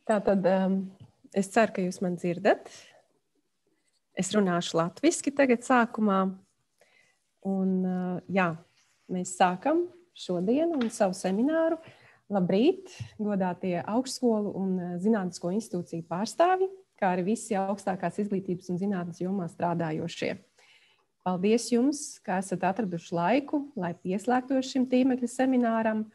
Tātad es ceru, ka jūs man dzirdat. Es runāšu latviski tagad sākumā. Un jā, mēs sākam šodien un savu semināru. Labrīt, godātie augstskolu un zinātnisko institūciju pārstāvji, kā arī visi augstākās izglītības un zinātnes jomā strādājošie. Paldies jums, ka esat atraduši laiku, lai pieslēgtos šim tīmekļa semināram,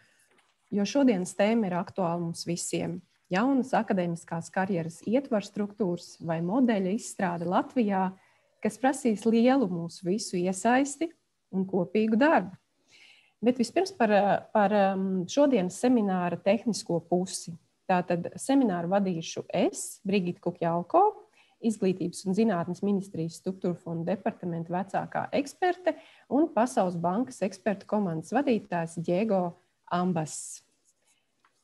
jo šodienas tēma ir aktuāla mums visiem. Jaunas akadēmiskās karjeras ietvaru struktūras vai modeļa izstrāde Latvijā, kas prasīs lielu mūsu visu iesaisti un kopīgu darbu. Bet vispirms par šodienas semināra tehnisko pusi. Tātad semināru vadīšu es, Brigita Kukjalko, Izglītības un zinātnes ministrijas struktūra fonda departamenta vecākā eksperte un Pasaules Bankas ekspertu komandas vadītājs Diego Ambas.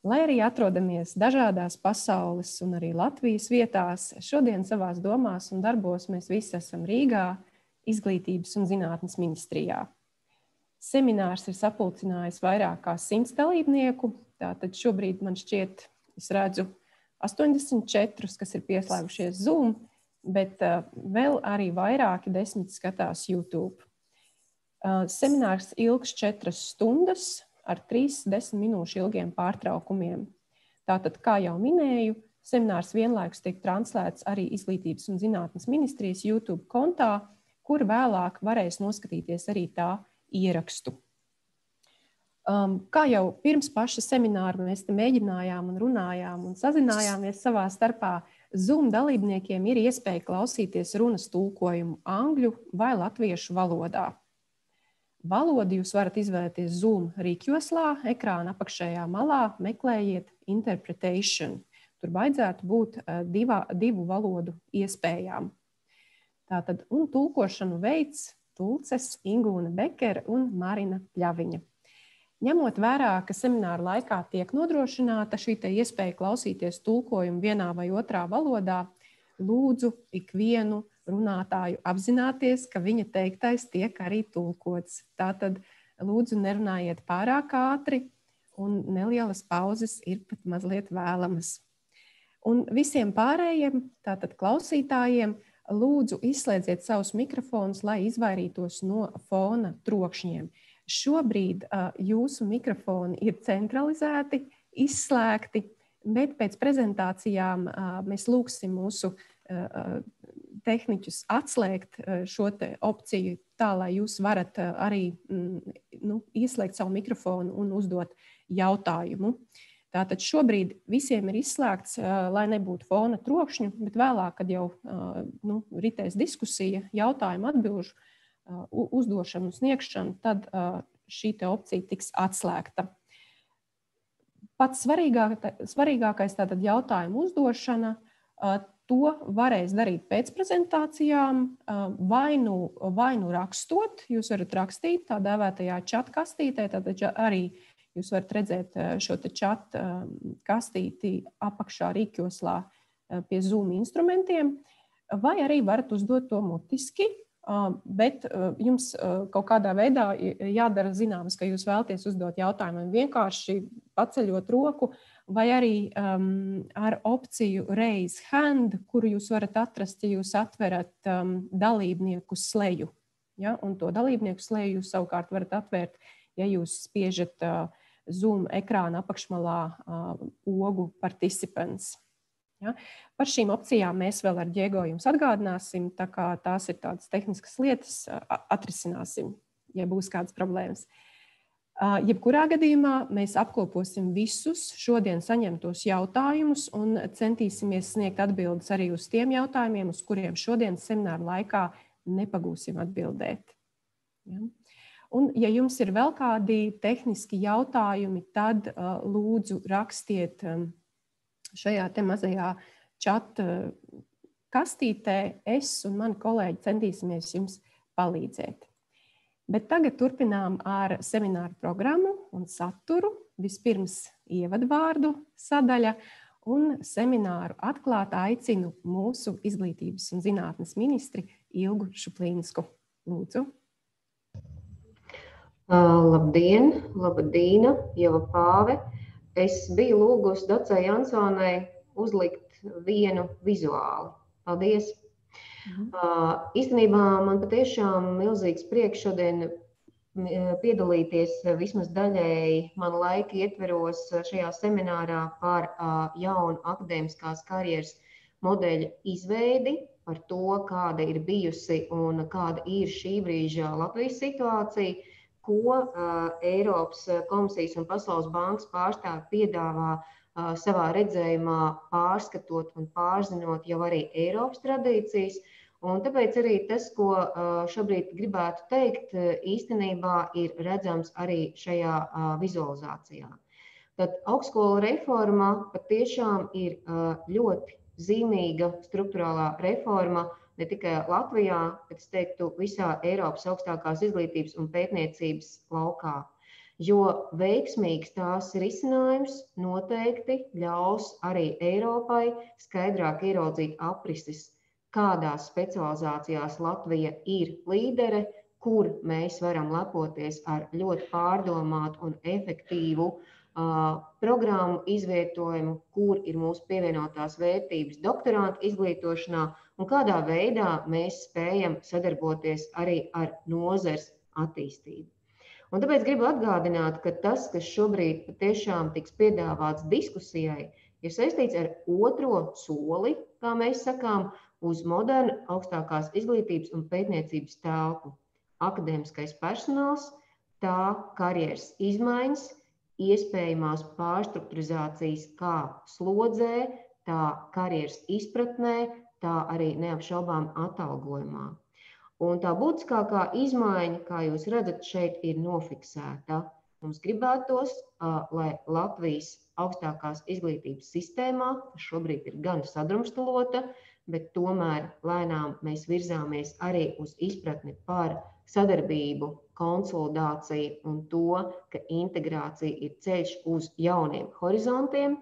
Lai arī atrodamies dažādās pasaules un arī Latvijas vietās, šodien savās domās un darbos mēs visi esam Rīgā, Izglītības un zinātnes ministrijā. Seminārs ir sapulcinājis vairāk kā 100 dalībnieku, tātad šobrīd man šķiet, es redzu 84, kas ir pieslēgušies Zoom, bet vēl arī vairāki 10 skatās YouTube. Seminārs ilgs 4 stundas ar 3-10 minūšu ilgiem pārtraukumiem. Tātad, kā jau minēju, seminārs vienlaikus tiek translēts arī Izglītības un zinātnes ministrijas YouTube kontā, kur vēlāk varēs noskatīties arī tā ierakstu. Kā jau pirms paša semināra mēs te mēģinājām un runājām un sazinājāmies savā starpā, Zoom dalībniekiem ir iespēja klausīties runas tulkojumu angļu vai latviešu valodā. Valodu jūs varat izvēlēties Zoom rīkjoslā, ekrāna apakšējā malā, meklējiet interpretation. Tur vajadzētu būt divu valodu iespējām. Tātad, un tulkošanu veids tulces Ingūna Bekere un Marina Pļaviņa. Ņemot vērā, ka semināra laikā tiek nodrošināta šī iespēja klausīties tulkojumu vienā vai otrā valodā, lūdzu ikvienu runātāju apzināties, ka viņa teiktais tiek arī tulkots. Tātad lūdzu nerunājiet pārāk ātri un nelielas pauzes ir pat mazliet vēlamas. Un visiem pārējiem, tātad klausītājiem, lūdzu izslēdziet savus mikrofonus, lai izvairītos no fona trokšņiem. Šobrīd jūsu mikrofoni ir centralizēti, izslēgti, bet pēc prezentācijām mēs lūgsim mūsu tehniķus atslēgt šo te opciju tā, lai jūs varat arī ieslēgt savu mikrofonu un uzdot jautājumu. Tātad šobrīd visiem ir izslēgts, lai nebūtu fona trokšņu, bet vēlāk, kad jau ritēs diskusija, jautājumu atbilžu, uzdošanu, sniegšanu, tad šī te opcija tiks atslēgta. Pats svarīgākais tātad jautājumu uzdošana, to varēs darīt pēc prezentācijām, vai nu rakstot, jūs varat rakstīt tā dēvētajā chat kastītē, tātad arī jūs varat redzēt šo te chat kastīti apakšā rīkjoslā pie Zoom instrumentiem, vai arī varat uzdot to mutiski, bet jums kaut kādā veidā jādara zināms, ka jūs vēlaties uzdot jautājumu vienkārši paceļot roku, vai arī ar opciju raise hand, kuru jūs varat atrast, ja jūs atverat dalībnieku sleju. Ja? Un to dalībnieku sleju jūs savukārt varat atvērt, ja jūs spiežat Zoom ekrāna apakšmalā ogu participants. Ja? Par šīm opcijām mēs vēl ar Diego jums atgādināsim, tā kā tās ir tādas tehniskas lietas, atrisināsim, ja būs kādas problēmas. Jebkurā gadījumā mēs apkoposim visus šodien saņemtos jautājumus un centīsimies sniegt atbildes arī uz tiem jautājumiem, uz kuriem šodien semināra laikā nepagūsim atbildēt. Ja? Un, ja jums ir vēl kādi tehniski jautājumi, tad lūdzu rakstiet šajā te mazajā chat kastītē. Es un mani kolēģi centīsimies jums palīdzēt. Bet tagad turpinām ar semināru programmu un saturu. Vispirms ievadvārdu sadaļa un semināru atklāt aicinu mūsu Izglītības un zinātnes ministri Ilgu Šuplīnsku. Lūdzu. Labdien, labdīna, Ieva Pāve. Es biju lūgusi docei Jansonai uzlikt vienu vizuāli. Paldies! Īstenībā man patiešām milzīgs prieks šodien piedalīties vismaz daļēji man laika ietveros šajā seminārā par jaunu akadēmiskās karjeras modeļa izveidi, par to, kāda ir bijusi un kāda ir šī brīža Latvijas situācija, ko Eiropas komisijas un Pasaules bankas pārstāvi piedāvā savā redzējumā, pārskatot un pārzinot jau arī Eiropas tradīcijas. Un tāpēc arī tas, ko šobrīd gribētu teikt, īstenībā ir redzams arī šajā vizualizācijā. Tad augstskolu reforma patiešām ir ļoti zīmīga struktūrālā reforma ne tikai Latvijā, bet es teiktu visā Eiropas augstākās izglītības un pētniecības laukā. Jo veiksmīgs tās risinājums noteikti ļaus arī Eiropai skaidrāk ieraudzīt aprises, kādās specializācijās Latvija ir līdere, kur mēs varam lepoties ar ļoti pārdomātu un efektīvu programmu izvietojumu, kur ir mūsu pievienotās vērtības doktorantu izglītošanā un kādā veidā mēs spējam sadarboties arī ar nozars attīstību. Un tāpēc gribu atgādināt, ka tas, kas šobrīd patiešām tiks piedāvāts diskusijai, ir saistīts ar otro soli, kā mēs sakām, uz modernu augstākās izglītības un pētniecības telpu. Akadēmiskais personāls, tā karjeras izmaiņas, iespējamās pārstrukturizācijas kā slodzē, tā karjeras izpratnē, tā arī neapšaubām atalgojumā. Un tā būtiskākā izmaiņa, kā jūs redzat, šeit ir nofiksēta. Mums gribētos, lai Latvijas augstākās izglītības sistēmā, kas šobrīd ir gan sadrumstalota, bet tomēr lēnām mēs virzāmies arī uz izpratni par sadarbību, konsolidāciju un to, ka integrācija ir ceļš uz jauniem horizontiem,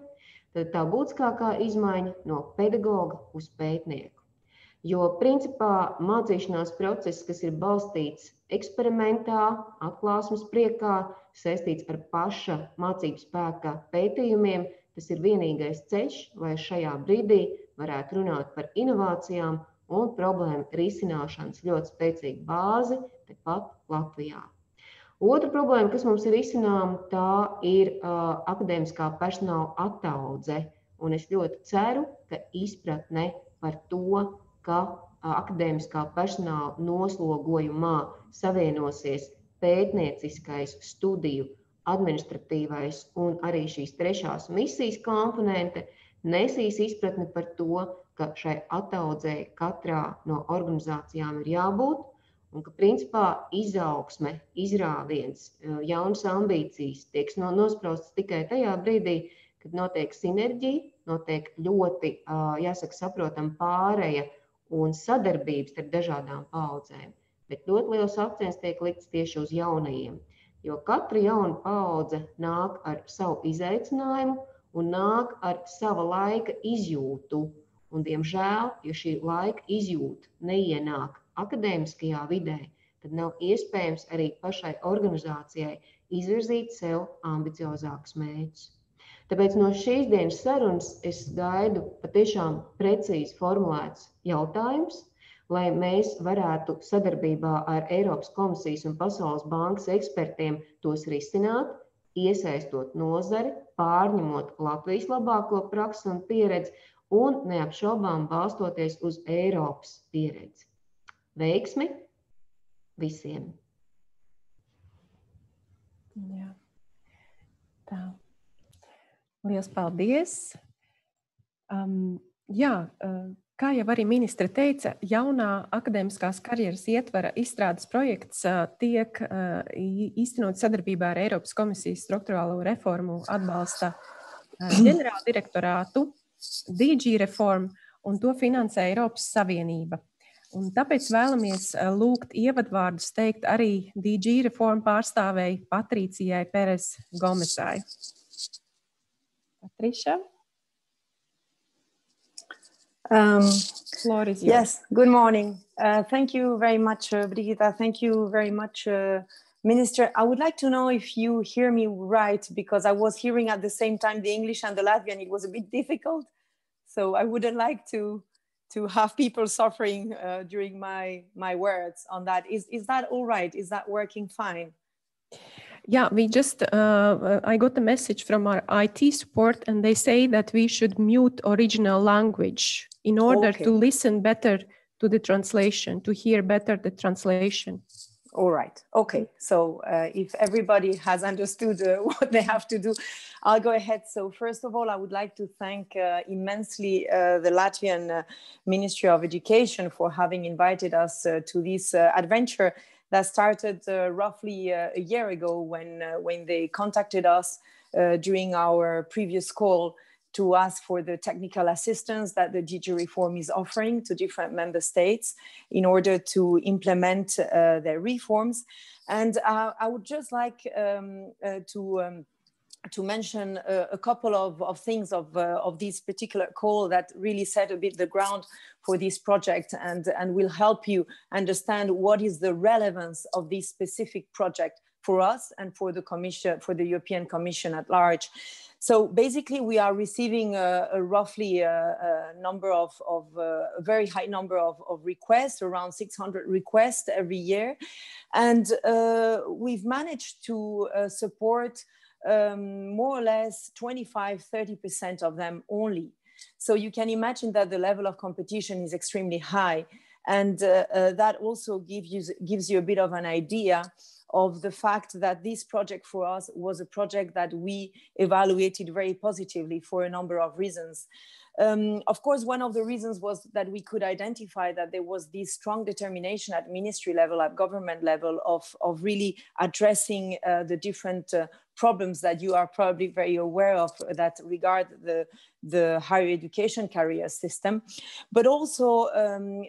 tad tā būtiskākā izmaiņa no pedagoga uz pētnieku. Jo principā mācīšanās process, kas ir balstīts eksperimentā, atklāsmes priekā, saistīts ar paša mācību spēka pētījumiem, tas ir vienīgais ceļš, lai šajā brīdī varētu runāt par inovācijām un problēmu risināšanas ļoti spēcīgu bāzi tepat Latvijā. Otra problēma, kas mums ir izcināma, tā ir akadēmiskā personāla attaudze. Un es ļoti ceru, ka izpratne par to, ka akadēmiskā personāla noslogojumā savienosies pētnieciskais, studiju, administratīvais un arī šīs trešās misijas komponente, nesīs izpratni par to, ka šai attaudzē katrā no organizācijām ir jābūt un ka principā izaugsme, izrāviens, jaunas ambīcijas tiek nospraustas tikai tajā brīdī, kad notiek sinerģija, notiek ļoti, jāsaka, saprotam pāreja un sadarbības ar dažādām paudzēm. Bet ļoti liels akcents tiek likts tieši uz jaunajiem, jo katra jauna paudze nāk ar savu izaicinājumu un nāk ar sava laika izjūtu. Un, diemžēl, ja šī laika izjūta neienāk akadēmiskajā vidē, tad nav iespējams arī pašai organizācijai izvirzīt sev ambiciozākus mērķus. Tāpēc no šīs dienas sarunas es gaidu patiešām precīzi formulēts jautājums, lai mēs varētu sadarbībā ar Eiropas komisijas un Pasaules bankas ekspertiem tos risināt, iesaistot nozari, pārņemot Latvijas labāko praksi un pieredzi un neapšaubām balstoties uz Eiropas pieredzi. Veiksmi visiem! Jā. Tā. Liels paldies! Kā jau arī ministre teica, jaunā akadēmiskās karjeras ietvara izstrādes projekts tiek īstenot sadarbībā ar Eiropas komisijas struktūrālo reformu atbalsta ģenerāldirektorātu, DG Reform, un to finansē Eiropas Savienība. Un tāpēc vēlamies lūgt ievadvārdus teikt arī DG Reform pārstāvēji Patricijai Perez Gomesai. Patricia? Floor is yours. Yes, good morning. Thank you very much, Brigitta. Thank you very much, Minister. I would like to know if you hear me right, because I was hearing at the same time the English and the Latvian. It was a bit difficult. So I wouldn't like to have people suffering during my words on that. Is that all right? Is that working fine? Yeah, we just, I got a message from our IT support, and they say that we should mute original language in order to listen better to the translation, to hear better the translation. All right. Okay. So if everybody has understood what they have to do, I'll go ahead. So first of all, I would like to thank immensely the Latvian Ministry of Education for having invited us to this adventure that started roughly a year ago when they contacted us during our previous call to ask for the technical assistance that the DG Reform is offering to different member states in order to implement their reforms. And I would just like to mention a couple of things of this particular call that really set a bit the ground for this project and will help you understand what is the relevance of this specific project for us and for the Commission, for the European Commission at large. So basically, we are receiving a very high number of requests, around 600 requests every year. And we've managed to support more or less 25–30% of them only. So you can imagine that the level of competition is extremely high. And that also gives you a bit of an idea of the fact that this project for us was a project that we evaluated very positively for a number of reasons. Of course, one of the reasons was that we could identify that there was this strong determination at ministry level, at government level, of really addressing the different problems that you are probably very aware of that regard the higher education career system, but also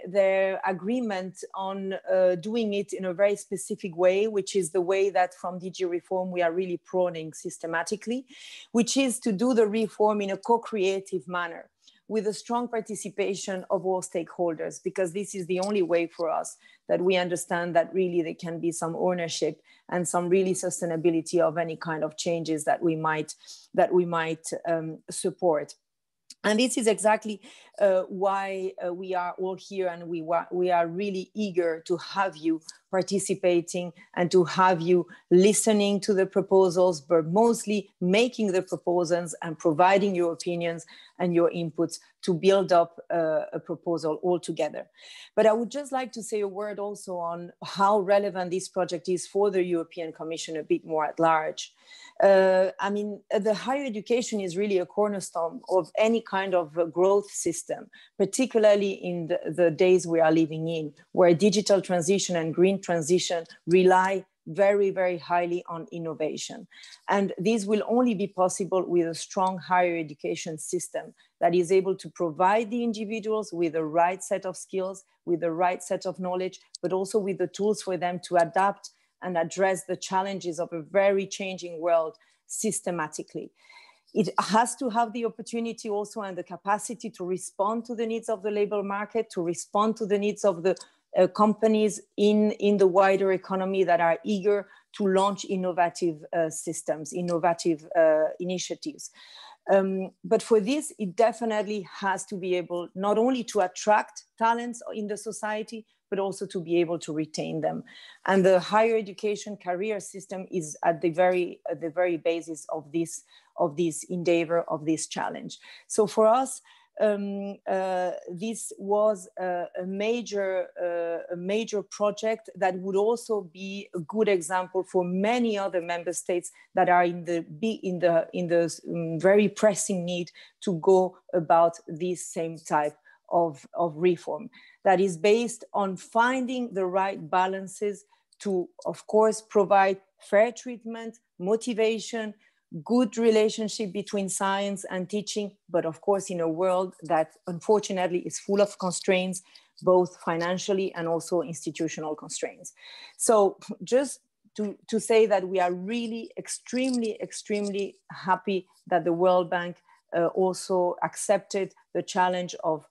their agreement on doing it in a very specific way, which is the way that from DG Reform we are really proning systematically, which is to do the reform in a co-creative manner, with a strong participation of all stakeholders, because this is the only way for us that we understand that really there can be some ownership and some really sustainability of any kind of changes that we might support. And this is exactly why we are all here, and we are really eager to have you participating and to have you listening to the proposals, but mostly making the proposals and providing your opinions and your inputs to build up a proposal all together. But I would just like to say a word also on how relevant this project is for the European Commission a bit more at large. I mean, the higher education is really a cornerstone of any kind of growth system, particularly in the days we are living in, where digital transition and green transition rely very, very highly on innovation. And this will only be possible with a strong higher education system that is able to provide the individuals with the right set of skills, with the right set of knowledge, but also with the tools for them to adapt and address the challenges of a very changing world systematically. It has to have the opportunity also and the capacity to respond to the needs of the labor market, to respond to the needs of the companies in the wider economy that are eager to launch innovative systems, innovative initiatives. But for this, it definitely has to be able not only to attract talents in the society, but also to be able to retain them. And the higher education career system is at the very basis of this endeavor, of this challenge. So for us, this was a major project that would also be a good example for many other member states that are in the very pressing need to go about this same type of reform that is based on finding the right balances to, of course, provide fair treatment, motivation, good relationship between science and teaching, but of course in a world that unfortunately is full of constraints, both financially and also institutional constraints. So just to say that we are really extremely happy that the World Bank also accepted the challenge of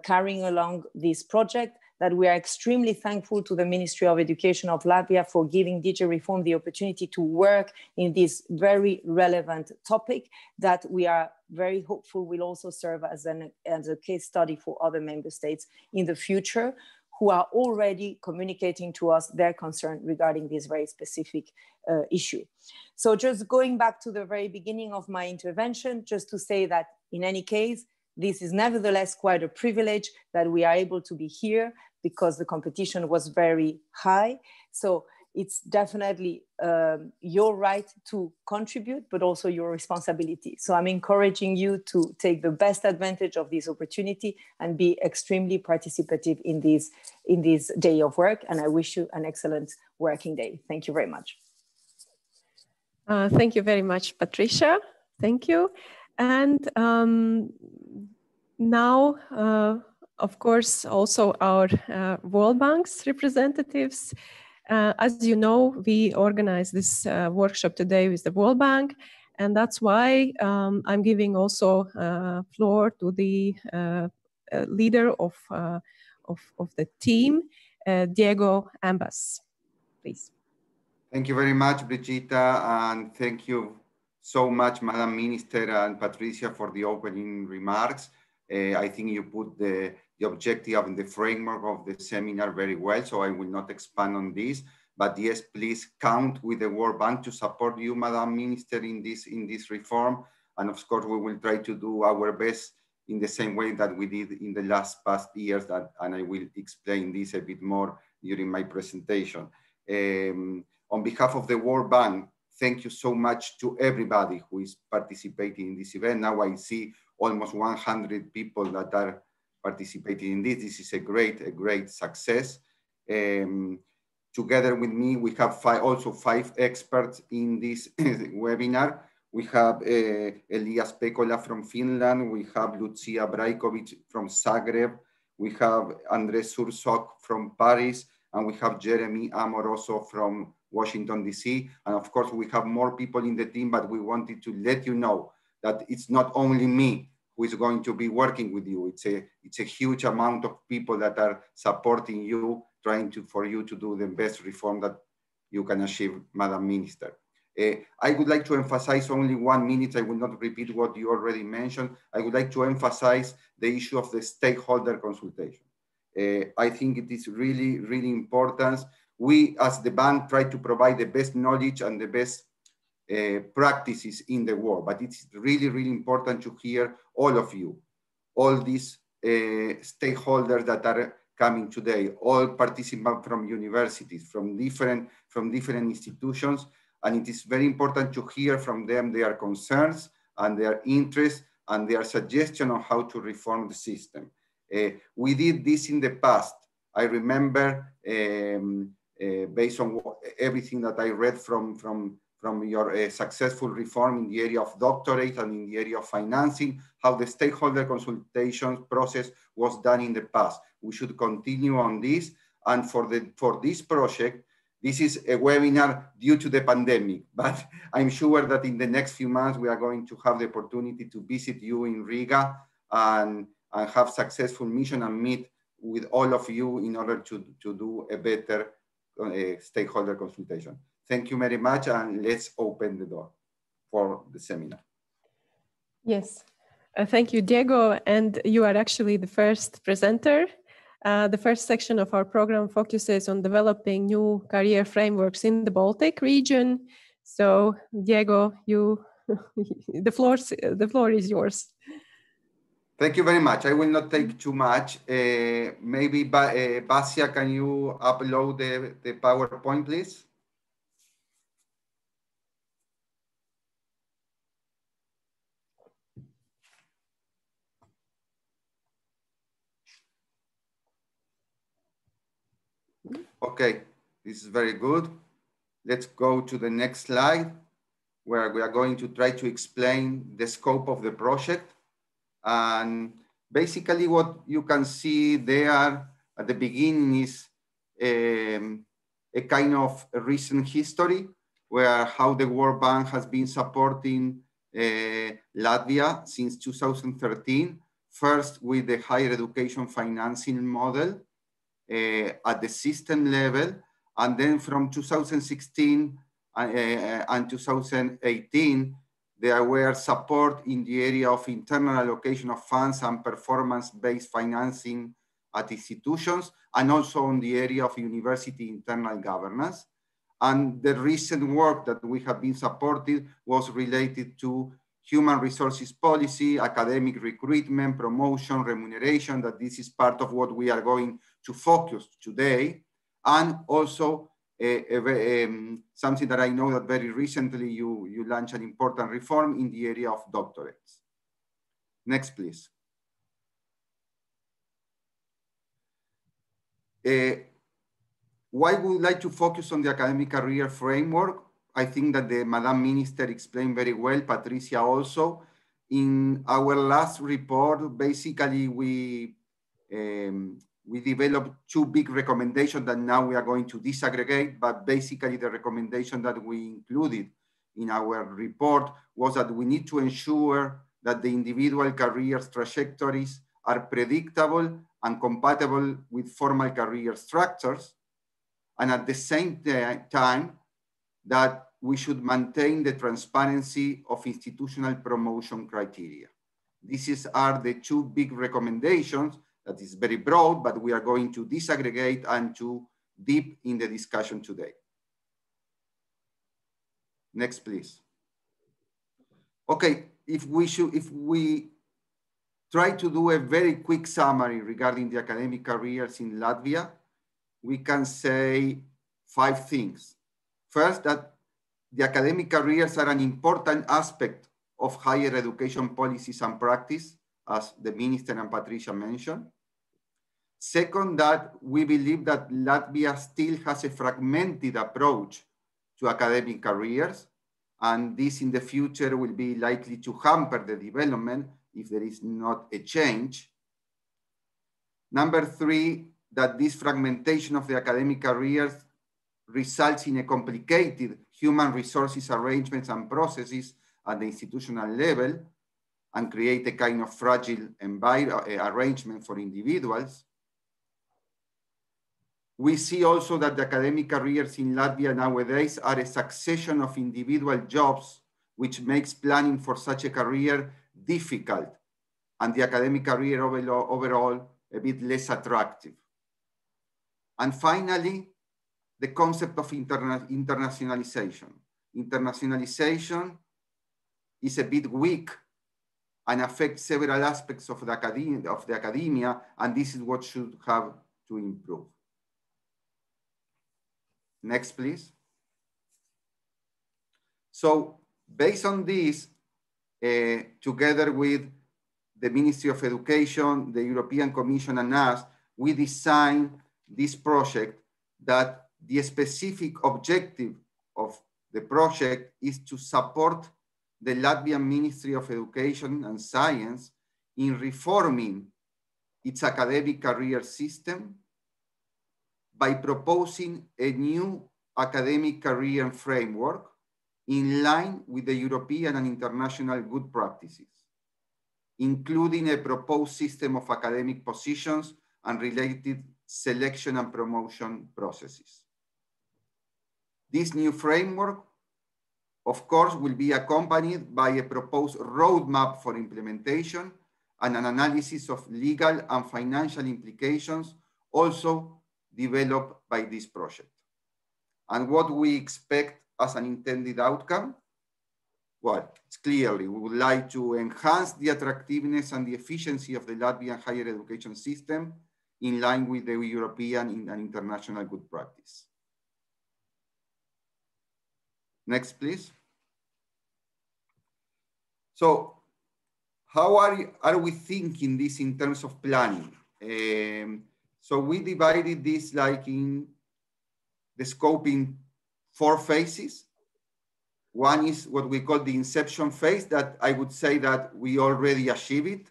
carrying along this project, that we are extremely thankful to the Ministry of Education of Latvia for giving DJ Reform the opportunity to work in this very relevant topic that we are very hopeful will also serve as a case study for other member states in the future, who are already communicating to us their concern regarding this very specific issue. So just going back to the very beginning of my intervention, just to say that in any case, this is nevertheless quite a privilege that we are able to be here because the competition was very high. So it's definitely your right to contribute, but also your responsibility. So I'm encouraging you to take the best advantage of this opportunity and be extremely participative in this day of work. And I wish you an excellent working day. Thank you very much. Thank you very much, Patricia. Thank you. And now, of course, also our World Bank's representatives. As you know, we organized this workshop today with the World Bank, and that's why I'm giving also floor to the leader of the team, Diego Ambas. Please. Thank you very much, Brigitta, and thank you so much, Madam Minister and Patricia, for the opening remarks. I think you put the objective and the framework of the seminar very well, so I will not expand on this. But yes, please count with the World Bank to support you, Madam Minister, in this reform. And of course, we will try to do our best in the same way that we did in the past years, and I will explain this a bit more during my presentation. On behalf of the World Bank, thank you so much to everybody who is participating in this event. Now I see almost 100 people that are participating in this. This is a great success. Together with me, we have also five experts in this webinar. We have Elias Pekola from Finland. We have Lucia Brajkovic from Zagreb. We have Andres Sursok from Paris. And we have Jeremy Amoroso from Washington, D.C. And of course, we have more people in the team, but we wanted to let you know that it's not only me who is going to be working with you. It's a huge amount of people that are supporting you, trying for you to do the best reform that you can achieve, Madam Minister. I would like to emphasize only 1 minute. I will not repeat what you already mentioned. I would like to emphasize the issue of the stakeholder consultation. I think it is really important. We, as the bank, try to provide the best knowledge and the best practices in the world, but it's really important to hear all of you, all these stakeholders that are coming today, all participants from universities, from different institutions, and it is very important to hear from them their concerns and their interests and their suggestion on how to reform the system. We did this in the past. I remember, based on everything that I read from your successful reform in the area of doctorate and in the area of financing, how the stakeholder consultation process was done in the past. We should continue on this. And for this project, this is a webinar due to the pandemic, but I'm sure that in the next few months, we are going to have the opportunity to visit you in Riga and have successful mission and meet with all of you in order to do a better stakeholder consultation. Thank you very much, and let's open the door for the seminar. Yes, thank you, Diego. And you are actually the first presenter. The first section of our program focuses on developing new career frameworks in the Baltic region. So, Diego, the floor is yours. Thank you very much. I will not take too much. Maybe Basia, can you upload the PowerPoint, please? Okay, this is very good. Let's go to the next slide, where we are going to try to explain the scope of the project. And basically what you can see there at the beginning is a kind of a recent history where how the World Bank has been supporting Latvia since 2013, first with the higher education financing model, at the system level. And then from 2016 and 2018, there were support in the area of internal allocation of funds and performance-based financing at institutions, and also on the area of university internal governance. And the recent work that we have been supported was related to human resources policy, academic recruitment, promotion, remuneration, that this is part of what we are going to focus today. And also something that I know that very recently you launched an important reform in the area of doctorates. Next, please. Why would we like to focus on the academic career framework? I think that the Madam Minister explained very well, Patricia also. In our last report, basically we developed two big recommendations that now we are going to disaggregate, but basically the recommendation that we included in our report was that we need to ensure that the individual career trajectories are predictable and compatible with formal career structures, and at the same time that we should maintain the transparency of institutional promotion criteria. These are the two big recommendations. That is very broad, but we are going to disaggregate and to deep in the discussion today. Next, please. Okay, if we try to do a very quick summary regarding the academic careers in Latvia, we can say 5 things. First, that the academic careers are an important aspect of higher education policies and practice, as the Minister and Patricia mentioned. Second, that we believe that Latvia still has a fragmented approach to academic careers, and this in the future will be likely to hamper the development if there is not a change. Number 3, that this fragmentation of the academic careers results in a complicated human resources arrangements and processes at the institutional level and create a kind of fragile arrangement for individuals. We see also that the academic careers in Latvia nowadays are a succession of individual jobs, which makes planning for such a career difficult, and the academic career overall a bit less attractive. And finally, the concept of internationalization. Internationalization is a bit weak and affects several aspects of the academia, and this is what should have to improve. Next, please. So based on this, together with the Ministry of Education, the European Commission and us, we designed this project that the specific objective of the project is to support the Latvian Ministry of Education and Science in reforming its academic career system by proposing a new academic career framework in line with the European and international good practices, including a proposed system of academic positions and related selection and promotion processes. This new framework, of course, will be accompanied by a proposed roadmap for implementation and an analysis of legal and financial implications also developed by this project. And what we expect as an intended outcome? Well, it's clearly, we would like to enhance the attractiveness and the efficiency of the Latvian higher education system in line with the European and international good practice. Next, please. So how are we thinking this in terms of planning? So we divided this like in the scope in 4 phases. One is what we call the Inception Phase, that I would say that we already achieved it.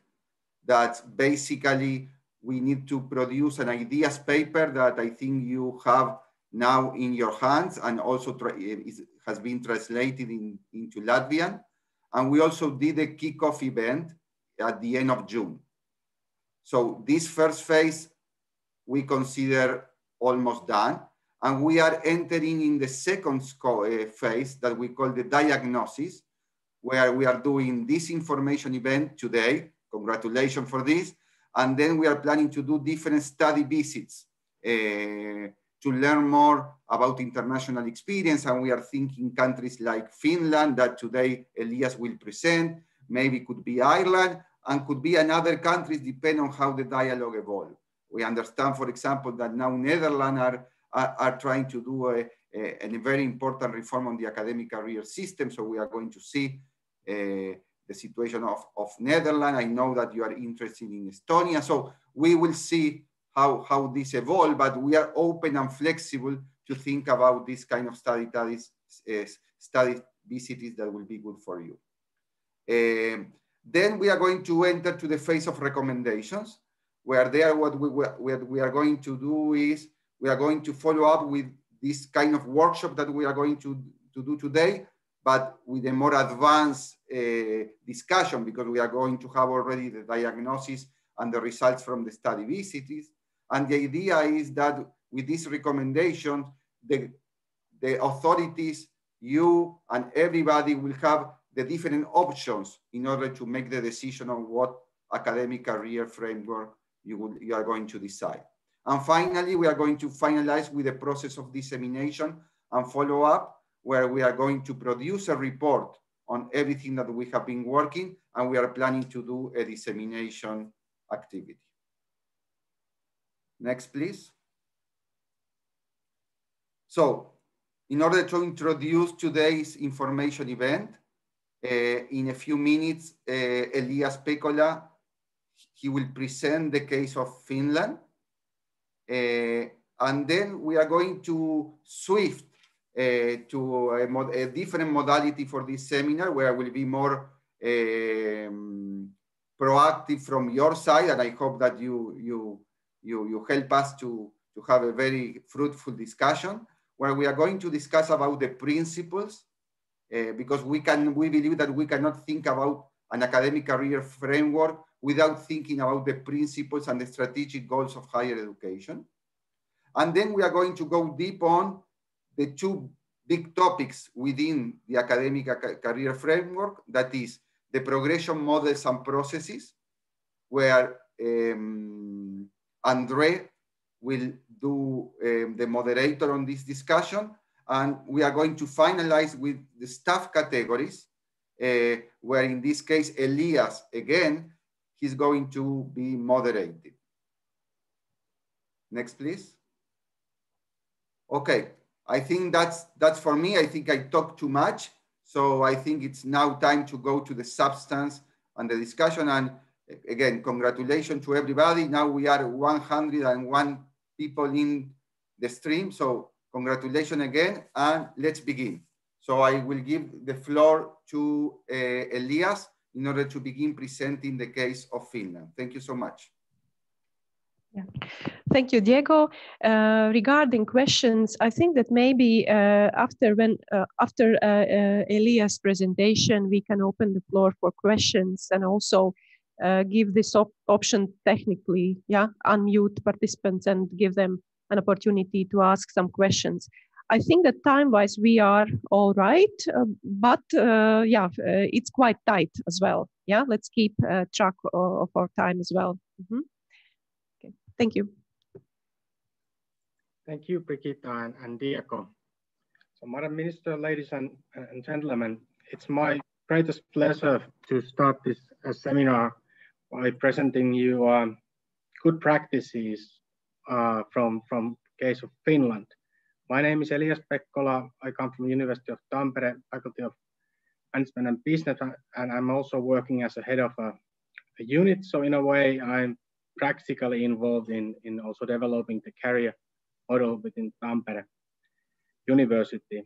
That basically we need to produce an ideas paper that I think you have now in your hands and also has been translated into Latvian. And we also did a kickoff event at the end of June. So this first phase we consider almost done. And we are entering in the second phase that we call the diagnosis, where we are doing this information event today. Congratulations for this. And then we are planning to do different study visits to learn more about international experience. And we are thinking countries like Finland that today Elias will present, maybe could be Ireland, and could be another countries depending on how the dialogue evolves. We understand, for example, that now Netherlands are trying to do a very important reform on the academic career system. So we are going to see the situation of Netherlands. I know that you are interested in Estonia. So we will see how this evolves, but we are open and flexible to think about this kind of study visits that will be good for you. Then we are going to enter to the phase of recommendations, where there what we are going to do is we are going to follow up with this kind of workshop that we are going to do today, but with a more advanced discussion, because we are going to have already the diagnosis and the results from the study visits. And the idea is that with these recommendations, the authorities, you and everybody will have the different options in order to make the decision on what academic career framework you are going to decide. And finally, we are going to finalize with the process of dissemination and follow up, where we are going to produce a report on everything that we have been working, and we are planning to do a dissemination activity. Next, please. So, in order to introduce today's information event, in a few minutes, Elias Pekola, he will present the case of Finland. And then we are going to shift to a different modality for this seminar, where I will be more proactive from your side. And I hope that you help us to have a very fruitful discussion, where we are going to discuss about the principles, because we believe that we cannot think about an academic career framework without thinking about the principles and the strategic goals of higher education. And then we are going to go deep on the two big topics within the academic career framework, that is the progression models and processes, where Andre will do the moderator on this discussion. And we are going to finalize with the staff categories, where in this case, Elias, again, he's going to be moderated. Next, please. Okay, I think that's for me. I think I talked too much. So I think it's now time to go to the substance and the discussion. And again, congratulations to everybody. Now we are 101 people in the stream. So congratulations again, and let's begin. So I will give the floor to Elias in order to begin presenting the case of Finland. Thank you so much. Yeah. Thank you, Diego. Regarding questions, I think that maybe after Elias' presentation, we can open the floor for questions, and also give this option technically, yeah, unmute participants and give them an opportunity to ask some questions. I think that time-wise we are all right, but yeah, it's quite tight as well. Yeah, let's keep track of our time as well. Mm-hmm. Okay, thank you. Thank you, Brigitta and Diego. So, Madam Minister, ladies and gentlemen, it's my greatest pleasure to start this seminar by presenting you good practices from case of Finland. My name is Elias Pekkola. I come from University of Tampere, Faculty of Management and Business, and I'm also working as a head of a unit. So in a way, I'm practically involved in also developing the career model within Tampere University.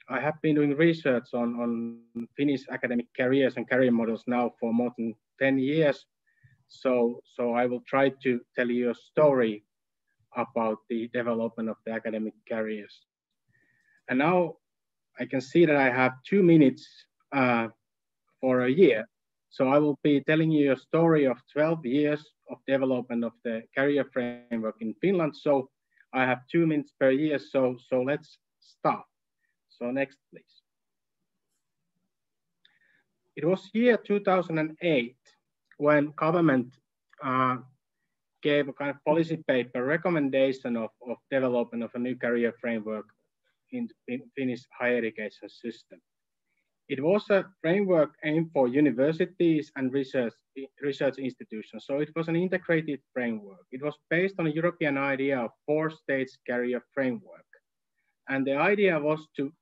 I have been doing research on Finnish academic careers and career models now for more than 10 years. So I will try to tell you a story about the development of the academic careers. And now I can see that I have 2 minutes for a year. So I will be telling you a story of 12 years of development of the career framework in Finland. So I have 2 minutes per year, so let's start. So next, please. It was year 2008 when government gave a kind of policy paper recommendation of development of a new career framework in the Finnish higher education system. It was a framework aimed for universities and research institutions. So it was an integrated framework. It was based on a European idea of 4-stage career framework. And the idea was to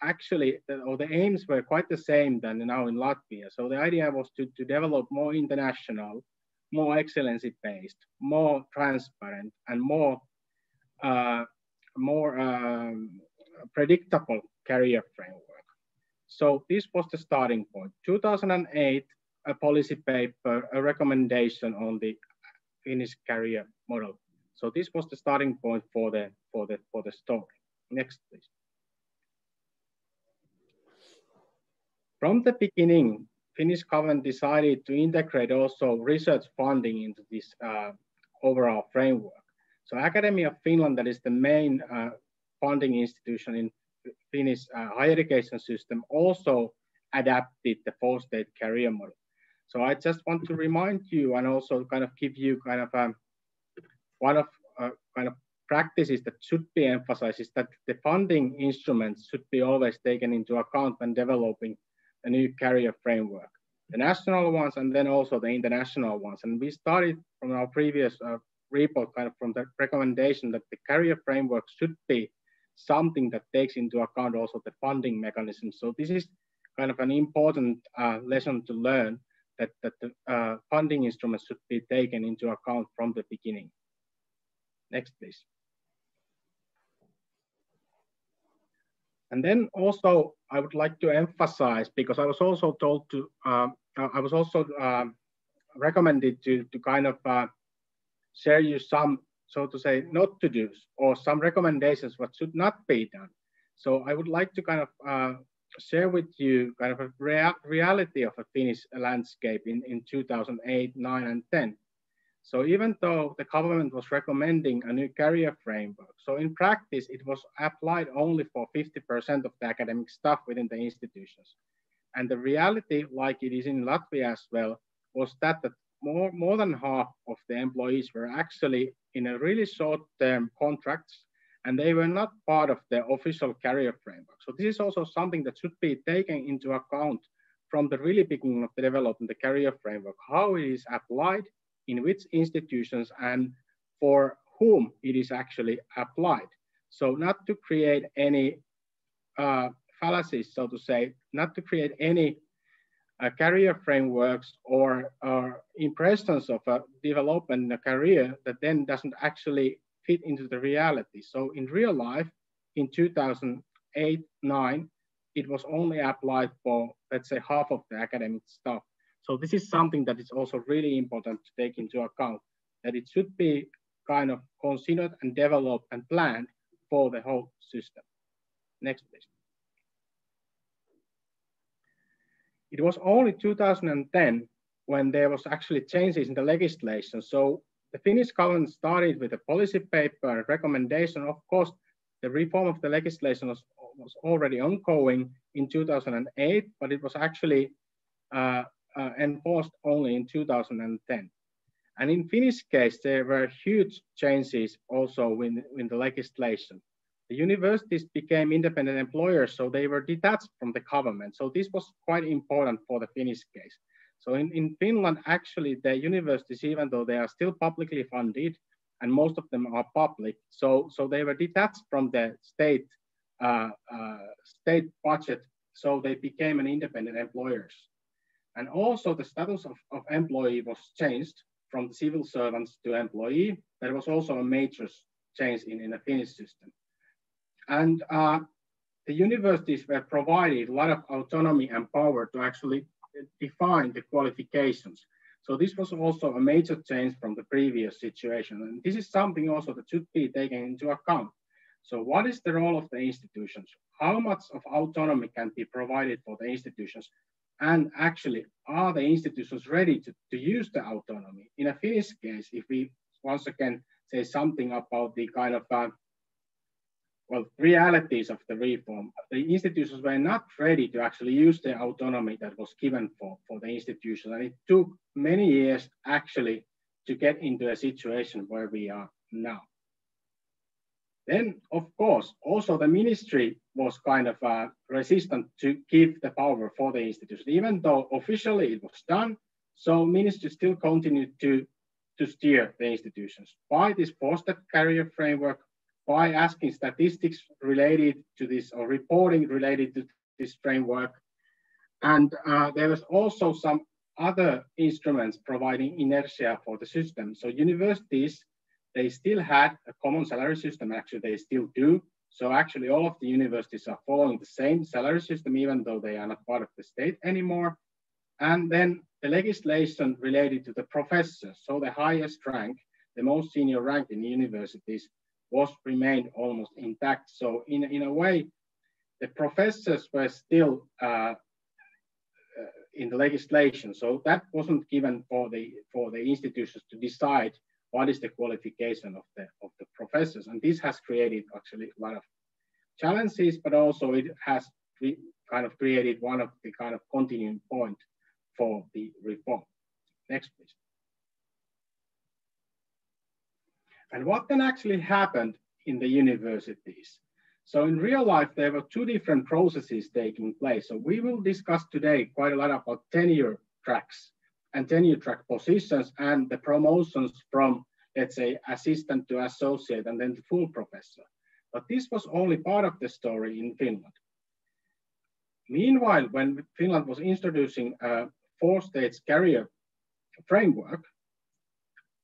actually, or the aims were quite the same than now in Latvia. So the idea was to develop more international, more excellency-based, more transparent, and more predictable career framework. So this was the starting point. 2008, a policy paper, a recommendation on the Finnish career model. So this was the starting point for the story. Next, please. From the beginning, Finnish government decided to integrate also research funding into this overall framework. So Academy of Finland, that is the main funding institution in Finnish higher education system, also adapted the 4-stage career model. So I just want to remind you and also kind of give you kind of one of kind of practices that should be emphasized is that the funding instruments should be always taken into account when developing a new career framework, the national ones and then also the international ones. And we started from our previous report kind of from the recommendation that the career framework should be something that takes into account also the funding mechanism. So this is kind of an important lesson to learn, that the funding instruments should be taken into account from the beginning. Next, please. And then also I would like to emphasize, because I was also told to, I was also recommended to kind of share you some, so to say, not to do's or some recommendations what should not be done. So I would like to kind of share with you kind of a reality of a Finnish landscape in 2008, 9, and 10. So even though the government was recommending a new career framework, so in practice, it was applied only for 50% of the academic staff within the institutions. And the reality, like it is in Latvia as well, was that more than half of the employees were actually in a really short-term contracts, and they were not part of the official career framework. So this is also something that should be taken into account from the really beginning of the development, the career framework, how it is applied, in which institutions and for whom it is actually applied. So not to create any fallacies, so to say, not to create any career frameworks or impressions of a development in a career that then doesn't actually fit into the reality. So in real life, in 2008-9, it was only applied for, let's say, half of the academic staff. So this is something that is also really important to take into account, that it should be kind of considered and developed and planned for the whole system. Next, please. It was only 2010 when there was actually changes in the legislation. So the Finnish government started with a policy paper and recommendation. Of course, the reform of the legislation was already ongoing in 2008, but it was actually enforced only in 2010. And in Finnish case, there were huge changes also in the legislation. The universities became independent employers, so they were detached from the government. So this was quite important for the Finnish case. So in Finland, actually, the universities, even though they are still publicly funded, and most of them are public, so they were detached from the state budget, so they became an independent employers. And also the status of employee was changed from the civil servants to employee. That was also a major change in the Finnish system. And the universities were provided a lot of autonomy and power to actually define the qualifications. So this was also a major change from the previous situation. And this is something also that should be taken into account. So what is the role of the institutions? How much of autonomy can be provided for the institutions? And actually, are the institutions ready to use the autonomy? In a Finnish case, if we once again say something about the kind of realities of the reform, the institutions were not ready to actually use the autonomy that was given for the institution. And it took many years actually to get into a situation where we are now. Then, of course, also the ministry was kind of resistant to give the power for the institution, even though officially it was done. So ministry still continued to steer the institutions by this foster career framework, by asking statistics related to this or reporting related to this framework. And there was also some other instruments providing inertia for the system. So universities, they still had a common salary system. Actually, they still do. So actually, all of the universities are following the same salary system, even though they are not part of the state anymore. And then the legislation related to the professors, so the highest rank, the most senior rank in universities, was remained almost intact. So in a way, the professors were still in the legislation. So that wasn't given for the institutions to decide what is the qualification of the professors. And this has created actually a lot of challenges, but also it has kind of created one of the kind of continuing point for the reform. Next, please. And what then actually happened in the universities? So in real life, there were two different processes taking place. So we will discuss today quite a lot about tenure tracks and tenure track positions and the promotions from, let's say, assistant to associate and then to full professor. But this was only part of the story in Finland. Meanwhile, when Finland was introducing a four-stage career framework,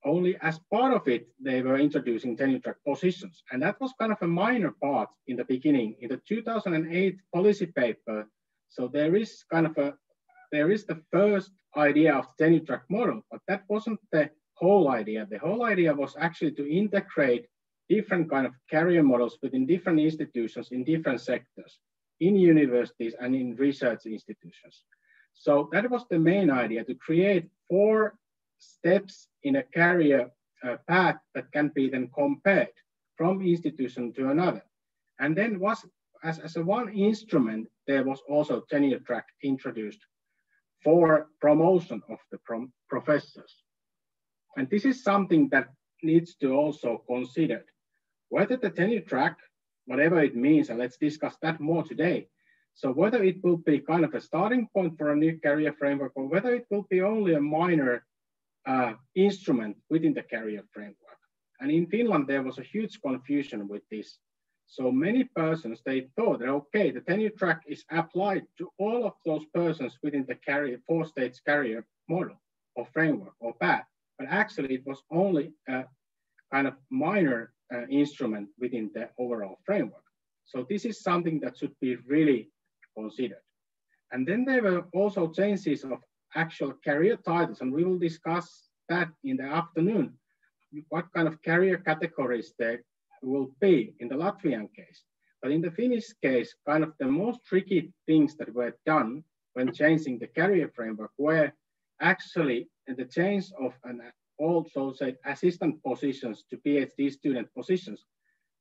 only as part of it, they were introducing tenure track positions. And that was kind of a minor part in the beginning. In the 2008 policy paper, so there is the first idea of the tenure track model, but that wasn't the whole idea. The whole idea was actually to integrate different kind of career models within different institutions in different sectors, in universities and in research institutions. So that was the main idea, to create 4 steps in a career path that can be then compared from institution to another. And then as a one instrument, there was also tenure track introduced for promotion of the professors. And this is something that needs to also consider whether the tenure track, whatever it means, and let's discuss that more today. So whether it will be kind of a starting point for a new career framework or whether it will be only a minor instrument within the career framework. And in Finland, there was a huge confusion with this. So many persons, they thought that, okay, the tenure track is applied to all of those persons within the career, 4-stage career model or framework or path. But actually, it was only a kind of minor instrument within the overall framework. So this is something that should be really considered. And then there were also changes of actual career titles, and we will discuss that in the afternoon, what kind of career categories there will be in the Latvian case. But in the Finnish case, kind of the most tricky things that were done when changing the career framework were actually the change of an also say assistant positions to PhD student positions,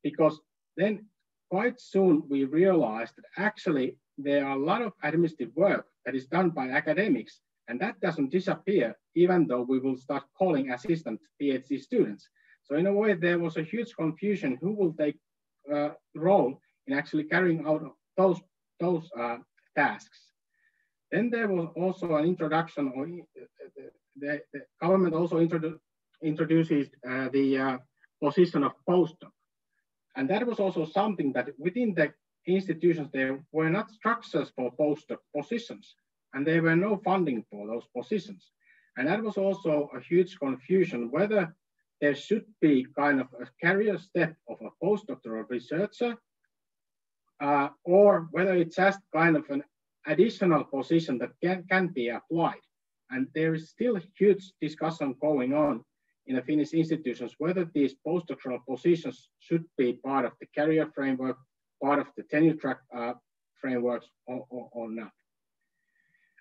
because then quite soon we realized that actually there are a lot of administrative work that is done by academics, and that doesn't disappear even though we will start calling assistant PhD students. So in a way, there was a huge confusion who will take role in actually carrying out those tasks. Then there was also an introduction, or the government also introduces the position of postdoc. And that was also something that within the institutions, there were not structures for postdoc positions, and there were no funding for those positions. And that was also a huge confusion whether there should be kind of a career step of a postdoctoral researcher, or whether it's just kind of an additional position that can be applied. And there is still a huge discussion going on in the Finnish institutions whether these postdoctoral positions should be part of the career framework, part of the tenure track frameworks, or not.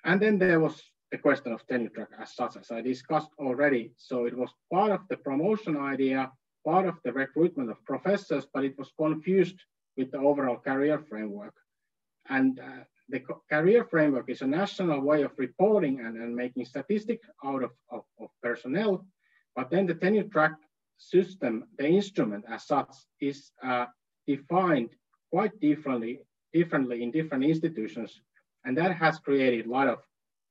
And then there was the question of tenure track as such, as I discussed already. So it was part of the promotion idea, part of the recruitment of professors, but it was confused with the overall career framework. And the career framework is a national way of reporting and making statistics out of personnel. But then the tenure track system, the instrument as such, is defined quite differently in different institutions. And that has created a lot of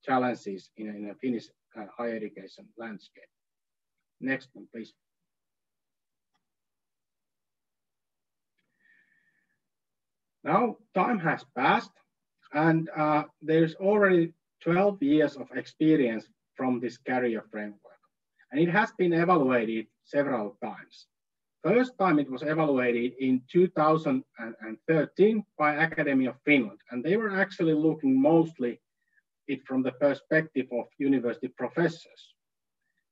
challenges in a Finnish higher education landscape. Next one, please. Now, time has passed, and there's already 12 years of experience from this career framework. And it has been evaluated several times. First time it was evaluated in 2013 by Academy of Finland. And they were actually looking mostly it from the perspective of university professors.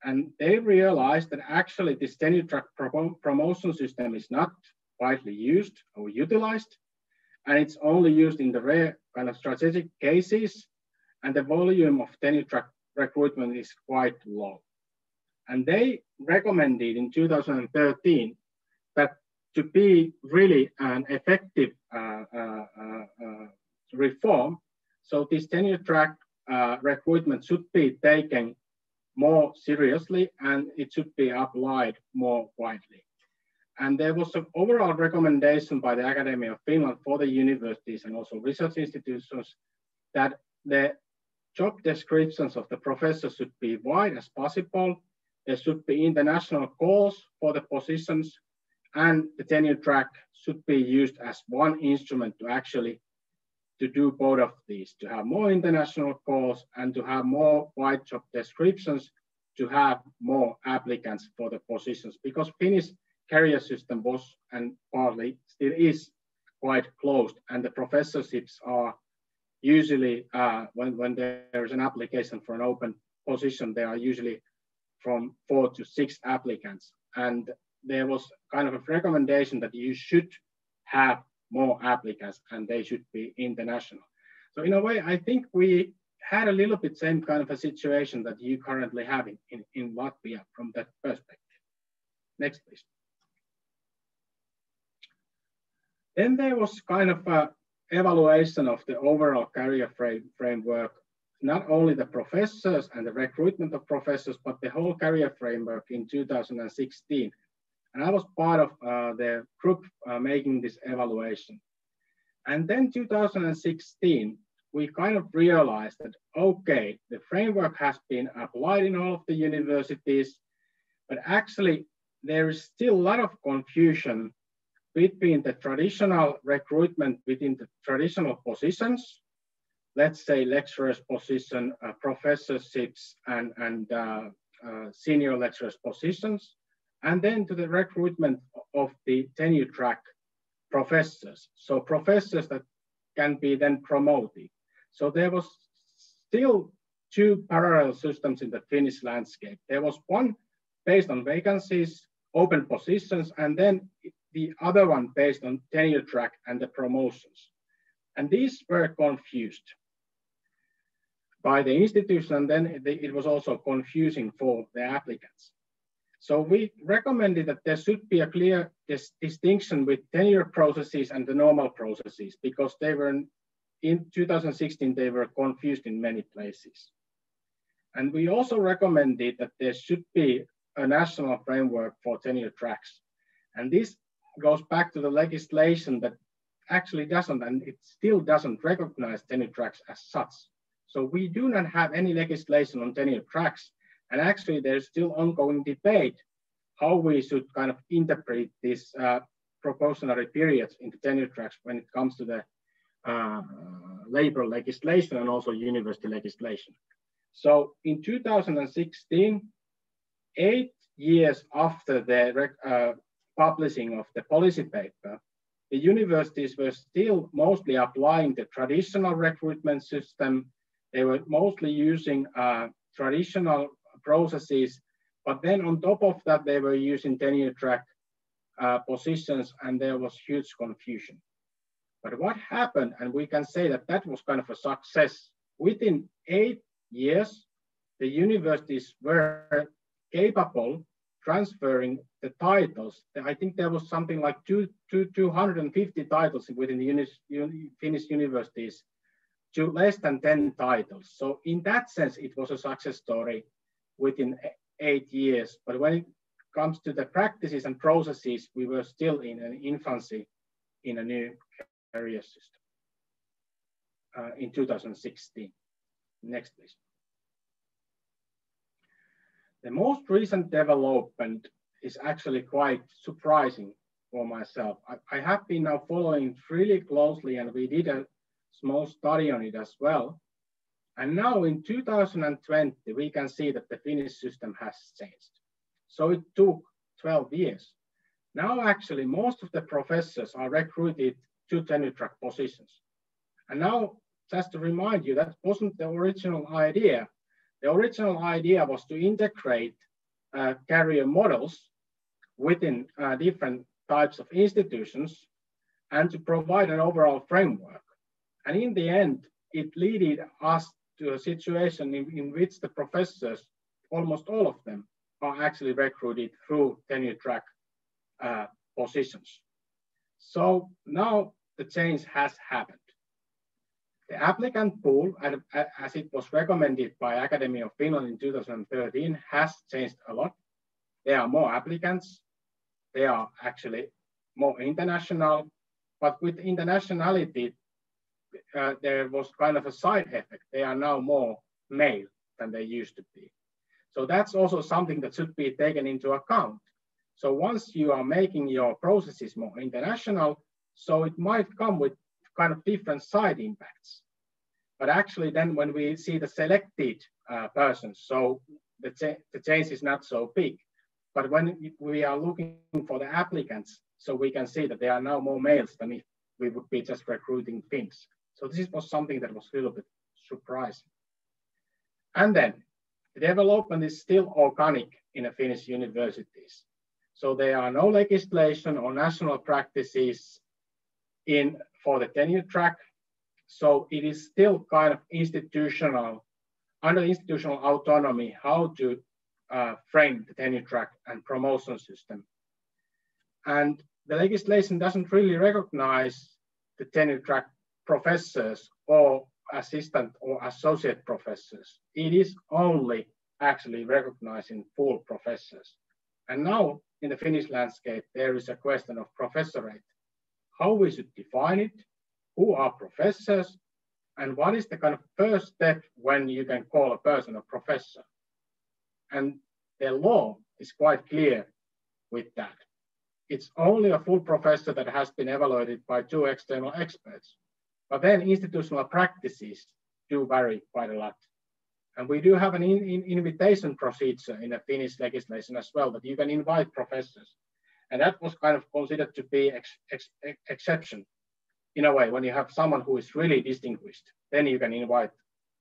And they realized that actually this tenure track promotion system is not widely used or utilized. And it's only used in the rare kind of strategic cases. And the volume of tenure track recruitment is quite low. And they recommended in 2013 that to be really an effective reform, so this tenure track recruitment should be taken more seriously and it should be applied more widely. And there was an overall recommendation by the Academy of Finland for the universities and also research institutions that the job descriptions of the professors should be wide as possible. There should be international calls for the positions, and the tenure track should be used as one instrument to actually to do both of these, to have more international calls and to have more wide job descriptions, to have more applicants for the positions, because Finnish career system was and partly still is quite closed, and the professorships are usually, when there is an application for an open position, they are usually from 4 to 6 applicants. And there was kind of a recommendation that you should have more applicants and they should be international. So in a way, I think we had a little bit same kind of a situation that you currently have in Latvia from that perspective. Next, please. Then there was kind of a evaluation of the overall career framework, not only the professors and the recruitment of professors, but the whole career framework in 2016. And I was part of the group making this evaluation. And then 2016, we kind of realized that, okay, the framework has been applied in all of the universities, but actually there is still a lot of confusion between the traditional recruitment within the traditional positions, let's say lecturer's position, professorships, and senior lecturer's positions, and then to the recruitment of the tenure track professors. So professors that can be then promoted. So there was still 2 parallel systems in the Finnish landscape. There was one based on vacancies, open positions, and then the other one based on tenure track and the promotions. And these were confused by the institution, and then it was also confusing for the applicants. So we recommended that there should be a clear distinction with tenure processes and the normal processes, because they were, in 2016, they were confused in many places. And we also recommended that there should be a national framework for tenure tracks. And this goes back to the legislation that actually doesn't, and it still doesn't recognize tenure tracks as such. So we do not have any legislation on tenure tracks. And actually there's still ongoing debate how we should kind of interpret these probationary periods into tenure tracks when it comes to the labor legislation and also university legislation. So in 2016, 8 years after the publishing of the policy paper, the universities were still mostly applying the traditional recruitment system. They were mostly using traditional processes, but then on top of that, they were using tenure track positions, and there was huge confusion. But what happened, and we can say that that was kind of a success, within 8 years, the universities were capable transferring the titles. I think there was something like 250 titles within the Finnish universities to less than 10 titles. So in that sense, it was a success story within 8 years. But when it comes to the practices and processes, we were still in an infancy in a new career system in 2016. Next, please. The most recent development is actually quite surprising for myself. I have been now following it really closely, and we did a small study on it as well. And now in 2020, we can see that the Finnish system has changed. So it took 12 years. Now actually most of the professors are recruited to tenure track positions. And now just to remind you, that wasn't the original idea. The original idea was to integrate career models within different types of institutions and to provide an overall framework. And in the end, it led us to a situation in which the professors, almost all of them, are actually recruited through tenure track positions. So now the change has happened. The applicant pool, as it was recommended by Academy of Finland in 2013, has changed a lot. There are more applicants. They are actually more international, but with internationality, there was kind of a side effect. They are now more male than they used to be. So that's also something that should be taken into account. So once you are making your processes more international, so it might come with kind of different side impacts. But actually then when we see the selected persons, so the change is not so big. But when we are looking for the applicants, so we can see that there are now more males than if we would be just recruiting Finns. So this was something that was a little bit surprising. And then the development is still organic in the Finnish universities. So there are no legislation or national practices for the tenure track. So it is still kind of institutional, under institutional autonomy, how to frame the tenure track and promotion system. And the legislation doesn't really recognize the tenure track professors or assistant or associate professors. It is only actually recognizing full professors. And now in the Finnish landscape, there is a question of professorate, how we should define it, who are professors, and what is the kind of first step when you can call a person a professor. And the law is quite clear with that. It's only a full professor that has been evaluated by 2 external experts. But then institutional practices do vary quite a lot. And we do have an invitation procedure in the Finnish legislation as well, that you can invite professors. And that was kind of considered to be exception. In a way, when you have someone who is really distinguished, then you can invite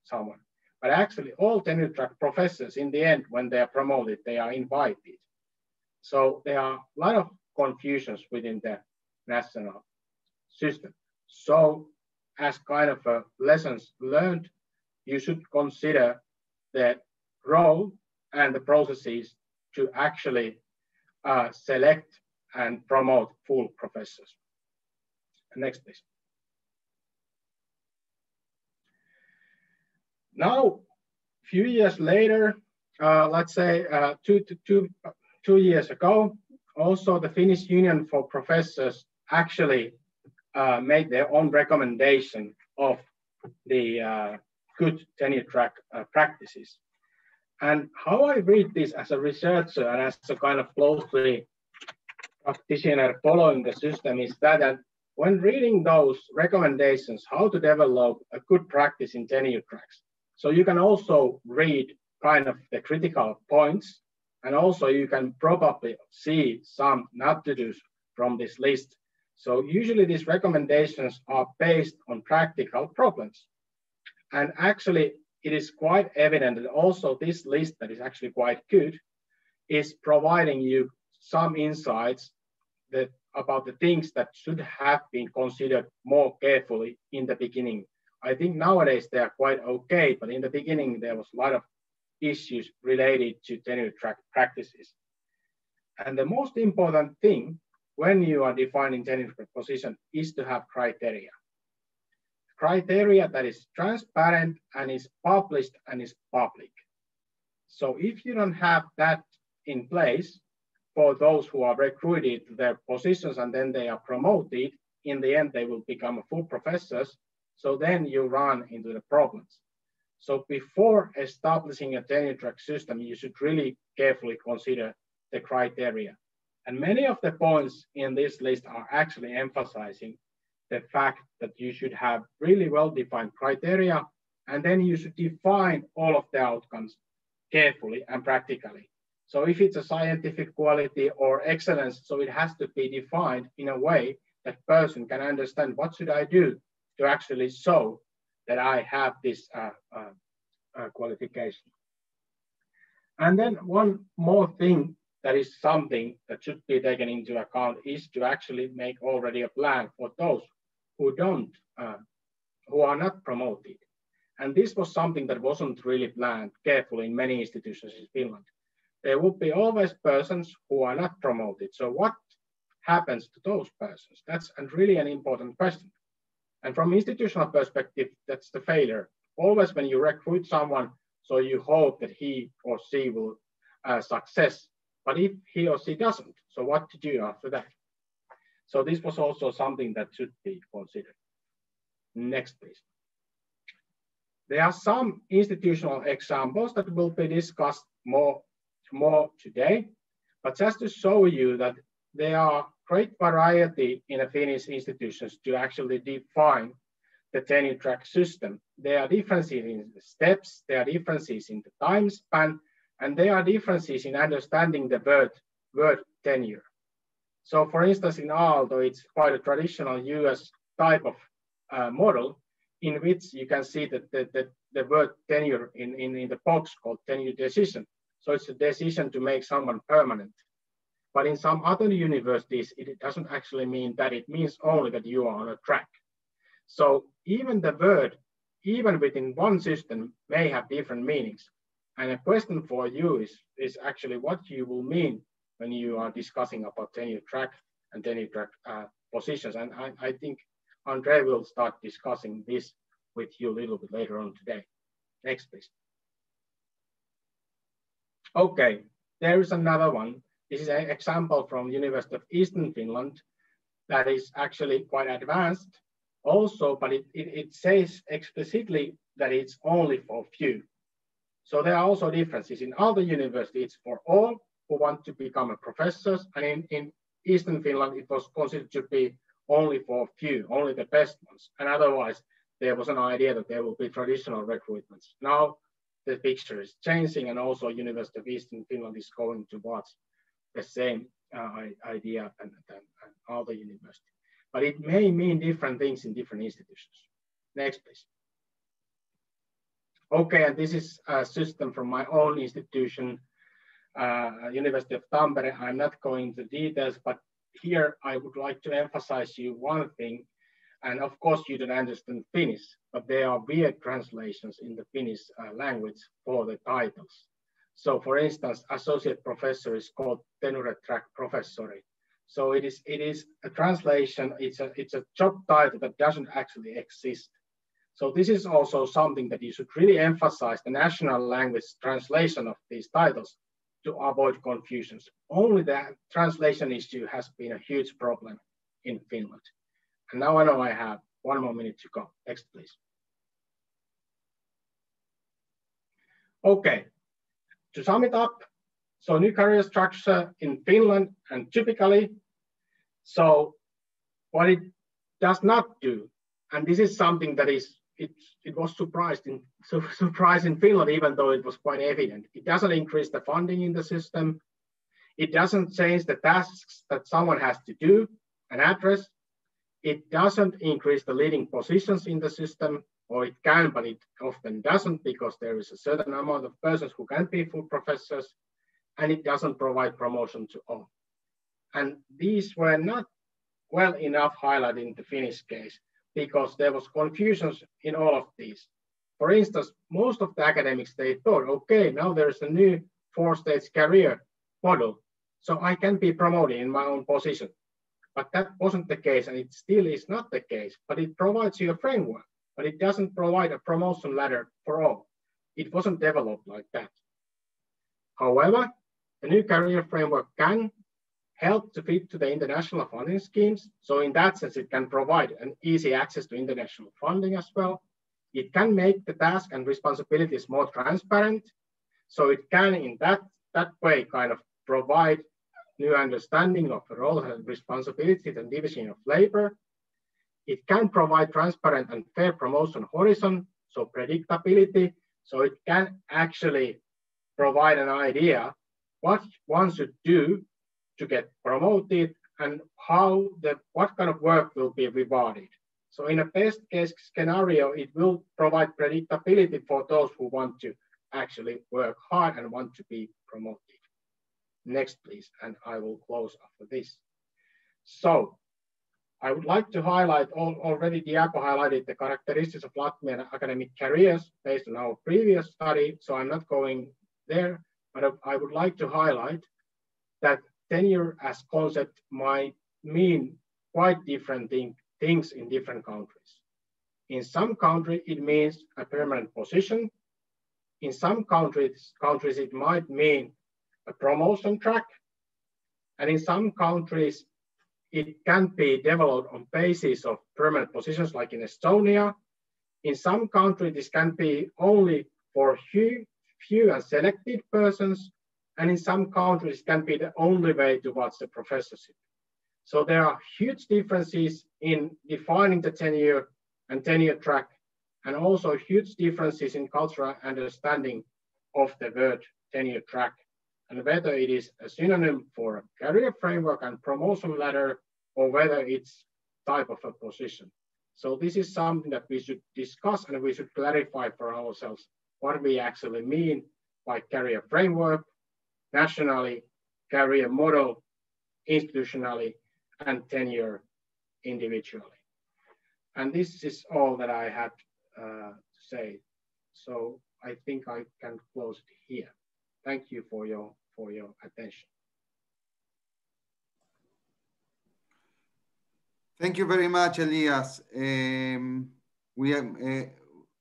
someone. But actually all tenure track professors in the end, when they are promoted, they are invited. So there are a lot of confusions within the national system. So as kind of a lessons learned, you should consider the role and the processes to actually select and promote full professors. Next, please. Now, a few years later, let's say 2 years ago, also the Finnish Union for Professors actually made their own recommendation of the good tenure track practices. And how I read this as a researcher and as a kind of closely practitioner following the system is that when reading those recommendations, how to develop a good practice in tenure tracks. So you can also read kind of the critical points, and also you can probably see some not to do's from this list. So usually these recommendations are based on practical problems. And actually it is quite evident that also this list that is actually quite good is providing you some insights about the things that should have been considered more carefully in the beginning I think nowadays they are quite okay, but in the beginning there was a lot of issues related to tenure track practices. And the most important thing when you are defining tenure track position is to have criteria. Criteria that is transparent and is published and is public. So if you don't have that in place for those who are recruited to their positions and then they are promoted, in the end they will become full professors. So then you run into the problems. So before establishing a tenure track system, you should really carefully consider the criteria. And many of the points in this list are actually emphasizing the fact that you should have really well-defined criteria, and then you should define all of the outcomes carefully and practically. So if it's a scientific quality or excellence, so it has to be defined in a way that person can understand what should I do to actually show that I have this qualification. And then one more thing that is something that should be taken into account is to actually make already a plan for those who who are not promoted. And this was something that wasn't really planned carefully in many institutions in Finland. There would be always persons who are not promoted. So what happens to those persons? That's really an important question. And from institutional perspective, that's the failure. Always when you recruit someone, so you hope that he or she will success. But if he or she doesn't, so what to do after that? So this was also something that should be considered. Next, please. There are some institutional examples that will be discussed more today, but just to show you that there are great variety in the Finnish institutions to actually define the tenure track system. There are differences in the steps, there are differences in the time span, and there are differences in understanding the word tenure. So for instance, in Aalto, it's quite a traditional US type of model in which you can see that the word tenure in the box called tenure decision. So it's a decision to make someone permanent. But in some other universities, it doesn't actually mean that. It means only that you are on a track. So even the word, even within one system, may have different meanings. And a question for you is actually what you will mean when you are discussing about tenure track and tenure track positions. And I think Andre will start discussing this with you a little bit later on today. Next, please. Okay, there is another one. This is an example from University of Eastern Finland that is actually quite advanced also, but it says explicitly that it's only for few. So there are also differences. In other universities, it's for all who want to become a professors, and in Eastern Finland, it was considered to be only for few, only the best ones. And otherwise, there was an idea that there will be traditional recruitments. Now, the picture is changing, and also University of Eastern Finland is going towards the same idea and other universities. But it may mean different things in different institutions. Next, please. Okay, and this is a system from my own institution, University of Tampere. I'm not going into details, but here I would like to emphasize you one thing. And of course, you don't understand Finnish, but there are weird translations in the Finnish language for the titles. So for instance, associate professor is called tenure track professori. So it is a translation, it's a job title that doesn't actually exist. So this is also something that you should really emphasize, the national language translation of these titles to avoid confusions. Only the translation issue has been a huge problem in Finland. And now I know I have 1 more minute to go. Next, please. Okay, to sum it up, so new career structure in Finland and typically, so what it does not do, and this is something that it was surprising in Finland, even though it was quite evident. It doesn't increase the funding in the system. It doesn't change the tasks that someone has to do and address. It doesn't increase the leading positions in the system, or it can, but it often doesn't because there is a certain amount of persons who can be full professors, and it doesn't provide promotion to all. And these were not well enough highlighted in the Finnish case. because there was confusion in all of these. For instance, most of the academics, they thought, okay, now there's a new 4-stage career model, so I can be promoted in my own position. But that wasn't the case, and it still is not the case. But it provides you a framework, but it doesn't provide a promotion ladder for all. It wasn't developed like that. However, the new career framework can help to fit to the international funding schemes. So in that sense, it can provide an easy access to international funding as well. It can make the task and responsibilities more transparent. So it can, in that way, kind of provide new understanding of the roles and responsibilities and division of labor. It can provide transparent and fair promotion horizon, so predictability. So it can actually provide an idea what one should do to get promoted and what kind of work will be rewarded. So in a best case scenario, it will provide predictability for those who want to actually work hard and want to be promoted. Next, please, and I will close after this. So I would like to highlight, already Diaco highlighted the characteristics of Latvian academic careers based on our previous study, so I'm not going there, but I would like to highlight that tenure as concept might mean quite different things in different countries. In some countries, it means a permanent position. In some countries it might mean a promotion track. And in some countries, it can be developed on basis of permanent positions, like in Estonia. In some countries, this can be only for few and selected persons. And in some countries, it can be the only way towards the professorship. So there are huge differences in defining the tenure and tenure track, and also huge differences in cultural understanding of the word tenure track, and whether it is a synonym for a career framework and promotion ladder, or whether it's type of a position. So this is something that we should discuss, and we should clarify for ourselves what we actually mean by career framework, nationally, career model, institutionally, and tenure individually. And this is all that I had to say. So I think I can close it here. Thank you for your attention. Thank you very much, Elias. We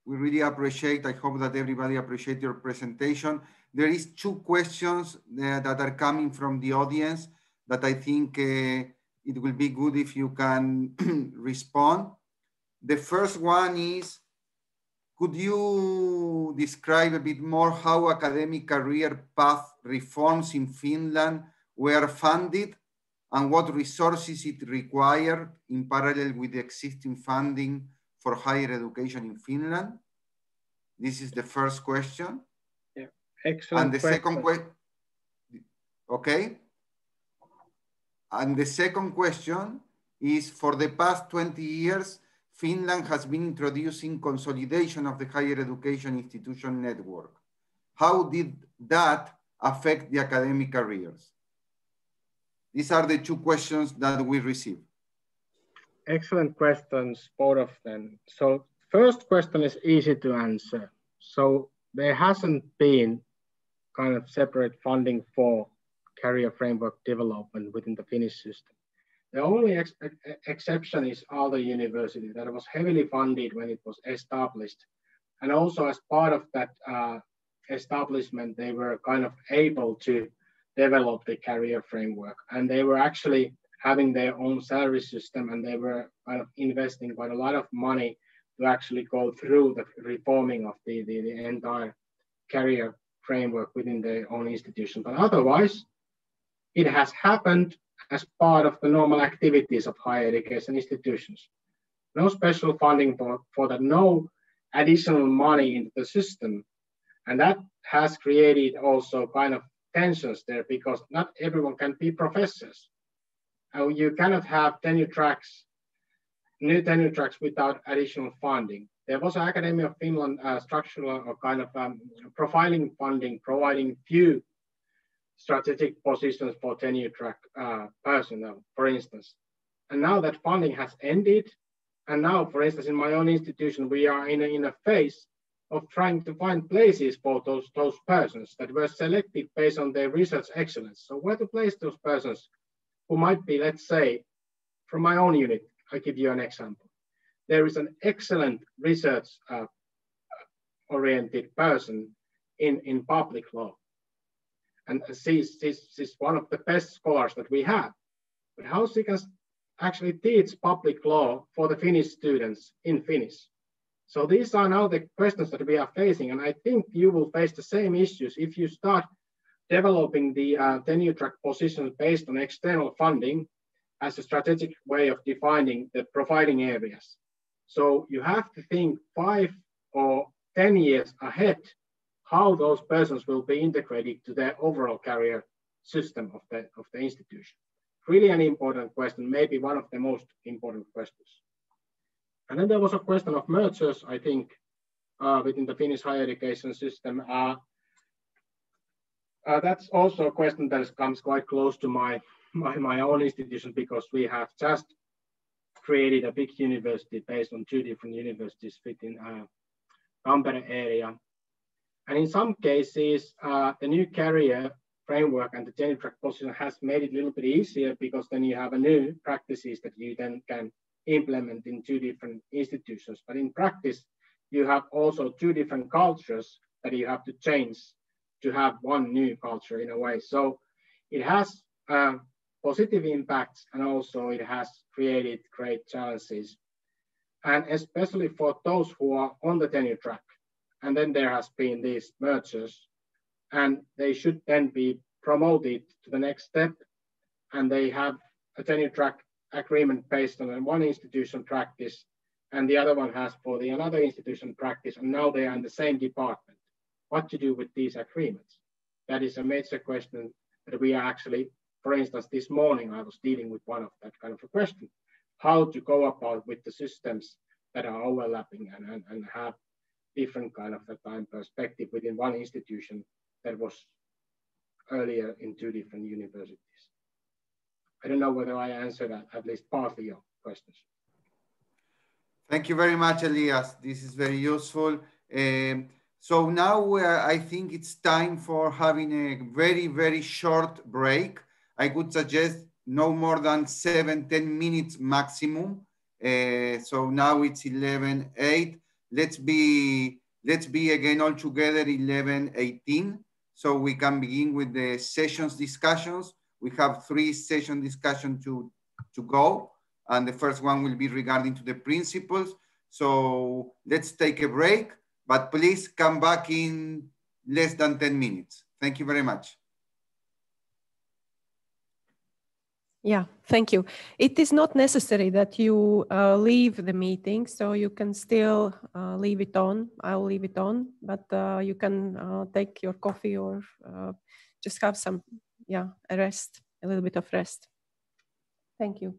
really appreciate, I hope that everybody appreciates your presentation. There is 2 questions that are coming from the audience that I think it will be good if you can respond. The first one is, could you describe a bit more how academic career path reforms in Finland were funded and what resources it required in parallel with the existing funding for higher education in Finland? This is the first question. Yeah, excellent. And the second question, okay. And the second question is, for the past 20 years, Finland has been introducing consolidation of the higher education institution network. How did that affect the academic careers? These are the 2 questions that we received. Excellent questions, both of them. So first question is easy to answer. So there hasn't been kind of separate funding for career framework development within the Finnish system. The only exception is Aalto University that was heavily funded when it was established. And also as part of that establishment, they were kind of able to develop the career framework. And they were actually having their own salary system, and they were kind of investing quite a lot of money to actually go through the reforming of the entire career framework within their own institution. But otherwise, it has happened as part of the normal activities of higher education institutions. No special funding for that, no additional money into the system. And that has created also kind of tensions there, because not everyone can be professors. You cannot have tenure tracks, new tenure tracks without additional funding. There was Academy of Finland structural or kind of profiling funding, providing few strategic positions for tenure track personnel, for instance. And now that funding has ended, And now, for instance, in my own institution, we are in a phase of trying to find places for those persons that were selected based on their research excellence. So where to place those persons who might be, let's say, from my own unit, I give you an example. There is an excellent research oriented person in public law. And she's one of the best scholars that we have. But how she can actually teach public law for the Finnish students in Finnish? So these are now the questions that we are facing. And I think you will face the same issues if you start developing the tenure track positions based on external funding as a strategic way of defining the profiling areas. So you have to think 5 or 10 years ahead how those persons will be integrated to their overall career system of the institution. Really an important question, maybe one of the most important questions. And then there was a question of mergers, I think, within the Finnish higher education system. That's also a question that comes quite close to my own institution, because we have just created a big university based on 2 different universities within Tampere area. And in some cases, the new career framework and the tenure track position has made it a little bit easier, because then you have a new practices that you then can implement in 2 different institutions. But in practice, you have also 2 different cultures that you have to change to have one new culture in a way. So it has positive impacts, and also it has created great challenges. And especially for those who are on the tenure track, and then there has been these mergers, and they should then be promoted to the next step, and they have a tenure track agreement based on one institution practice, and the other one has for the another institution practice, and now they are in the same department. What to do with these agreements? That is a major question that we are actually, for instance, this morning I was dealing with one of that kind of a question, how to go about with the systems that are overlapping and have different kind of a time perspective within one institution that was earlier in 2 different universities. I don't know whether I answered at least partly your questions. Thank you very much, Elias. This is very useful. So now I think it's time for having a very, very short break. I would suggest no more than 7-10 minutes maximum. So now it's 11:08. Let's be again all together 11:18, so we can begin with the sessions discussions. We have 3 session discussions to go, and the first one will be regarding to the principles. So let's take a break, but please come back in less than 10 minutes. Thank you very much. Yeah, thank you. It is not necessary that you leave the meeting, so you can still leave it on. I'll leave it on, but you can take your coffee or just have some, a rest, a little bit of rest. Thank you.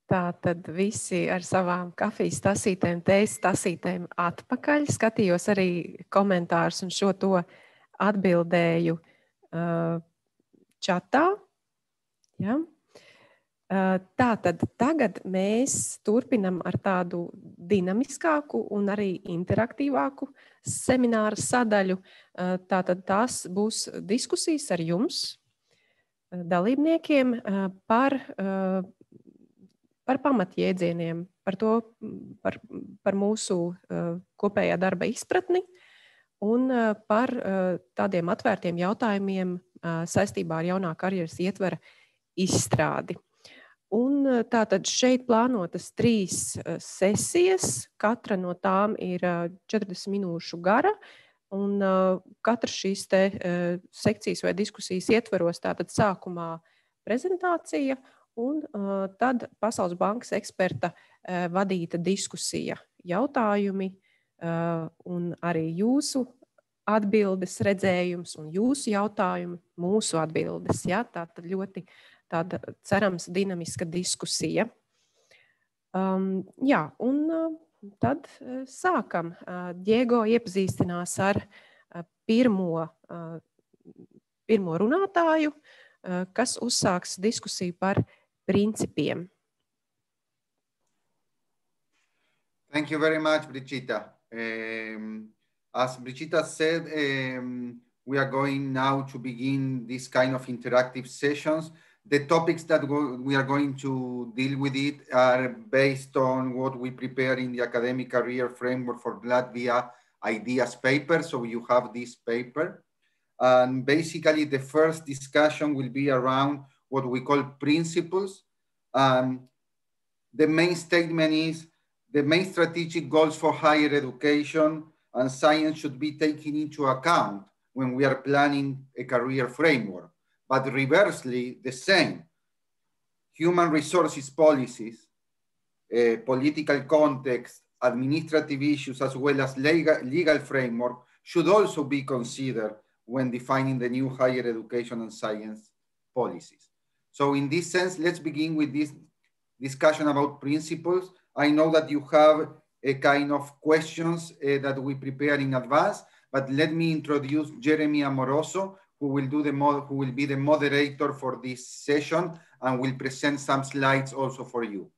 Tā tad visi ar savām kafijas tasītēm, tējas tasītēm atpakaļ. Skatījos arī komentārus un šo to atbildēju čatā. Ja? Tātad tagad mēs turpinam ar tādu dinamiskāku un arī interaktīvāku semināra sadaļu. Tātad tās būs diskusijas ar jums, dalībniekiem, par pamatjēdzieniem, par mūsu kopējā darba izpratni un par tādiem atvērtiem jautājumiem saistībā ar jaunā karjeras ietvera izstrādi. Un tātad šeit plānotas 3 sesijas, katra no tām ir 40 minūšu gara, un katra šīs te sekcijas vai diskusijas ietveros tātad sākumā prezentācija, un tad Pasaules Bankas eksperta vadīta diskusija, jautājumi un arī jūsu atbildes redzējums un jūsu jautājumi, mūsu atbildes. Ja? Tātad ļoti tāda cerams dinamiska diskusija. Jā, un tad sākam. Diego iepazīstinās ar pirmo runātāju, kas uzsāks diskusiju par principiem. Thank you very much, Brigitta. As Brigitta said, we are going now to begin this kind of interactive sessions. The topics that we are going to deal with it are based on what we prepare in the Academic Career Framework for Latvia Ideas paper. So you have this paper. And basically the first discussion will be around what we call principles. The main statement is the main strategic goals for higher education and science should be taken into account when we are planning a career framework, but reversely the same. Human resources policies, political context, administrative issues, as well as legal framework should also be considered when defining the new higher education and science policies. So in this sense, let's begin with this discussion about principles. I know that you have a kind of questions that we prepare in advance, but let me introduce Jeremy Amoroso, who will be the moderator for this session and will present some slides also for you.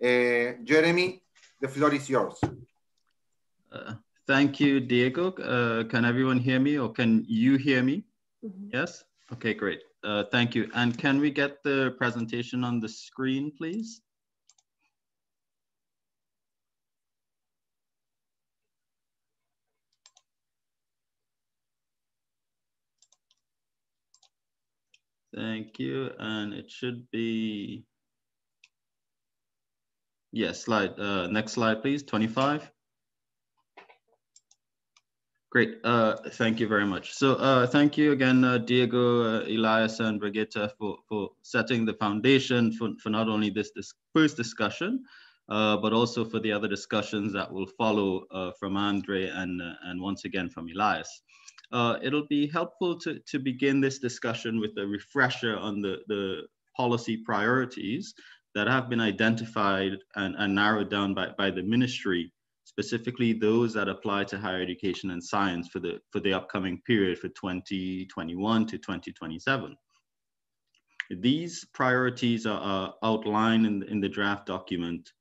Jeremy, the floor is yours. Thank you, Diego. Can everyone hear me, or can you hear me? Mm-hmm. Yes? Okay, great. Thank you. And can we get the presentation on the screen, please? Thank you. And it should be, yes, slide. Next slide, please, 25. Great, thank you very much. So thank you again, Diego, Elias, and Brigitta for setting the foundation for not only this first discussion, but also for the other discussions that will follow from Andre and once again from Elias. It'll be helpful to begin this discussion with a refresher on the policy priorities that have been identified and narrowed down by the ministry, specifically those that apply to higher education and science for the upcoming period for 2021 to 2027. These priorities are outlined in the draft document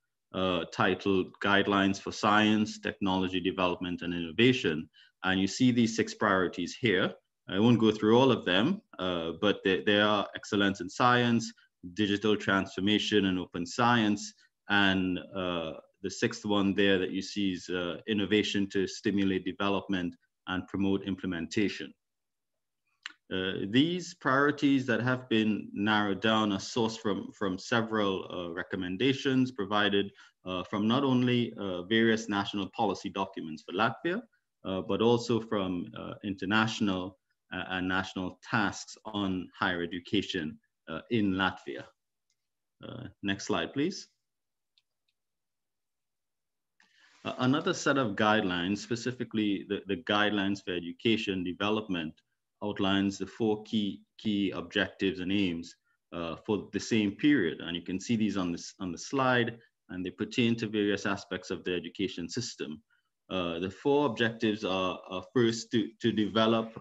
titled Guidelines for Science, Technology Development and Innovation. And you see these 6 priorities here. I won't go through all of them, but they are excellence in science, digital transformation and open science, and the 6th one there that you see is innovation to stimulate development and promote implementation. These priorities that have been narrowed down are sourced from several recommendations provided from not only various national policy documents for Latvia, but also from international and national tasks on higher education in Latvia. Next slide, please. Another set of guidelines, specifically the guidelines for education development, outlines the 4 key objectives and aims for the same period. And you can see these on the slide, and they pertain to various aspects of the education system. The 4 objectives are first to develop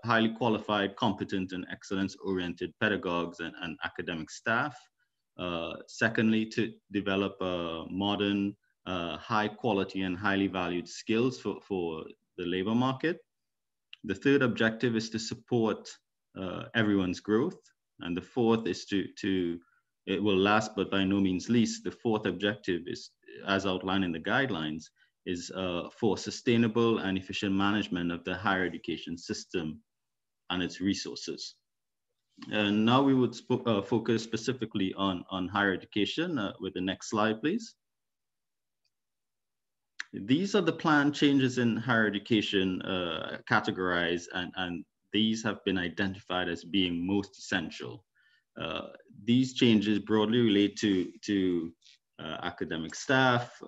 highly qualified, competent, and excellence-oriented pedagogues and academic staff. Secondly, to develop modern, high quality and highly valued skills for the labor market. The 3rd objective is to support everyone's growth. And the 4th is it will last but by no means least, the 4th objective is, as outlined in the guidelines, is for sustainable and efficient management of the higher education system and its resources. And now we would focus specifically on higher education with the next slide, please. These are the planned changes in higher education categorized, and these have been identified as being most essential. These changes broadly relate to academic staff,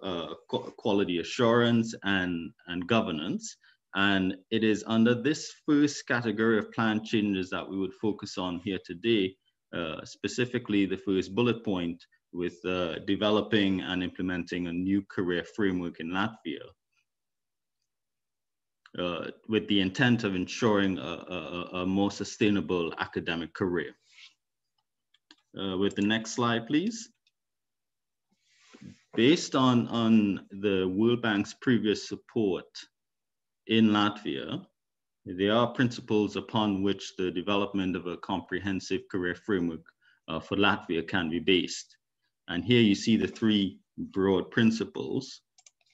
quality assurance, and governance. And it is under this first category of planned changes that we would focus on here today, specifically the first bullet point with developing and implementing a new career framework in Latvia, with the intent of ensuring a more sustainable academic career. With the next slide, please. Based on the World Bank's previous support in Latvia, there are principles upon which the development of a comprehensive career framework for Latvia can be based. And here you see the 3 broad principles.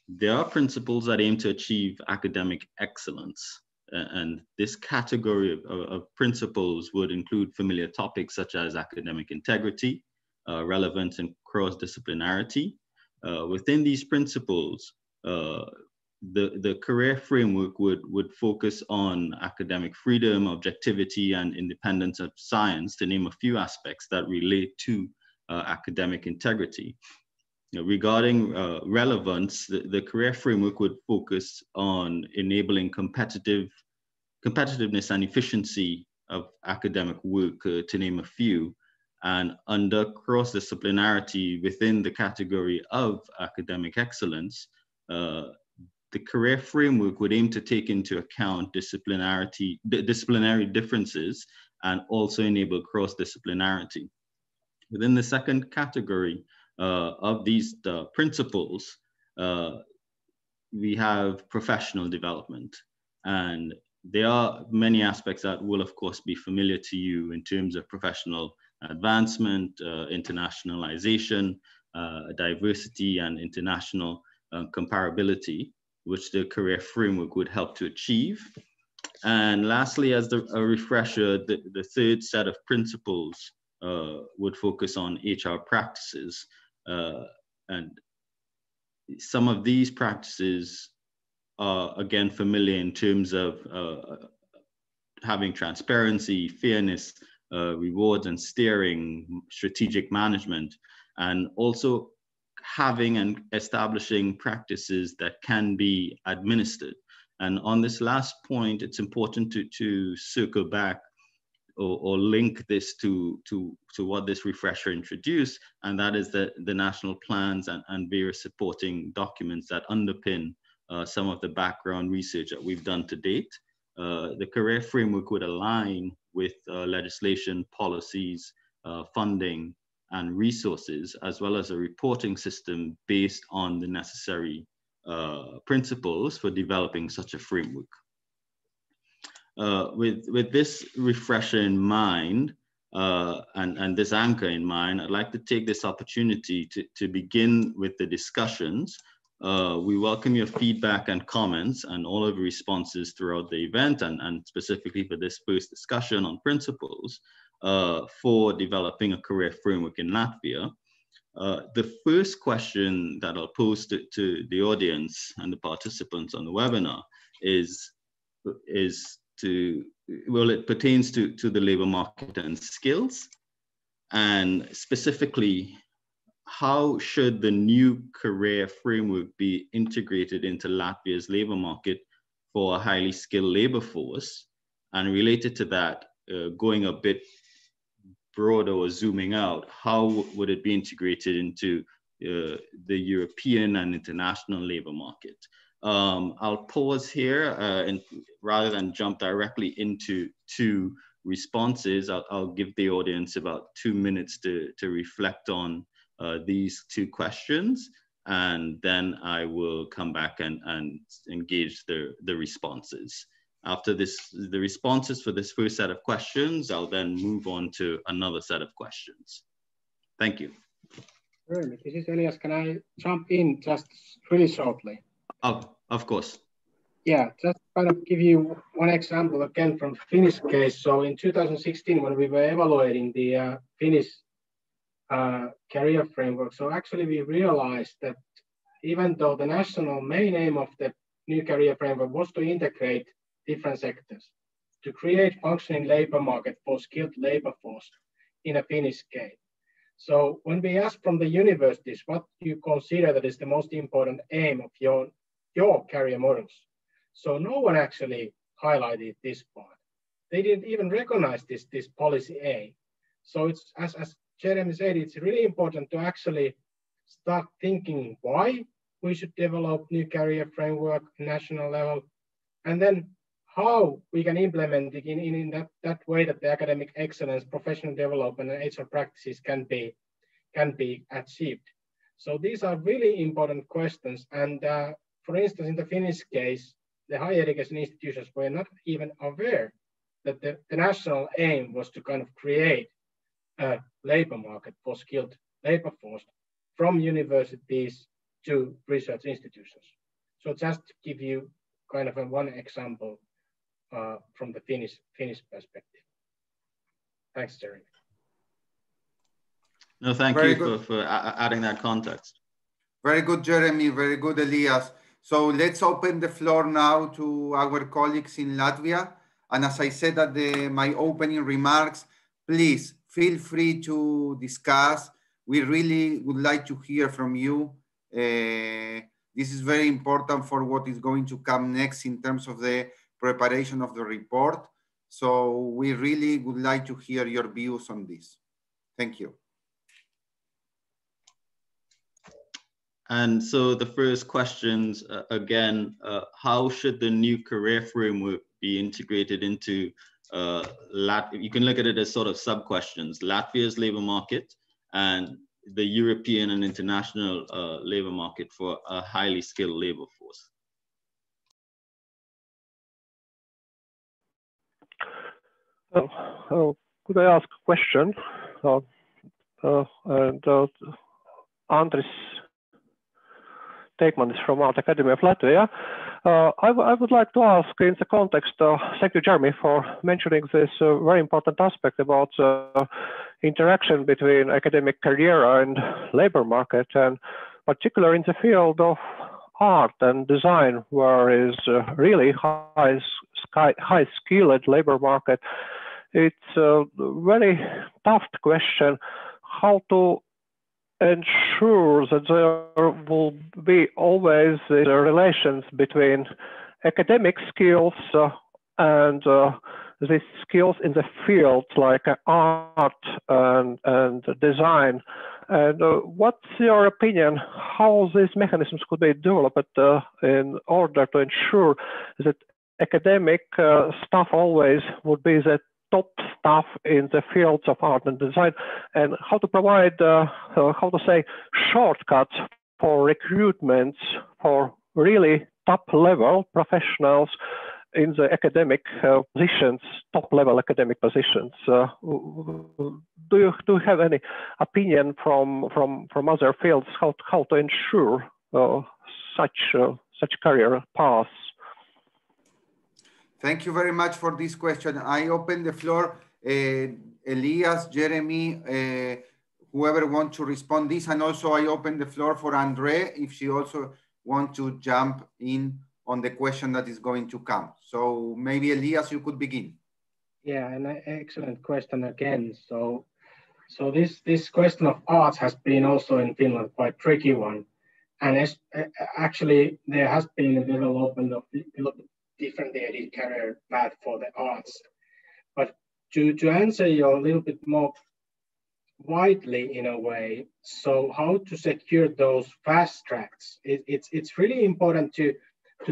There are principles that aim to achieve academic excellence. And this category of principles would include familiar topics such as academic integrity, relevance, and cross-disciplinarity. Within these principles, the career framework would focus on academic freedom, objectivity, and independence of science, to name a few aspects that relate to academic integrity. Regarding relevance, the career framework would focus on enabling competitiveness and efficiency of academic work, to name a few. And under cross-disciplinarity within the category of academic excellence, the career framework would aim to take into account disciplinary differences and also enable cross-disciplinarity. Within the second category of these principles, we have professional development. And there are many aspects that will, of course, be familiar to you in terms of professional advancement, internationalization, diversity, and international comparability, which the career framework would help to achieve. And lastly, as a refresher, the 3rd set of principles would focus on HR practices. And some of these practices are, again, familiar in terms of having transparency, fairness, rewards and steering, strategic management, and also having and establishing practices that can be administered. And on this last point, it's important to circle back or link this to what this refresher introduced, and that is the national plans and various supporting documents that underpin some of the background research that we've done to date. The career framework would align with legislation, policies, funding, and resources, as well as a reporting system based on the necessary principles for developing such a framework. With this refresher in mind, and this anchor in mind, I'd like to take this opportunity to begin with the discussions. We welcome your feedback and comments and all of your responses throughout the event, and specifically for this first discussion on principles for developing a career framework in Latvia. The first question that I'll pose to the audience and the participants on the webinar it pertains to the labor market and skills, and specifically, how should the new career framework be integrated into Latvia's labor market for a highly skilled labor force? And related to that, going a bit broader or zooming out, how would it be integrated into the European and international labor market? I'll pause here and rather than jump directly into two responses, I'll give the audience about 2 minutes to reflect on these two questions, and then I will come back and engage the responses. After the responses for this first set of questions, I'll then move on to another set of questions. Thank you. This is Elias. Can I jump in just really shortly? Of course. Yeah, just kind of give you one example again from Finnish case. So in 2016, when we were evaluating the Finnish career framework, so actually we realized that even though the national main aim of the new career framework was to integrate different sectors, to create functioning labor market for skilled labor force in a Finnish case. So when we asked from the universities, what you consider that is the most important aim of your career models? So no one actually highlighted this part. They didn't even recognize this policy A. So it's, as Jeremy said, it's really important to actually start thinking why we should develop new career framework national level, and then how we can implement it in that way that the academic excellence, professional development, and HR practices can be achieved. So these are really important questions. And for instance, in the Finnish case, the higher education institutions were not even aware that the national aim was to kind of create a labor market for skilled labor force from universities to research institutions. So just to give you kind of one example from the Finnish perspective. Thanks, Jeremy. No, thank you for adding that context. Very good, Jeremy. Very good, Elias. So let's open the floor now to our colleagues in Latvia. And as I said at my opening remarks, please feel free to discuss. We really would like to hear from you. This is very important for what is going to come next in terms of the preparation of the report. So we really would like to hear your views on this. Thank you. And so the first questions, again, how should the new career framework be integrated into Latvia? You can look at it as sort of sub-questions: Latvia's labor market and the European and international labor market for a highly skilled labor force. Could I ask a question? Andris Teikmanis from Art Academy of Latvia. I would like to ask, in the context, thank you, Jeremy, for mentioning this very important aspect about interaction between academic career and labor market, and particularly in the field of art and design, where is really high skilled labor market. It's a very tough question how to ensure that there will be always the relations between academic skills and these skills in the field like art and design. And what's your opinion how these mechanisms could be developed in order to ensure that academic staff always would be the top staff in the fields of art and design, and how to provide, how to say, shortcuts for recruitments for really top level professionals in the academic positions, top level academic positions. Do you have any opinion from other fields how to ensure such career paths? Thank you very much for this question. I open the floor, Elias, Jeremy, whoever wants to respond this, and also I open the floor for Andre if she also wants to jump in on the question that is going to come. So maybe Elias, you could begin. Yeah, an excellent question again. So this question of arts has been also in Finland quite tricky one, and actually there has been a development of differentiated career path for the arts. But to answer your little bit more widely in a way. So how to secure those fast tracks? It's really important to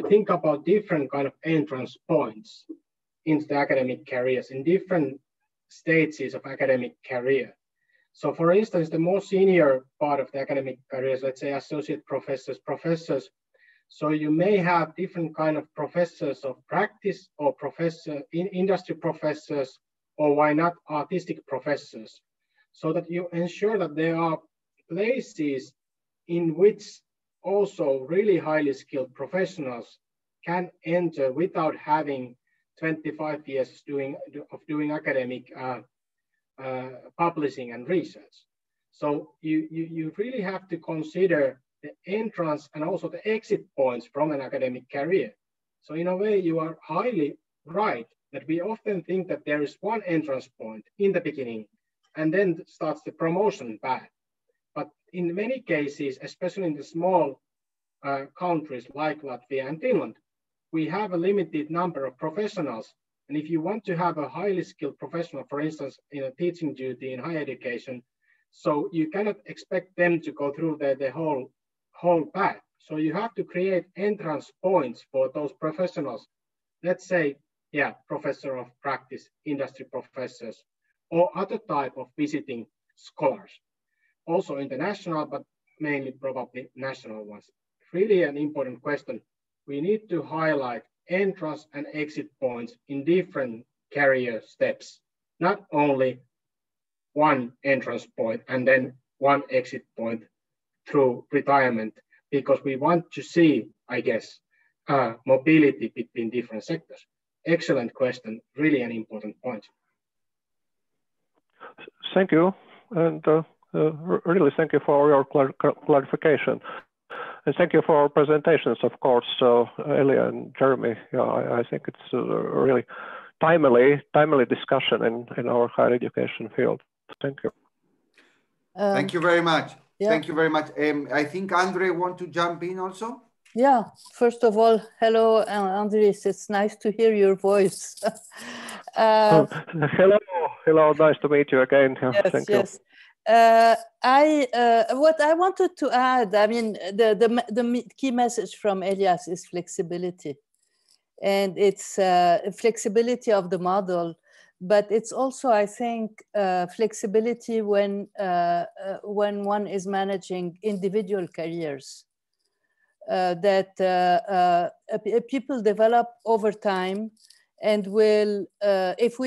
think about different kind of entrance points into the academic careers in different stages of academic career. So for instance, the more senior part of the academic careers, let's say associate professors, so you may have different kind of professors of practice or industry professors, or why not artistic professors, so that you ensure that there are places in which also really highly skilled professionals can enter without having 25 years of doing academic publishing and research. So you really have to consider the entrance and also the exit points from an academic career. So in a way, you are highly right that we often think that there is one entrance point in the beginning and then starts the promotion path. But in many cases, especially in the small countries like Latvia and Finland, we have a limited number of professionals. And if you want to have a highly skilled professional, for instance, in a teaching duty in higher education, so you cannot expect them to go through the whole path. So you have to create entrance points for those professionals. Let's say, yeah, professor of practice, industry professors, or other type of visiting scholars. Also international, but mainly probably national ones. Really an important question. We need to highlight entrance and exit points in different career steps, not only one entrance point and then one exit point through retirement, because we want to see, I guess, mobility between different sectors. Excellent question, really an important point. Thank you, and really thank you for your clarification. And thank you for our presentations, of course, Elia and Jeremy. Yeah, I think it's a really timely discussion in our higher education field. Thank you. Thank you very much. Yeah. Thank you very much. I think Andre want to jump in also. Yeah, first of all, hello, Andres. It's nice to hear your voice. Hello, nice to meet you again. Yes, thank yes. you. What I wanted to add, I mean, the key message from Elias is flexibility, and it's flexibility of the model, but it's also, I think, flexibility when one is managing individual careers. That people develop over time, and will if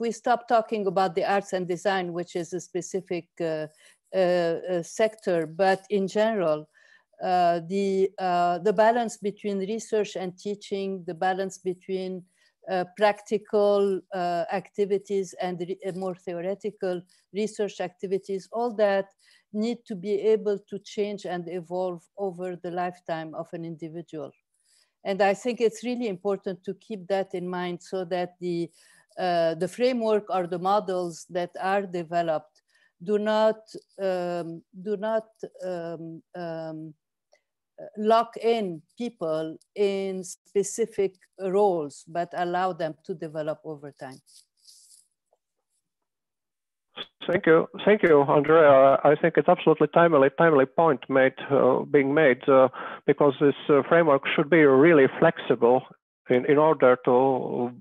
we stop talking about the arts and design, which is a specific sector, but in general, the balance between research and teaching, the balance between practical activities and more theoretical research activities, all that need to be able to change and evolve over the lifetime of an individual. And I think it's really important to keep that in mind, so that the framework or the models that are developed do not lock in people in specific roles, but allow them to develop over time. Thank you, Andrea. I think it's absolutely timely point being made because this framework should be really flexible in order to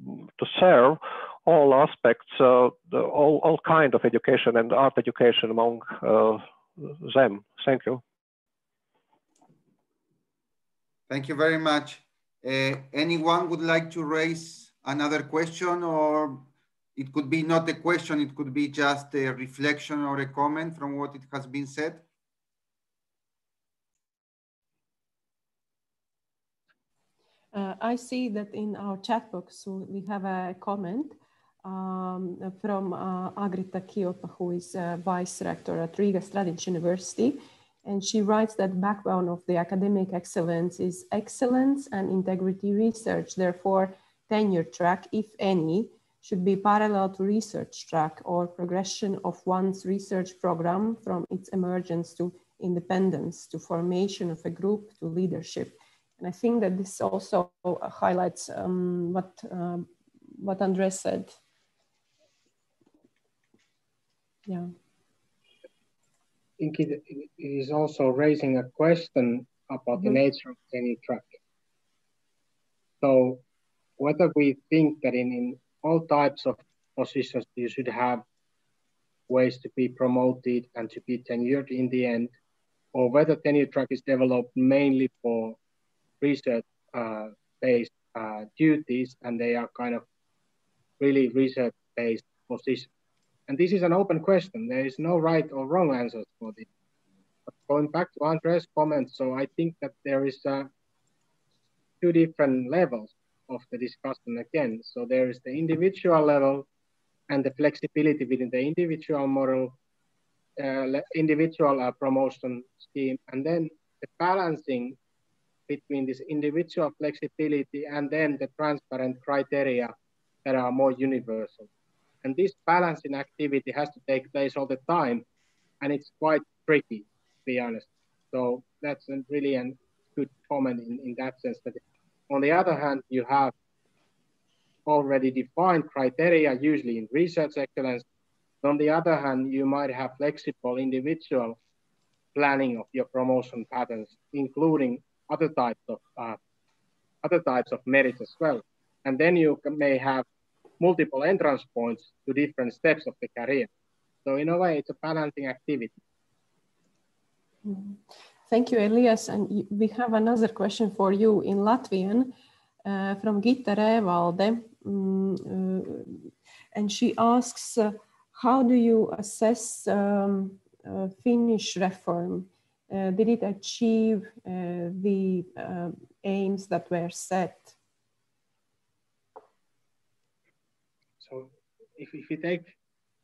serve all aspects, all kind of education and art education among them. Thank you. Thank you very much. Anyone would like to raise another question, or it could be not a question, it could be just a reflection or a comment from what it has been said? I see that in our chat box, we have a comment from Agrita Kiopa, who is Vice Rector at Riga Stradiņš University. And she writes that backbone of the academic excellence is excellence and integrity research. Therefore, tenure track, if any, should be parallel to research track or progression of one's research program from its emergence to independence, to formation of a group, to leadership. And I think that this also highlights what Andres said. Yeah. I think it is also raising a question about the nature of tenure track. So whether we think that in all types of positions you should have ways to be promoted and to be tenured in the end, or whether tenure track is developed mainly for research-based duties, and they are kind of really research-based positions. And this is an open question. There is no right or wrong answers for this. But going back to Andre's comment, so I think that there is two different levels of the discussion again. So there is the individual level and the flexibility within the individual model, individual promotion scheme, and then the balancing between this individual flexibility and then the transparent criteria that are more universal. And this balancing activity has to take place all the time, and it's quite tricky, to be honest. So that's really a good comment in that sense. That on the other hand, you have already defined criteria, usually in research excellence. On the other hand, you might have flexible individual planning of your promotion patterns, including other types of merits as well. And then you may have multiple entrance points to different steps of the career. So in a way, it's a balancing activity. Thank you, Elias. And we have another question for you in Latvian from Gita Revalde. And she asks, how do you assess Finnish reform? Did it achieve the aims that were set? So if you take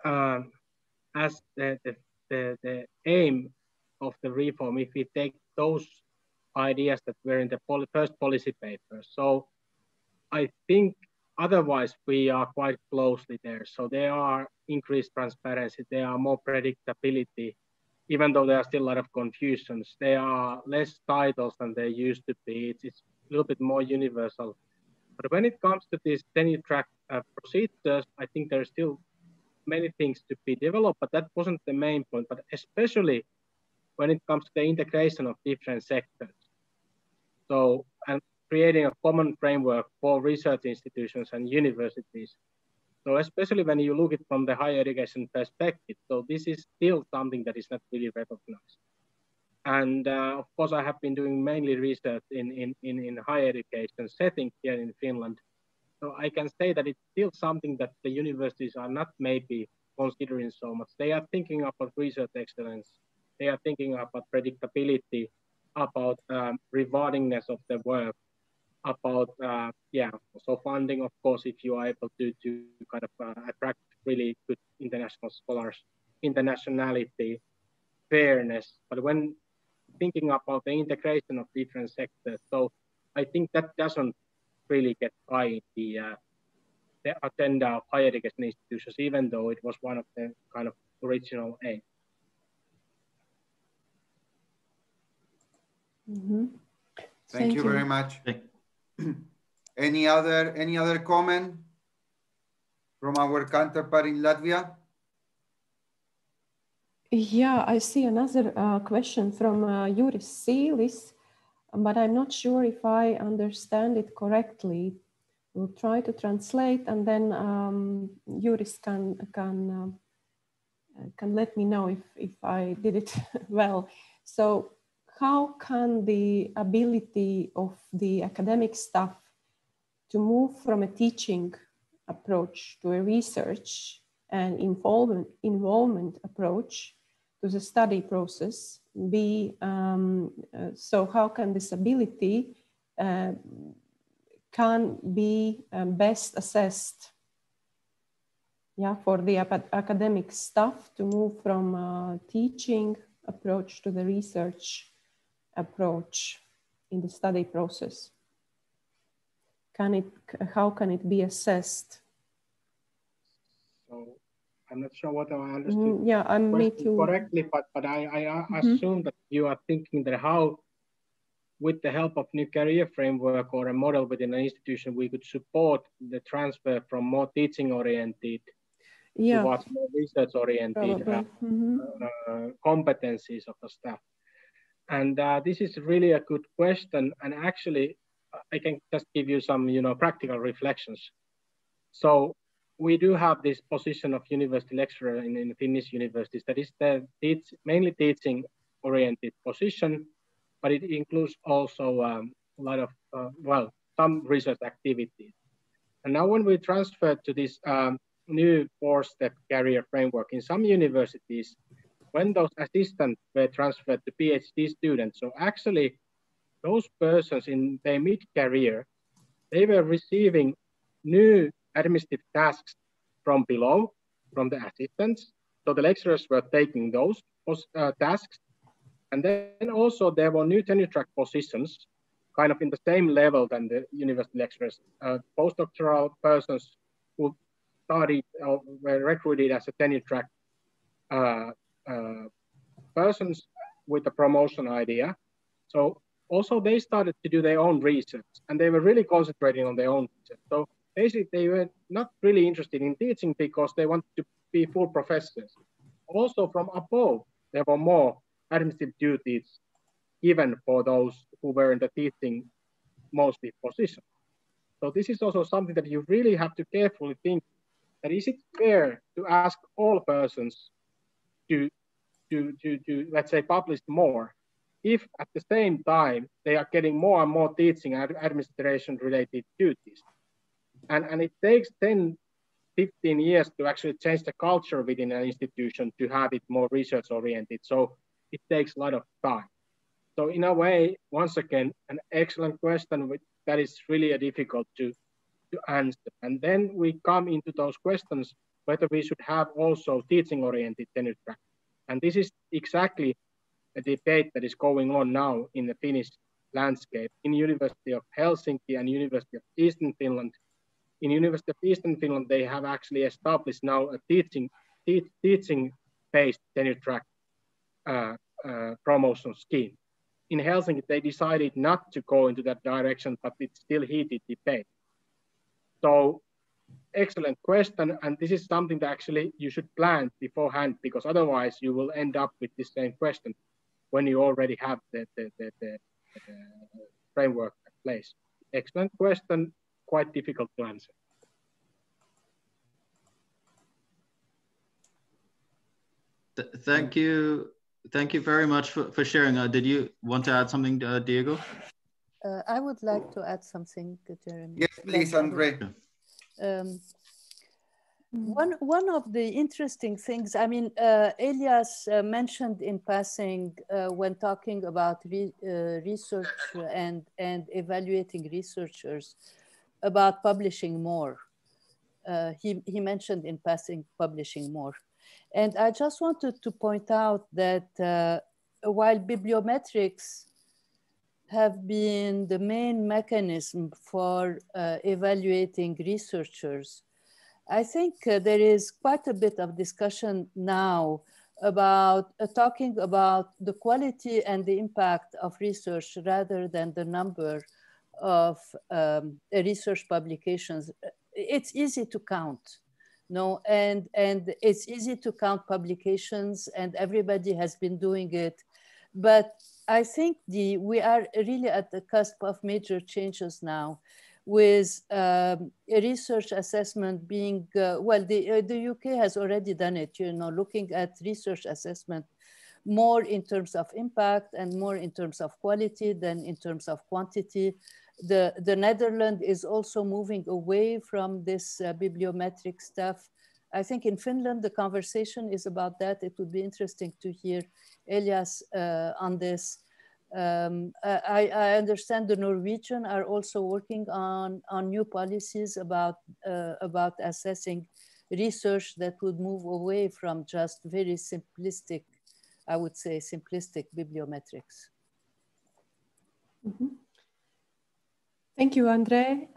as the aim of the reform, if we take those ideas that were in the first policy paper, so I think otherwise we are quite closely there. So there are increased transparency, there are more predictability, even though there are still a lot of confusions. There are less titles than there used to be. It's a little bit more universal. But when it comes to these tenure track procedures, I think there's still many things to be developed, but that wasn't the main point, but especially when it comes to the integration of different sectors. So, and creating a common framework for research institutions and universities. So especially when you look at it from the higher education perspective, so this is still something that is not really recognized. And of course, I have been doing mainly research in higher education setting here in Finland. So I can say that it's still something that the universities are not maybe considering so much. They are thinking about research excellence. They are thinking about predictability, about rewardingness of the work, about, so funding, of course, if you are able to kind of attract really good international scholars, internationality, fairness. But when thinking about the integration of different sectors, so I think that doesn't really get high in the agenda of higher education institutions, even though it was one of the kind of original aims. Thank you very much. Any other comment from our counterpart in Latvia? Yeah, I see another question from Juris Sīlis, but I'm not sure if I understand it correctly. We'll try to translate, and then Juris can let me know if I did it well. So, how can the ability of the academic staff to move from a teaching approach to a research and involvement approach to the study process be, so how can this ability can be best assessed, for the academic staff to move from teaching approach to the research approach in the study process? How can it be assessed? So I'm not sure what I understood me too. correctly, but I assume that you are thinking that how, with the help of new career framework or a model within an institution, we could support the transfer from more teaching-oriented towards more research-oriented competencies of the staff. And this is really a good question. And actually, I can just give you some, practical reflections. So we do have this position of university lecturer in Finnish universities. That is the mainly teaching-oriented position, but it includes also a lot of, some research activities. And now when we transfer to this new 4-step career framework in some universities, when those assistants were transferred to PhD students, so actually those persons in their mid-career, they were receiving new administrative tasks from below, from the assistants. So the lecturers were taking those tasks. And then also there were new tenure track positions, kind of in the same level than the university lecturers, postdoctoral persons who started or were recruited as a tenure track persons with a promotion idea. So also they started to do their own research, and they were really concentrating on their own research. So basically they were not really interested in teaching because they wanted to be full professors. Also from above, there were more administrative duties given for those who were in the teaching mostly position. So this is also something that you really have to carefully think, that is it fair to ask all persons to let's say publish more, if at the same time they are getting more and more teaching and administration related duties. And it takes 10, 15 years to actually change the culture within an institution to have it more research oriented. So it takes a lot of time. So in a way, once again, an excellent question that is really difficult to answer. And then we come into those questions, whether we should have also teaching oriented tenure track. And this is exactly a debate that is going on now in the Finnish landscape in University of Helsinki and University of Eastern Finland. In University of Eastern Finland, they have actually established now a teaching-based tenure track promotion scheme. In Helsinki, they decided not to go into that direction, but it's still heated debate. So excellent question. And this is something that actually you should plan beforehand, because otherwise you will end up with the same question when you already have the framework in place. Excellent question, quite difficult to answer. Thank you. Thank you very much for sharing. Did you want to add something, Diego? I would like to add something, Jeremy. Yes, please, Andre. One of the interesting things, I mean, Elias mentioned in passing when talking about research and evaluating researchers about publishing more. He mentioned in passing publishing more. And I just wanted to point out that while bibliometrics have been the main mechanism for evaluating researchers, I think there is quite a bit of discussion now about talking about the quality and the impact of research rather than the number of research publications. It's easy to count, no, and it's easy to count publications, and everybody has been doing it. But I think we are really at the cusp of major changes now, with a research assessment being, the UK has already done it, you know, looking at research assessment more in terms of impact and more in terms of quality than in terms of quantity. The Netherlands is also moving away from this bibliometric stuff. I think in Finland, the conversation is about that. It would be interesting to hear Elias on this. I understand the Norwegian are also working on new policies about assessing research that would move away from just very simplistic, I would say, simplistic bibliometrics. Mm-hmm. Thank you, Andre.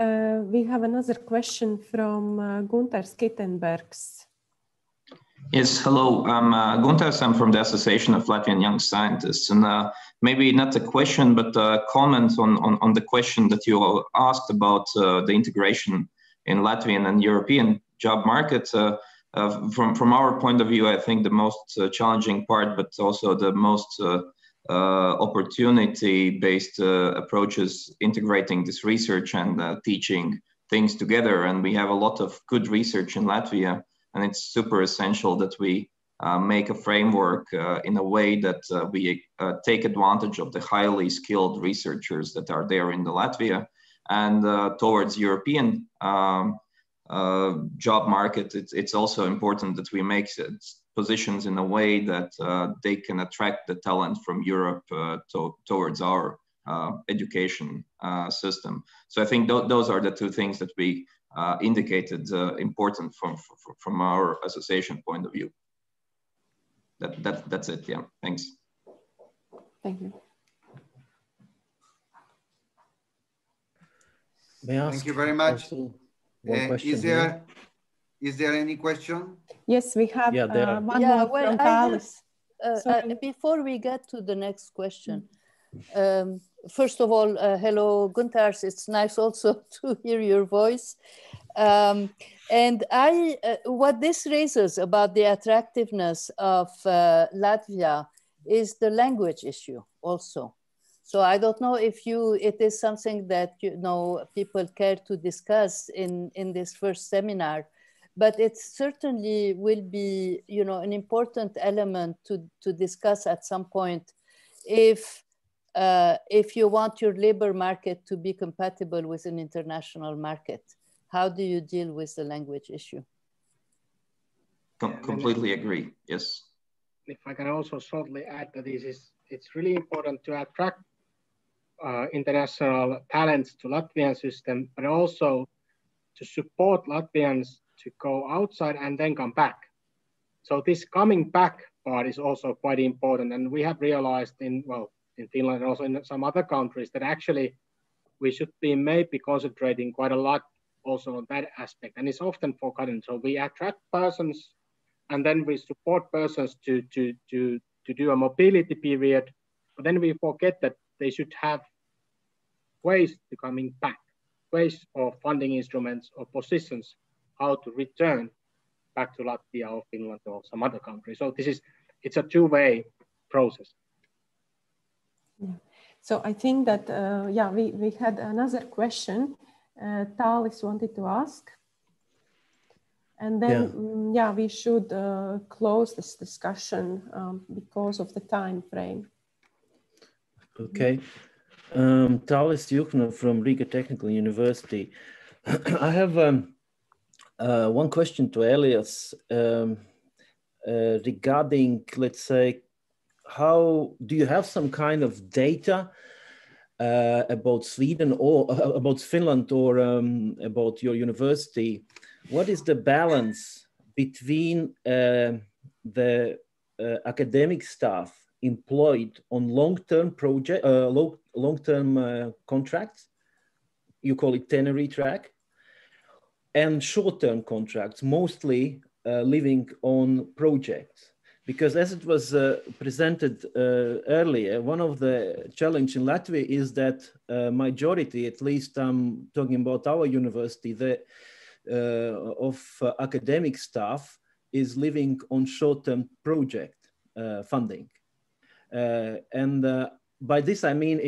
We have another question from Gunther Skittenbergs. Yes, hello. I'm Gunther. I'm from the Association of Latvian Young Scientists. And maybe not a question, but a comment on the question that you asked about the integration in Latvian and European job market. from our point of view, I think the most challenging part, but also the most opportunity-based approach is integrating this research and teaching things together. And we have a lot of good research in Latvia, and it's super essential that we make a framework in a way that we take advantage of the highly skilled researchers that are there in the Latvia, and towards European job market. It's also important that we make positions in a way that they can attract the talent from Europe towards our education system. So I think those are the two things that we indicated important from our association point of view. That's it. Yeah. Thanks. Thank you. May I ask? Thank you very much. One question is there any question? Yes, we have one more from Pasaules. Before we get to the next question, first of all, hello, Gunther. It's nice also to hear your voice. And what this raises about the attractiveness of Latvia is the language issue also. So I don't know if it is something that people care to discuss in this first seminar, but it certainly will be an important element to discuss at some point if you want your labor market to be compatible with an international market. How do you deal with the language issue? Completely agree. Yes. If I can also shortly add that it's really important to attract international talents to Latvian system, but also to support Latvians to go outside and then come back. So this coming back part is also quite important. And we have realized in Finland and also in some other countries that actually we should be maybe concentrating quite a lot also on that aspect. And it's often forgotten. So we attract persons and then we support persons to do a mobility period, but then we forget that they should have ways to coming back, ways or funding instruments or positions, how to return back to Latvia or Finland or some other country. So it's a two-way process. Yeah. So I think that, we had another question Talis wanted to ask. And then, we should close this discussion because of the time frame. Okay. Talis Juchna from Riga Technical University. I have one question to Elias regarding, let's say, how do you have some kind of data about Sweden or about Finland or about your university? What is the balance between the academic staff employed on long-term project, long-term contracts, you call it tenure track, and short-term contracts, mostly living on projects? Because as it was presented earlier, one of the challenge in Latvia is that majority, at least I'm talking about our university, of academic staff is living on short-term project funding. And by this, I mean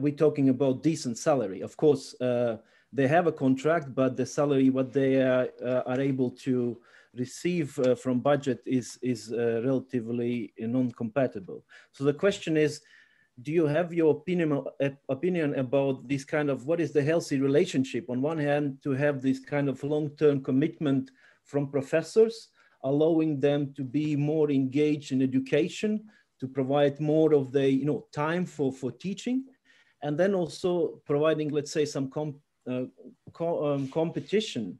we're talking about decent salary. Of course, they have a contract, but the salary, what they are able to receive from budget is relatively non-compatible. So the question is, do you have your opinion about this kind of, what is the healthy relationship? On one hand, to have this kind of long-term commitment from professors, allowing them to be more engaged in education, to provide more of the time for teaching, and then also providing, let's say, some competition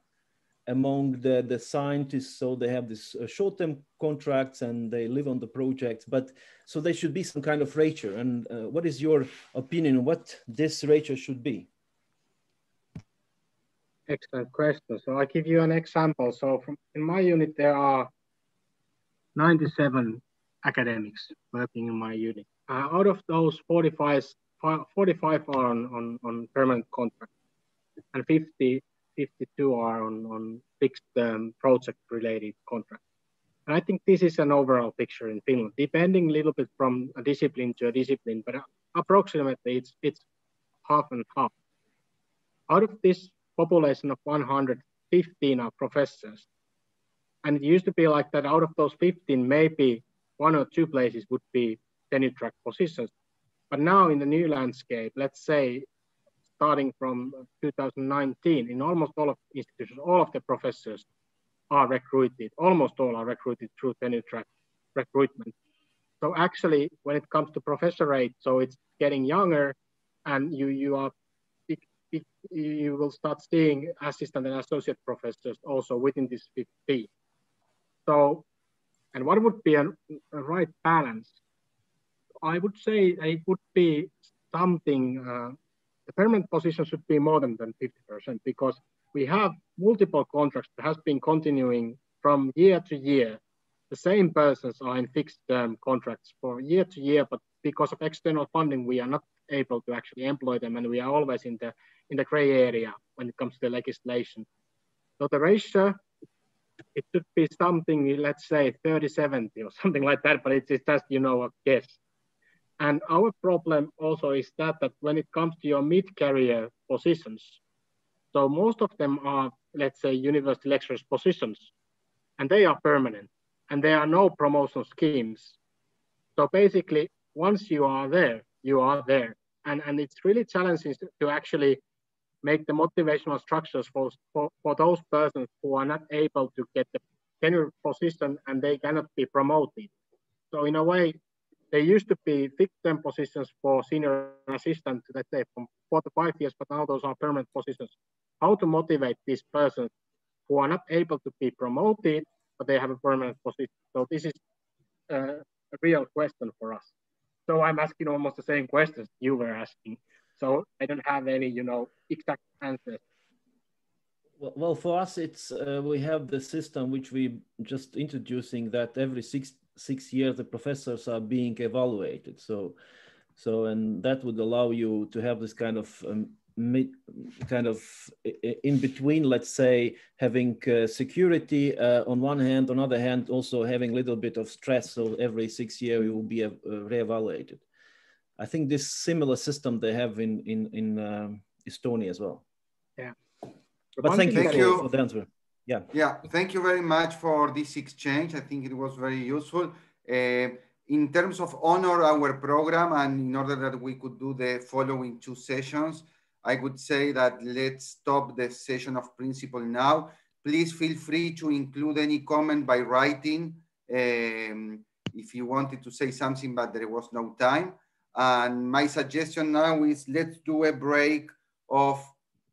among the scientists, so they have this short-term contracts and they live on the projects, but so there should be some kind of ratio. And what is your opinion on what this ratio should be? Excellent question. So I'll give you an example. So in my unit, there are 97 academics working in my unit. Out of those, 45 are on permanent contract and 50 52 are on fixed project-related contracts. And I think this is an overall picture in Finland, depending a little bit from a discipline to a discipline, but approximately it's half and half. Out of this population of 115 are professors. And it used to be like that out of those 15, maybe 1 or 2 places would be tenure track positions. But now in the new landscape, let's say, starting from 2019, in almost all of the institutions, all of the professors are recruited, almost all are recruited through tenure track recruitment. So actually, when it comes to professor rate, so it's getting younger, and you will start seeing assistant and associate professors also within this 50. So, and what would be a right balance? I would say it would be something, the permanent position should be more than 50%, because we have multiple contracts that has been continuing from year to year. The same persons are in fixed term contracts for year to year, but because of external funding, we are not able to actually employ them, and we are always in the gray area when it comes to legislation. So the ratio, it should be something, let's say 30-70 or something like that, but it's just, a guess. And our problem also is that when it comes to your mid-career positions, so most of them are, let's say, university lecturers positions, and they are permanent, and there are no promotion schemes. So basically, once you are there, you are there. And it's really challenging to actually make the motivational structures for those persons who are not able to get the tenure position and they cannot be promoted. So in a way, there used to be fixed-term positions for senior assistants, let's say from 4 to 5 years, but now those are permanent positions. How to motivate these persons who are not able to be promoted, but they have a permanent position? So this is a real question for us. So I'm asking almost the same questions you were asking. So I don't have any, exact answers. Well, for us, it's we have the system which we just introducing that every six years the professors are being evaluated. So and that would allow you to have this kind of in between, let's say, having security on one hand, on the other hand, also having a little bit of stress. So every 6 years you will be reevaluated. I think this similar system they have in Estonia as well. Yeah. But thank you for the answer. Yeah. Yeah, thank you very much for this exchange. I think it was very useful. In terms of honor our program, and in order that we could do the following 2 sessions, I would say that let's stop the session of principle now. Please feel free to include any comment by writing if you wanted to say something, but there was no time. And my suggestion now is let's do a break of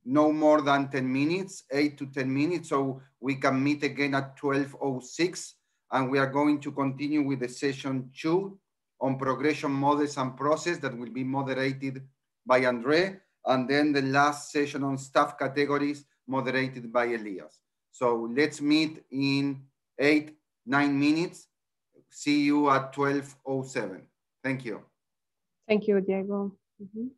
no more than 10 minutes, 8 to 10 minutes, so we can meet again at 12:06. And we are going to continue with the session 2 on progression models and process that will be moderated by Andre. And then the last session on staff categories moderated by Elias. So let's meet in 8-9 minutes. See you at 12:07. Thank you. Thank you, Diego. Mm-hmm.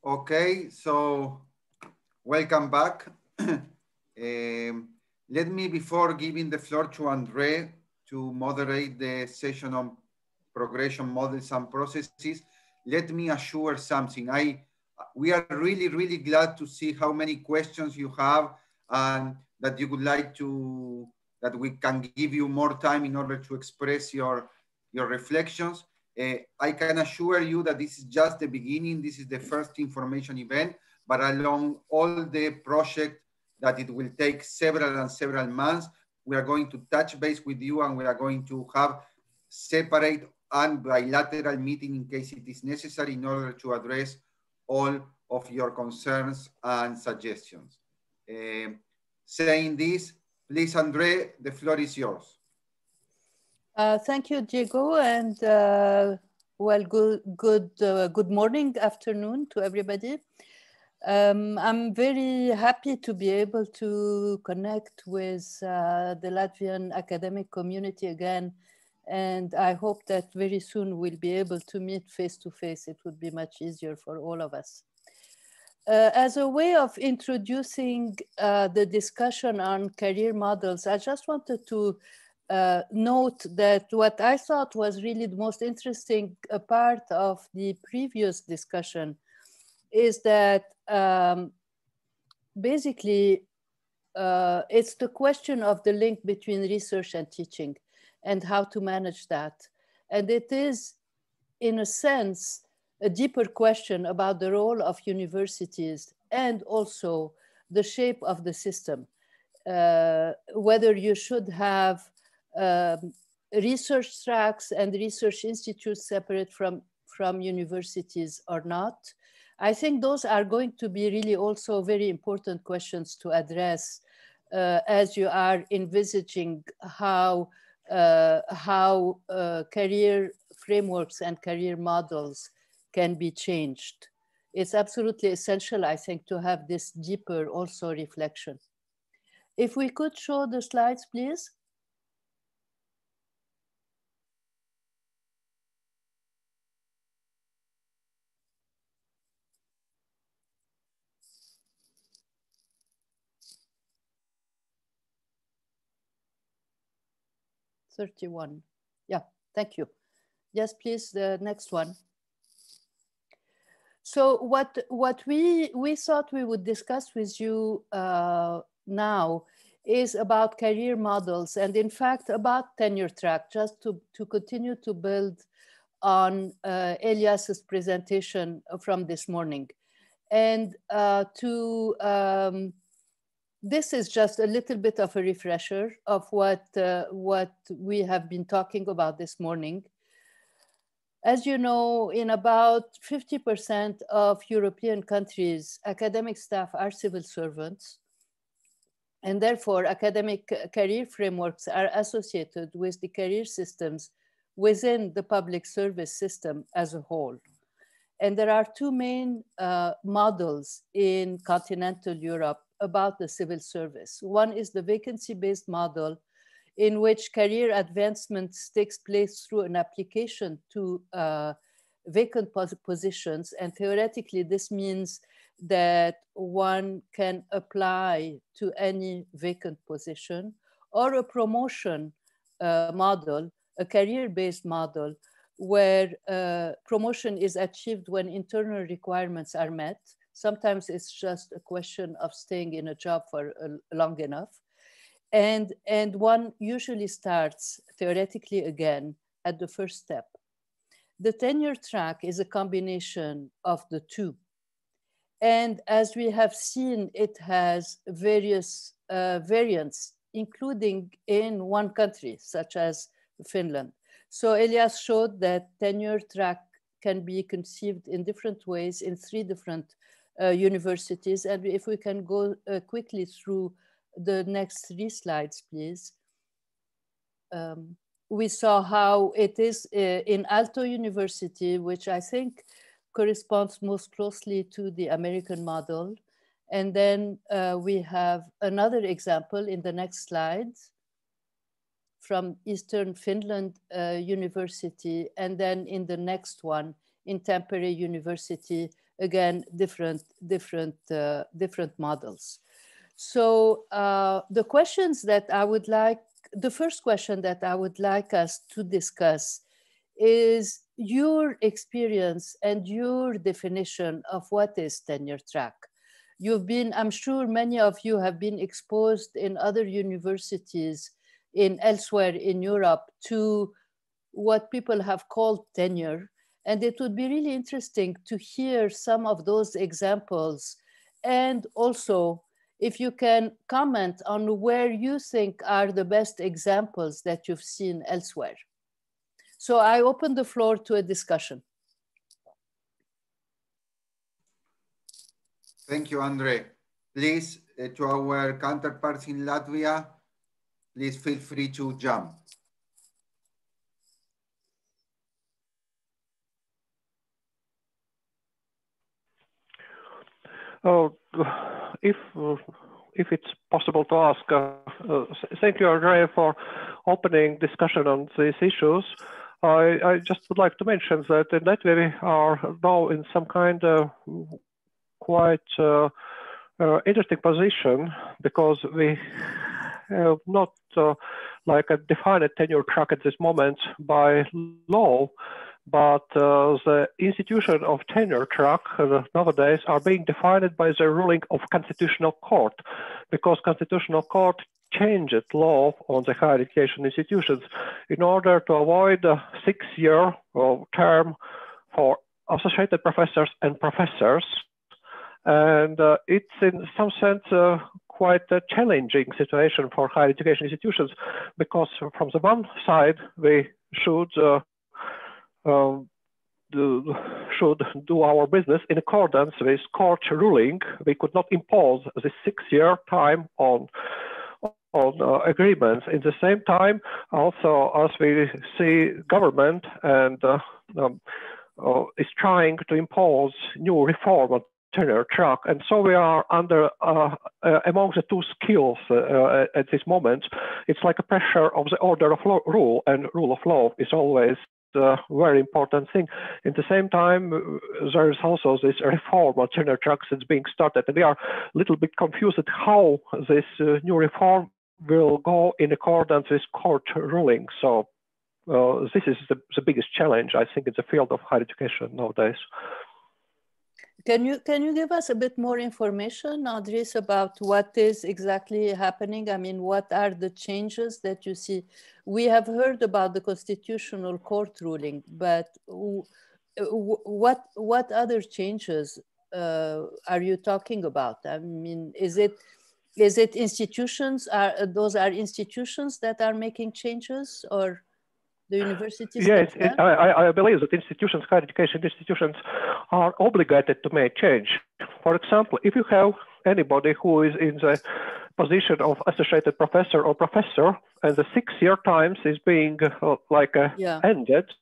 Okay, so welcome back. Let me, before giving the floor to Andre to moderate the session on progression models and processes, let me assure something. We are really, really glad to see how many questions you have and that you would like to, that we can give you more time in order to express your reflections. I can assure you that this is just the beginning. This is the first information event, but along all the project that it will take several and several months, we are going to touch base with you and we are going to have separate and bilateral meeting in case it is necessary in order to address all of your concerns and suggestions. Saying this, please, Andre, the floor is yours. Thank you, Diego, and well, good morning, afternoon to everybody. I'm very happy to be able to connect with the Latvian academic community again, and I hope that very soon we'll be able to meet face to face. It would be much easier for all of us. As a way of introducing the discussion on career models, I just wanted to note that what I thought was really the most interesting part of the previous discussion is that basically it's the question of the link between research and teaching and how to manage that. And it is, in a sense, a deeper question about the role of universities and also the shape of the system. Whether you should have research tracks and research institutes separate from universities or not. I think those are going to be really also very important questions to address as you are envisaging how career frameworks and career models can be changed. It's absolutely essential, I think, to have this deeper also reflection. If we could show the slides, please. '31. Yeah, thank you. Yes, please, the next one. So what we thought we would discuss with you now is about career models and in fact about tenure track, just to continue to build on Elias's presentation from this morning. And this is just a little bit of a refresher of what we have been talking about this morning. As you know, in about 50% of European countries, academic staff are civil servants, and therefore academic career frameworks are associated with the career systems within the public service system as a whole. And there are two main models in continental Europe about the civil service. One is the vacancy-based model, in which career advancement takes place through an application to vacant positions. And theoretically, this means that one can apply to any vacant position, or a promotion model, a career-based model, where promotion is achieved when internal requirements are met. Sometimes it's just a question of staying in a job for long enough. And one usually starts theoretically again at the first step. The tenure track is a combination of the two. And as we have seen, it has various variants, including in one country, such as Finland. So Elias showed that tenure track can be conceived in different ways in 3 different universities. And if we can go quickly through the next 3 slides, please. We saw how it is in Aalto University, which I think corresponds most closely to the American model. And then we have another example in the next slide from Eastern Finland University. And then in the next one, in Tampere University, again, different models. So the questions that I would like, the first question that I would like us to discuss is your experience and your definition of what is tenure track. You've been, I'm sure many of you have been exposed in other universities elsewhere in Europe to what people have called tenure. And it would be really interesting to hear some of those examples. And also, if you can comment on where you think are the best examples that you've seen elsewhere. So I open the floor to a discussion. Thank you, Andre. Please, to our counterparts in Latvia, please feel free to jump. If it's possible to ask, thank you, Andre, for opening discussion on these issues. I just would like to mention that in Latvia we are now in some kind of quite interesting position, because we have not like a defined tenure track at this moment by law, but the institution of tenure track nowadays are being defined by the ruling of Constitutional Court, because Constitutional Court changed law on the higher education institutions in order to avoid a 6-year term for associated professors and professors. And it's in some sense quite a challenging situation for higher education institutions, because from the one side, we should do our business in accordance with court ruling. We could not impose this 6-year time on agreements. In the same time, also, as we see, government and is trying to impose new reform on tenure track, and so we are under among the two skills at this moment. It's like a pressure of the order of law, rule, and rule of law is always a very important thing. At the same time, there is also this reform on tenure tracks that's being started, and we are a little bit confused at how this new reform will go in accordance with court ruling. So this is the biggest challenge, I think, in the field of higher education nowadays. Can you give us a bit more information, Andres, about what is exactly happening? I mean, what are the changes that you see? We have heard about the Constitutional Court ruling, but what other changes are you talking about? I mean, is it institutions? Those are institutions that are making changes, or the universities? Yes, I believe that institutions, higher education institutions, are obligated to make change. For example, if you have anybody who is in the position of associated professor or professor, and the 6-year times is being ended.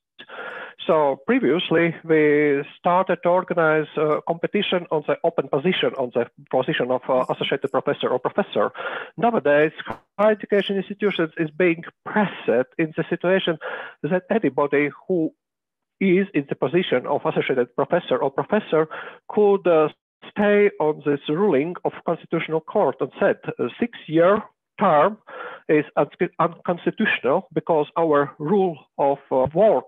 So previously, we started to organize a competition on the open position, on the position of associated professor or professor. Nowadays, higher education institutions is being pressed in the situation that anybody who is in the position of associated professor or professor could stay on this ruling of Constitutional Court and said a 6-year term is unconstitutional because our rule of work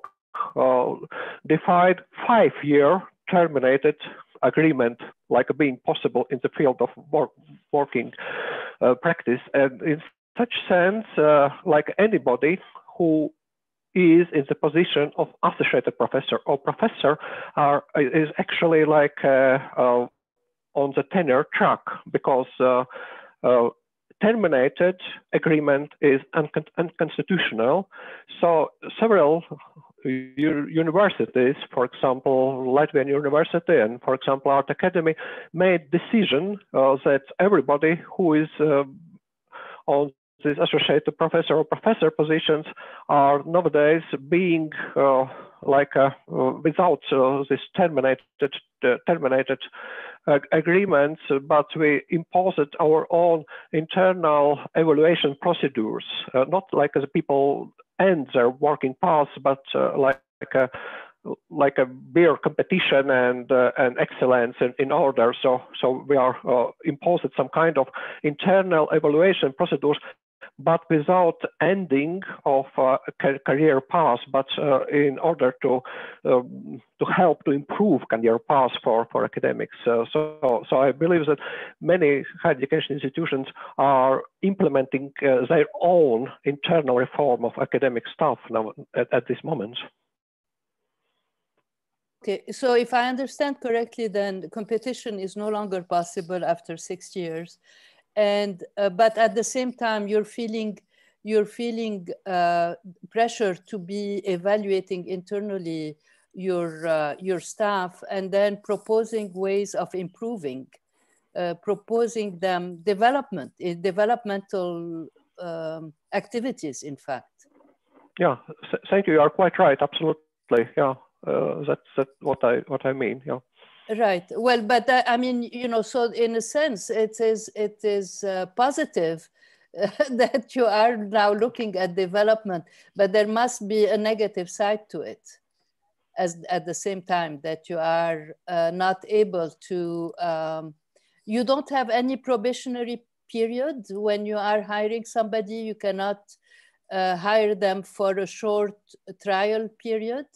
defined 5-year terminated agreement like being possible in the field of working practice. And in such sense, like anybody who is in the position of associated professor or professor is actually like on the tenure track, because terminated agreement is unconstitutional. So several universities, for example, Latvian University and, for example, Art Academy, made decision that everybody who is on these associated professor or professor positions are nowadays being without this terminated agreements, but we imposed our own internal evaluation procedures, not like as people end their working paths, but like a beer competition and excellence in order. So we are imposed some kind of internal evaluation procedures, but without ending of career path, but in order to help to improve career path for academics. So I believe that many higher education institutions are implementing their own internal reform of academic staff now at this moment. Okay, so if I understand correctly, then competition is no longer possible after 6 years. And but at the same time, you're feeling pressure to be evaluating internally your staff and then proposing ways of improving, proposing them developmental activities. In fact. Yeah, thank you. You are quite right. Absolutely. Yeah, that's what I mean. Yeah. Right. Well, but I mean, you know, so in a sense, it is positive that you are now looking at development, but there must be a negative side to it, as at the same time that you are not able to. You don't have any probationary period when you are hiring somebody. You cannot hire them for a short trial period.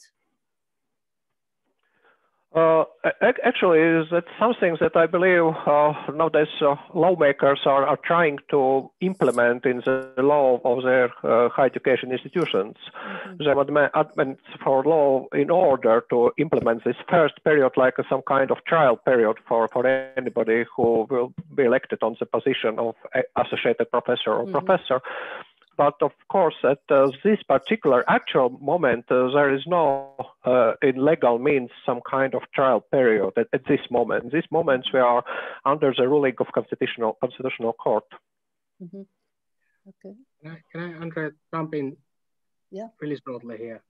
Actually, that's something that I believe nowadays lawmakers are trying to implement in the law of their higher education institutions. Mm-hmm. They would amend for law in order to implement this first period like some kind of trial period for anybody who will be elected on the position of associated professor or professor. But of course, at this particular actual moment, there is no, in legal means, some kind of trial period at this moment. In this moment, we are under the ruling of constitutional court. Mm-hmm. Okay. Can I, Andre, jump in? Yeah. Really shortly here.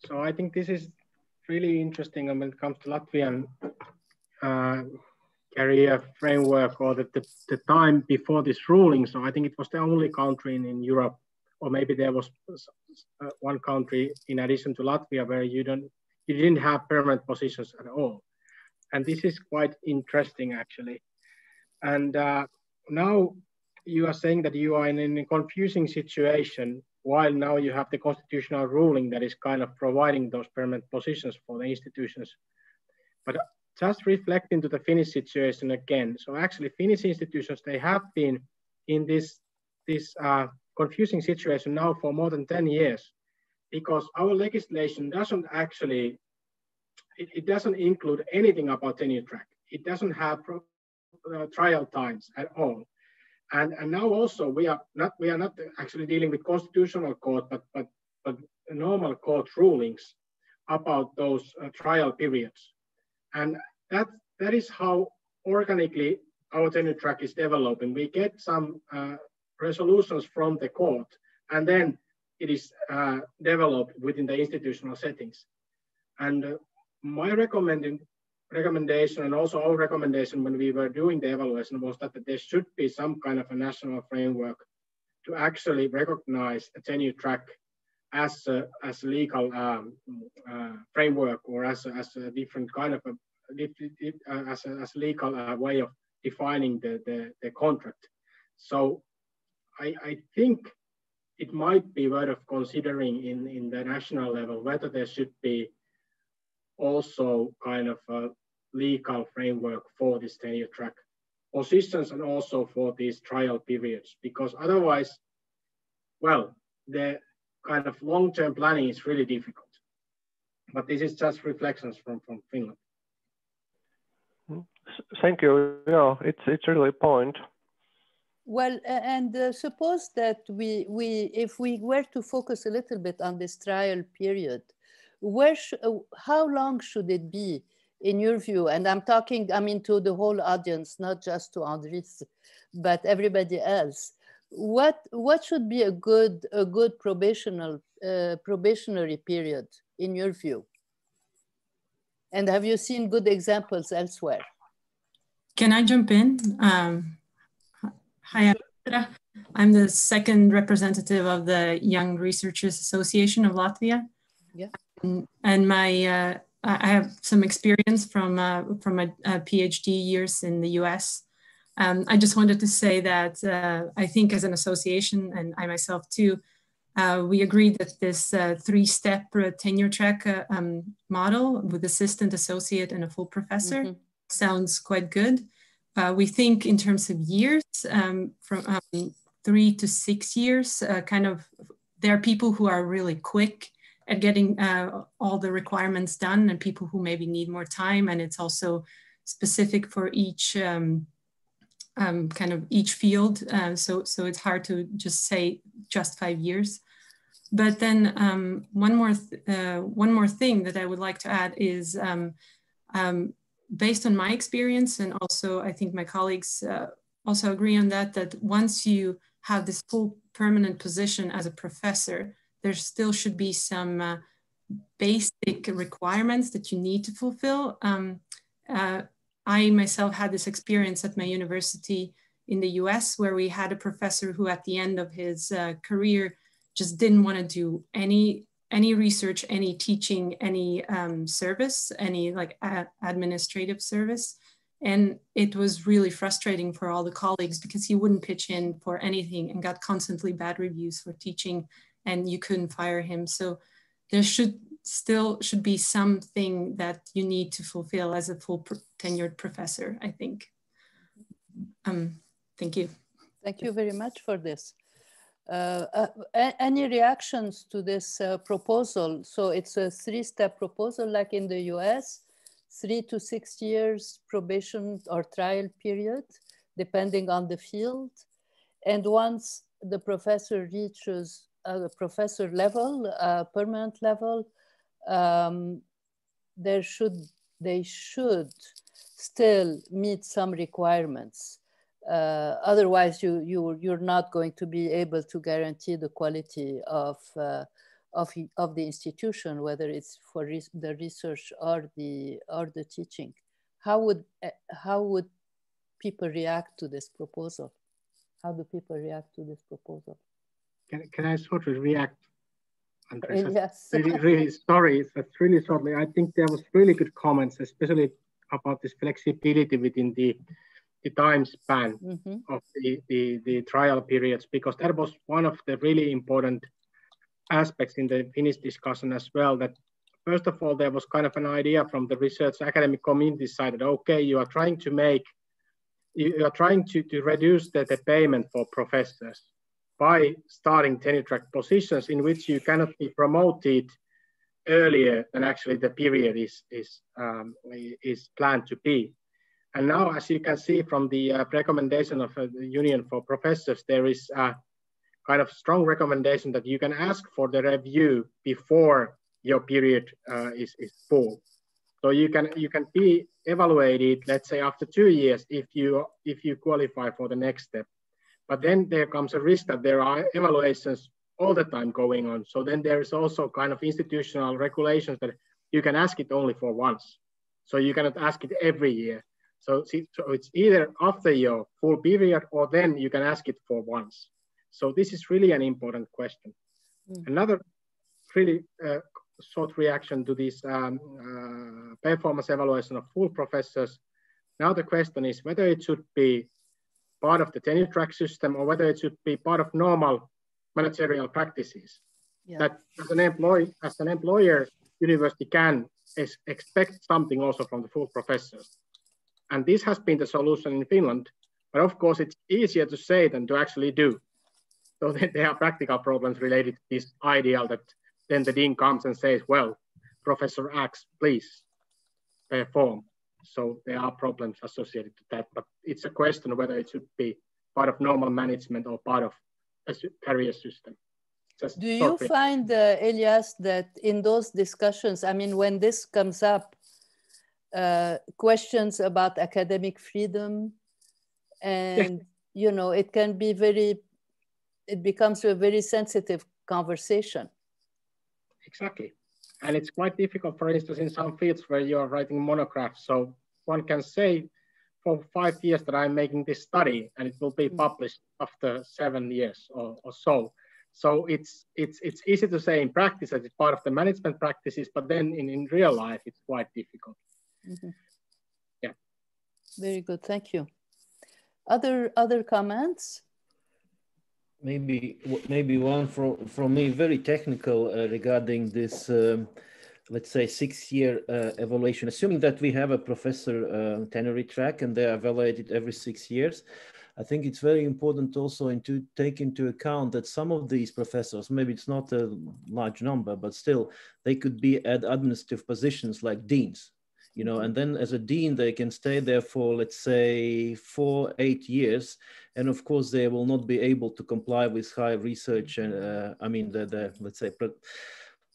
So I think this is really interesting when it comes to Latvian career framework or the time before this ruling. So I think it was the only country in Europe, or maybe there was one country in addition to Latvia where you didn't have permanent positions at all. And this is quite interesting actually. And now you are saying that you are in a confusing situation while now you have the constitutional ruling that is kind of providing those permanent positions for the institutions. But just reflect into the Finnish situation again. So actually Finnish institutions, they have been in this confusing situation now for more than 10 years, because our legislation doesn't actually, it doesn't include anything about tenure track. It doesn't have trial times at all. And now also we are not actually dealing with constitutional court, but normal court rulings about those trial periods. And that is how organically our tenure track is developing. We get some resolutions from the court, and then it is developed within the institutional settings. And my recommendation, and also our recommendation when we were doing the evaluation, was that there should be some kind of a national framework to actually recognize a tenure track as a legal framework, or as a different kind of as a legal way of defining the contract. So I think it might be worth considering in the national level whether there should be also kind of a legal framework for this tenure track positions and also for these trial periods, because otherwise, well, the kind of long-term planning is really difficult. But this is just reflections from Finland. Thank you. Yeah, it's really a point. Well, and suppose that if we were to focus a little bit on this trial period, how long should it be in your view? And I'm talking, I mean, to the whole audience, not just to Andris, but everybody else. What should be a good probationary period in your view? And have you seen good examples elsewhere? Can I jump in? Hi, I'm the second representative of the Young Researchers Association of Latvia. Yeah. And I have some experience from my PhD years in the US. I just wanted to say that I think as an association, and I myself too, we agreed that this three-step tenure track model with assistant, associate, and a full professor sounds quite good. We think in terms of years, from 3 to 6 years, there are people who are really quick at getting all the requirements done, and people who maybe need more time, and it's also specific for each each field. So it's hard to just say just 5 years. But then one more thing that I would like to add is based on my experience, and also I think my colleagues also agree on that once you have this full permanent position as a professor, there still should be some basic requirements that you need to fulfill. I myself had this experience at my university in the US, where we had a professor who at the end of his career just didn't want to do any research, any teaching, any service, any administrative service. And it was really frustrating for all the colleagues because he wouldn't pitch in for anything and got constantly bad reviews for teaching, and you couldn't fire him. So there should be something that you need to fulfill as a full tenured professor, I think. Thank you. Thank you very much for this. Any reactions to this proposal? So it's a three-step proposal like in the US, 3 to 6 years probation or trial period, depending on the field. And once the professor reaches a professor level, permanent level, they should still meet some requirements. Otherwise, you're not going to be able to guarantee the quality of the institution, whether it's for the research or the teaching. How would people react to this proposal? How do people react to this proposal? Can I sort of react? Andres? Yes. Really sorry. That's really shortly. I think there was really good comments, especially about this flexibility within the time span of the trial periods, because that was one of the really important aspects in the Finnish discussion as well. That first of all, there was kind of an idea from the research academic community side that, okay, you are trying to reduce the payment for professors by starting tenure track positions in which you cannot be promoted earlier than actually the period is planned to be. And now, as you can see from the recommendation of the Union for Professors, there is a kind of strong recommendation that you can ask for the review before your period is full. So you can be evaluated, let's say after 2 years, if you qualify for the next step. But then there comes a risk that there are evaluations all the time going on. So then there is also kind of institutional regulations that you can ask it only for once. So you cannot ask it every year. So it's either after your full period or then you can ask it for once. So this is really an important question. Another really short reaction to this performance evaluation of full professors. Now the question is whether it should be part of the tenure track system or whether it should be part of normal managerial practices. Yeah. That as an employer, university can expect something also from the full professors. And this has been the solution in Finland, but of course it's easier to say than to actually do. So there are practical problems related to this ideal that then the dean comes and says, well, Professor X, please perform. So there are problems associated to that, but it's a question whether it should be part of normal management or part of a career system. Do you find, Elias, that in those discussions, I mean, when this comes up, questions about academic freedom, and you know, it can be it becomes a very sensitive conversation. Exactly. And it's quite difficult, for instance, in some fields where you're writing monographs. So one can say for 5 years that I'm making this study and it will be published after 7 years or so. So it's easy to say in practice that it's part of the management practices, but then in real life, it's quite difficult. Mm-hmm. Yeah. Very good, thank you. Other comments? Maybe one from me, very technical regarding this, let's say 6-year evaluation. Assuming that we have a professor tenure track and they are evaluated every 6 years, I think it's very important also to take into account that some of these professors, maybe it's not a large number, but still they could be at administrative positions like deans, you know, and then as a dean, they can stay there for, let's say, 4-8 years. And of course, they will not be able to comply with high research and I mean, let's say,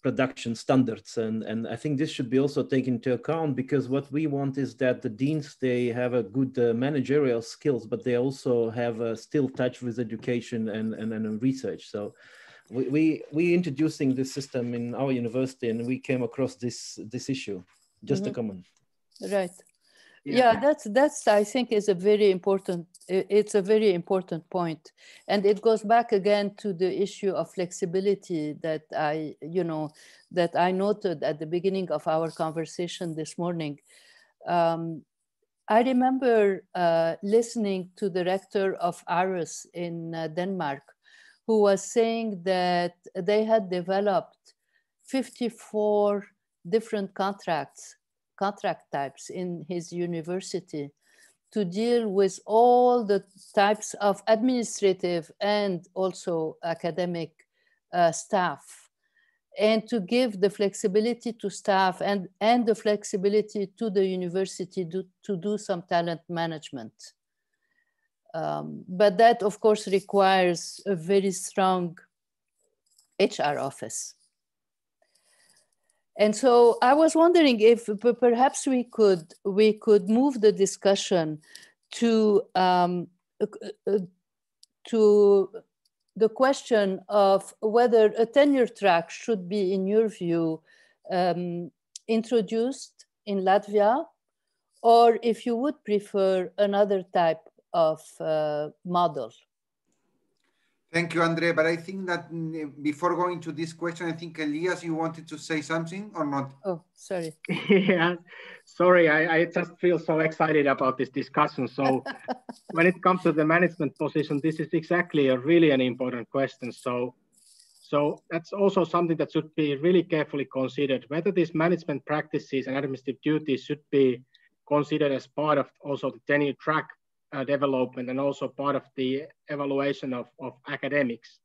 production standards. And I think this should be also taken into account, because what we want is that the deans, they have a good managerial skills, but they also have a still touch with education and research. So we introducing this system in our university, and we came across this issue. Just a comment. Right. Yeah, that's I think is a very important, it's a very important point. And it goes back again to the issue of flexibility that I noted at the beginning of our conversation this morning. I remember listening to the rector of Aarhus in Denmark, who was saying that they had developed 54 different contract types in his university to deal with all the types of administrative and also academic staff, and to give the flexibility to staff and the flexibility to the university to do some talent management. But that, of course, requires a very strong HR office. And so I was wondering if perhaps we could move the discussion to the question of whether a tenure track should be, in your view, introduced in Latvia, or if you would prefer another type of model. Thank you, Andre. But I think that before going to this question, I think, Elias, you wanted to say something or not? Oh, sorry. Yeah, sorry. I just feel so excited about this discussion. So when it comes to the management position, this is exactly really an important question. So that's also something that should be really carefully considered, whether these management practices and administrative duties should be considered as part of also the tenure track development and also part of the evaluation of academics,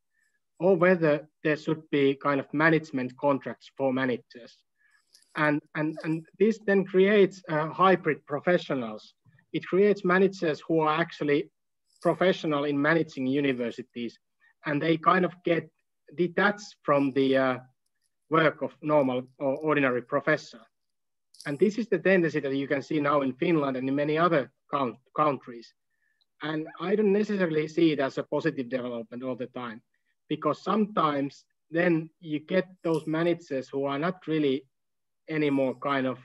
or whether there should be kind of management contracts for managers. And this then creates hybrid professionals. It creates managers who are actually professional in managing universities, and they kind of get detached from the work of normal or ordinary professor. And this is the tendency that you can see now in Finland and in many other countries. And I don't necessarily see it as a positive development all the time, because sometimes then you get those managers who are not really anymore kind of,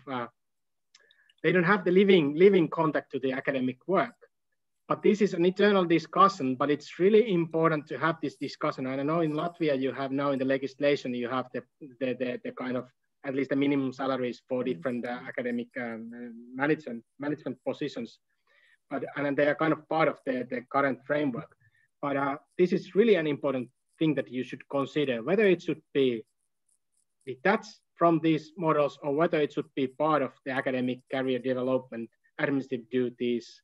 they don't have the living contact to the academic work. But this is an eternal discussion, but it's really important to have this discussion. And I know in Latvia, you have now in the legislation, you have the kind of, at least the minimum salaries for different academic management positions. And they are kind of part of the current framework. But this is really an important thing that you should consider, whether it should be detached from these models or whether it should be part of the academic career development, administrative duties,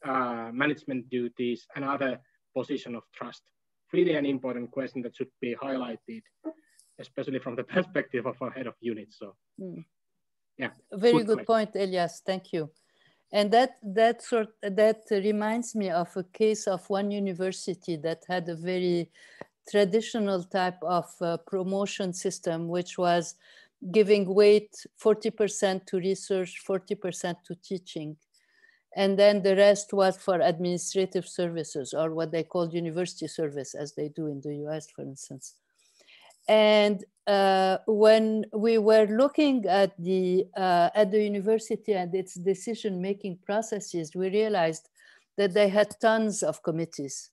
management duties, and other position of trust. Really an important question that should be highlighted, especially from the perspective of our head of unit. So, yeah. Very good point, Elias. Thank you. And that reminds me of a case of one university that had a very traditional type of promotion system, which was giving weight 40% to research, 40% to teaching. And then the rest was for administrative services, or what they called university service, as they do in the US, for instance. And when we were looking at the university and its decision-making processes, we realized that they had tons of committees.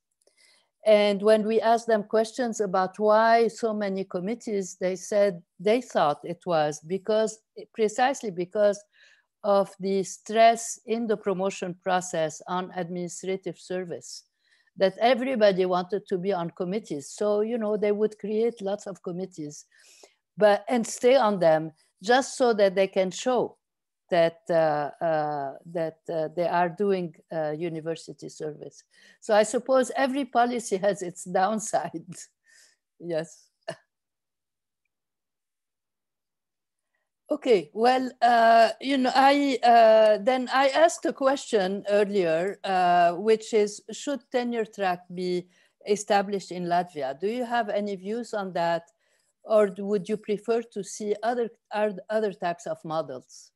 And when we asked them questions about why so many committees, they said they thought it was precisely because of the stress in the promotion process on administrative service, that everybody wanted to be on committees. So, you know, they would create lots of committees and stay on them just so that they can show that they are doing university service. So I suppose every policy has its downside. Yes. Okay, well, you know, then I asked a question earlier, which is, should tenure track be established in Latvia? Do you have any views on that? Or would you prefer to see other types of models?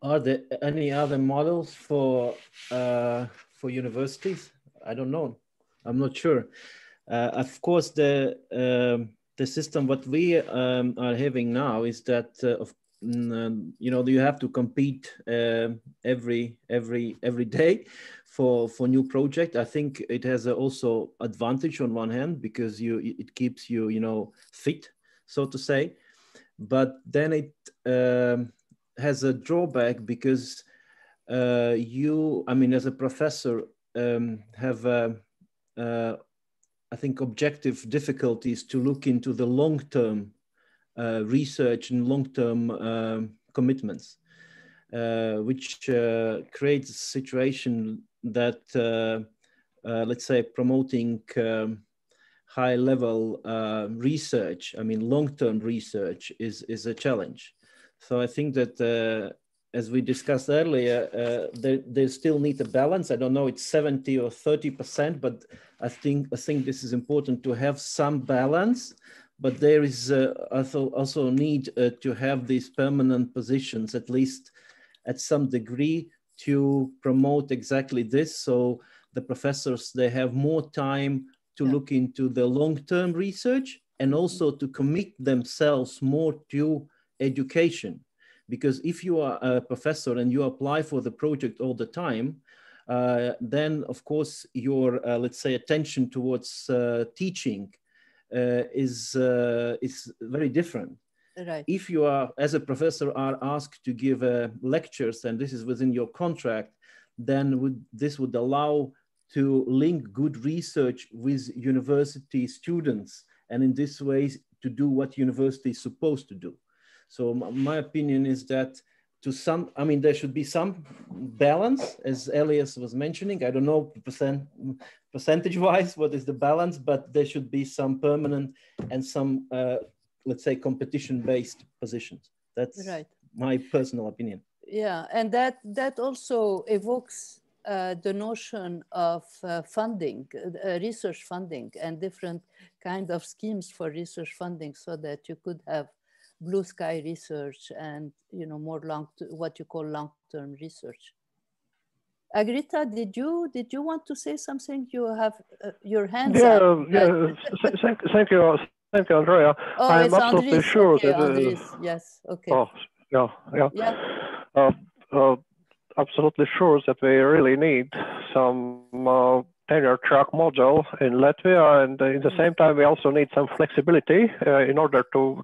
Are there any other models for universities? I don't know. I'm not sure. Of course, the system what we are having now is that you know, you have to compete every day for new project. I think it has also advantage on one hand because it keeps you, you know, fit, so to say, but then it has a drawback because you, I mean, as a professor, have I think objective difficulties to look into the long-term research and long-term commitments, which creates a situation that, let's say, promoting high-level research, I mean, long-term research is a challenge. So I think that, as we discussed earlier, they still need a balance. I don't know, it's 70 or 30%, but I think this is important to have some balance. But there is also need to have these permanent positions, at least at some degree, to promote exactly this. So the professors, they have more time to look into the long-term research and also to commit themselves more to education. Because if you are a professor and you apply for the project all the time, then of course your, let's say, attention towards teaching is very different. Right. If you are, as a professor, are asked to give lectures, and this is within your contract, then this would allow to link good research with university students, and in this way to do what university is supposed to do. So my opinion is that I mean, there should be some balance, as Elias was mentioning. I don't know percentage-wise what is the balance, but there should be some permanent and some, let's say, competition-based positions. That's right. My personal opinion. Yeah, and that also evokes the notion of funding, research funding, and different kind of schemes for research funding, so that you could have blue sky research and, you know, more what you call long-term research. Agrita, did you want to say something? You have your hands up. Yeah. Thank you, Andrea. Oh, I'm it's absolutely Andres. sure Okay, that. Andres. Yes. Okay. Oh, yeah. Yeah. Absolutely sure that we really need some tenure track model in Latvia, and at the same time we also need some flexibility in order to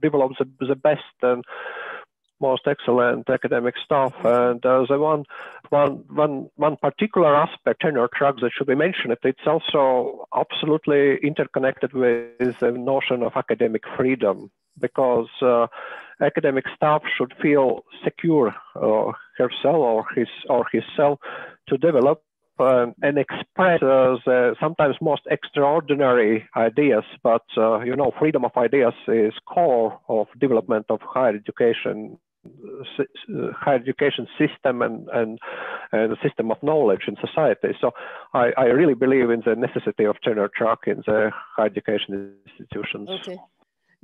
develop the best and most excellent academic staff. And the one particular aspect tenure track that should be mentioned, it's also absolutely interconnected with the notion of academic freedom, because academic staff should feel secure herself or himself to develop and express the sometimes most extraordinary ideas, but you know, freedom of ideas is core of development of higher education system and the system of knowledge in society. So I really believe in the necessity of tenure track in the higher education institutions. Okay.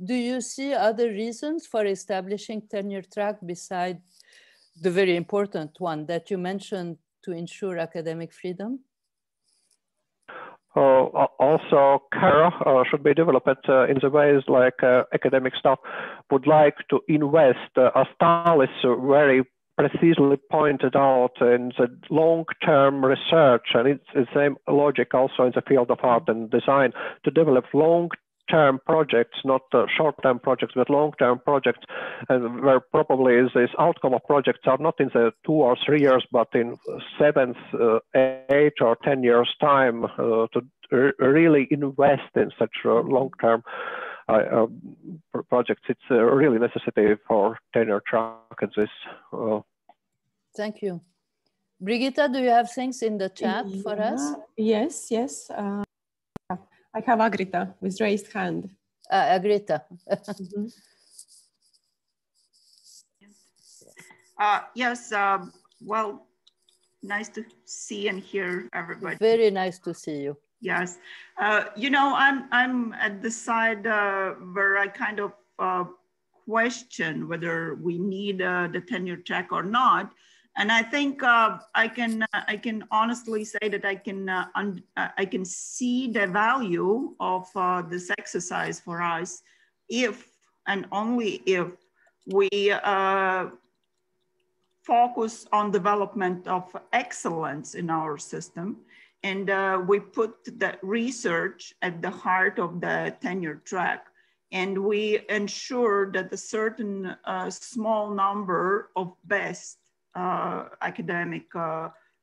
Do you see other reasons for establishing tenure track besides the very important one that you mentioned, to ensure academic freedom? Also, care should be developed in the ways like academic staff would like to invest. Pasaules very precisely pointed out in the long-term research, and it's the same logic also in the field of art and design, to develop long-term projects, not short-term projects, but long-term projects, and where probably this outcome of projects are not in the 2 or 3 years, but in 7, 8 or 10 years time, to really invest in such long-term projects. It's really necessity for tenure track at this. Thank you. Brigitta, do you have things in the chat for us? Yes, yes. I have Agrita with raised hand. Agrita. Yes, well, nice to see and hear everybody. Very nice to see you. Yes, you know, I'm at the side where I kind of question whether we need the tenure track or not, and I think I can honestly say that I can see the value of this exercise for us if and only if we focus on development of excellence in our system. And we put the research at the heart of the tenure track. And we ensure that a certain small number of best academic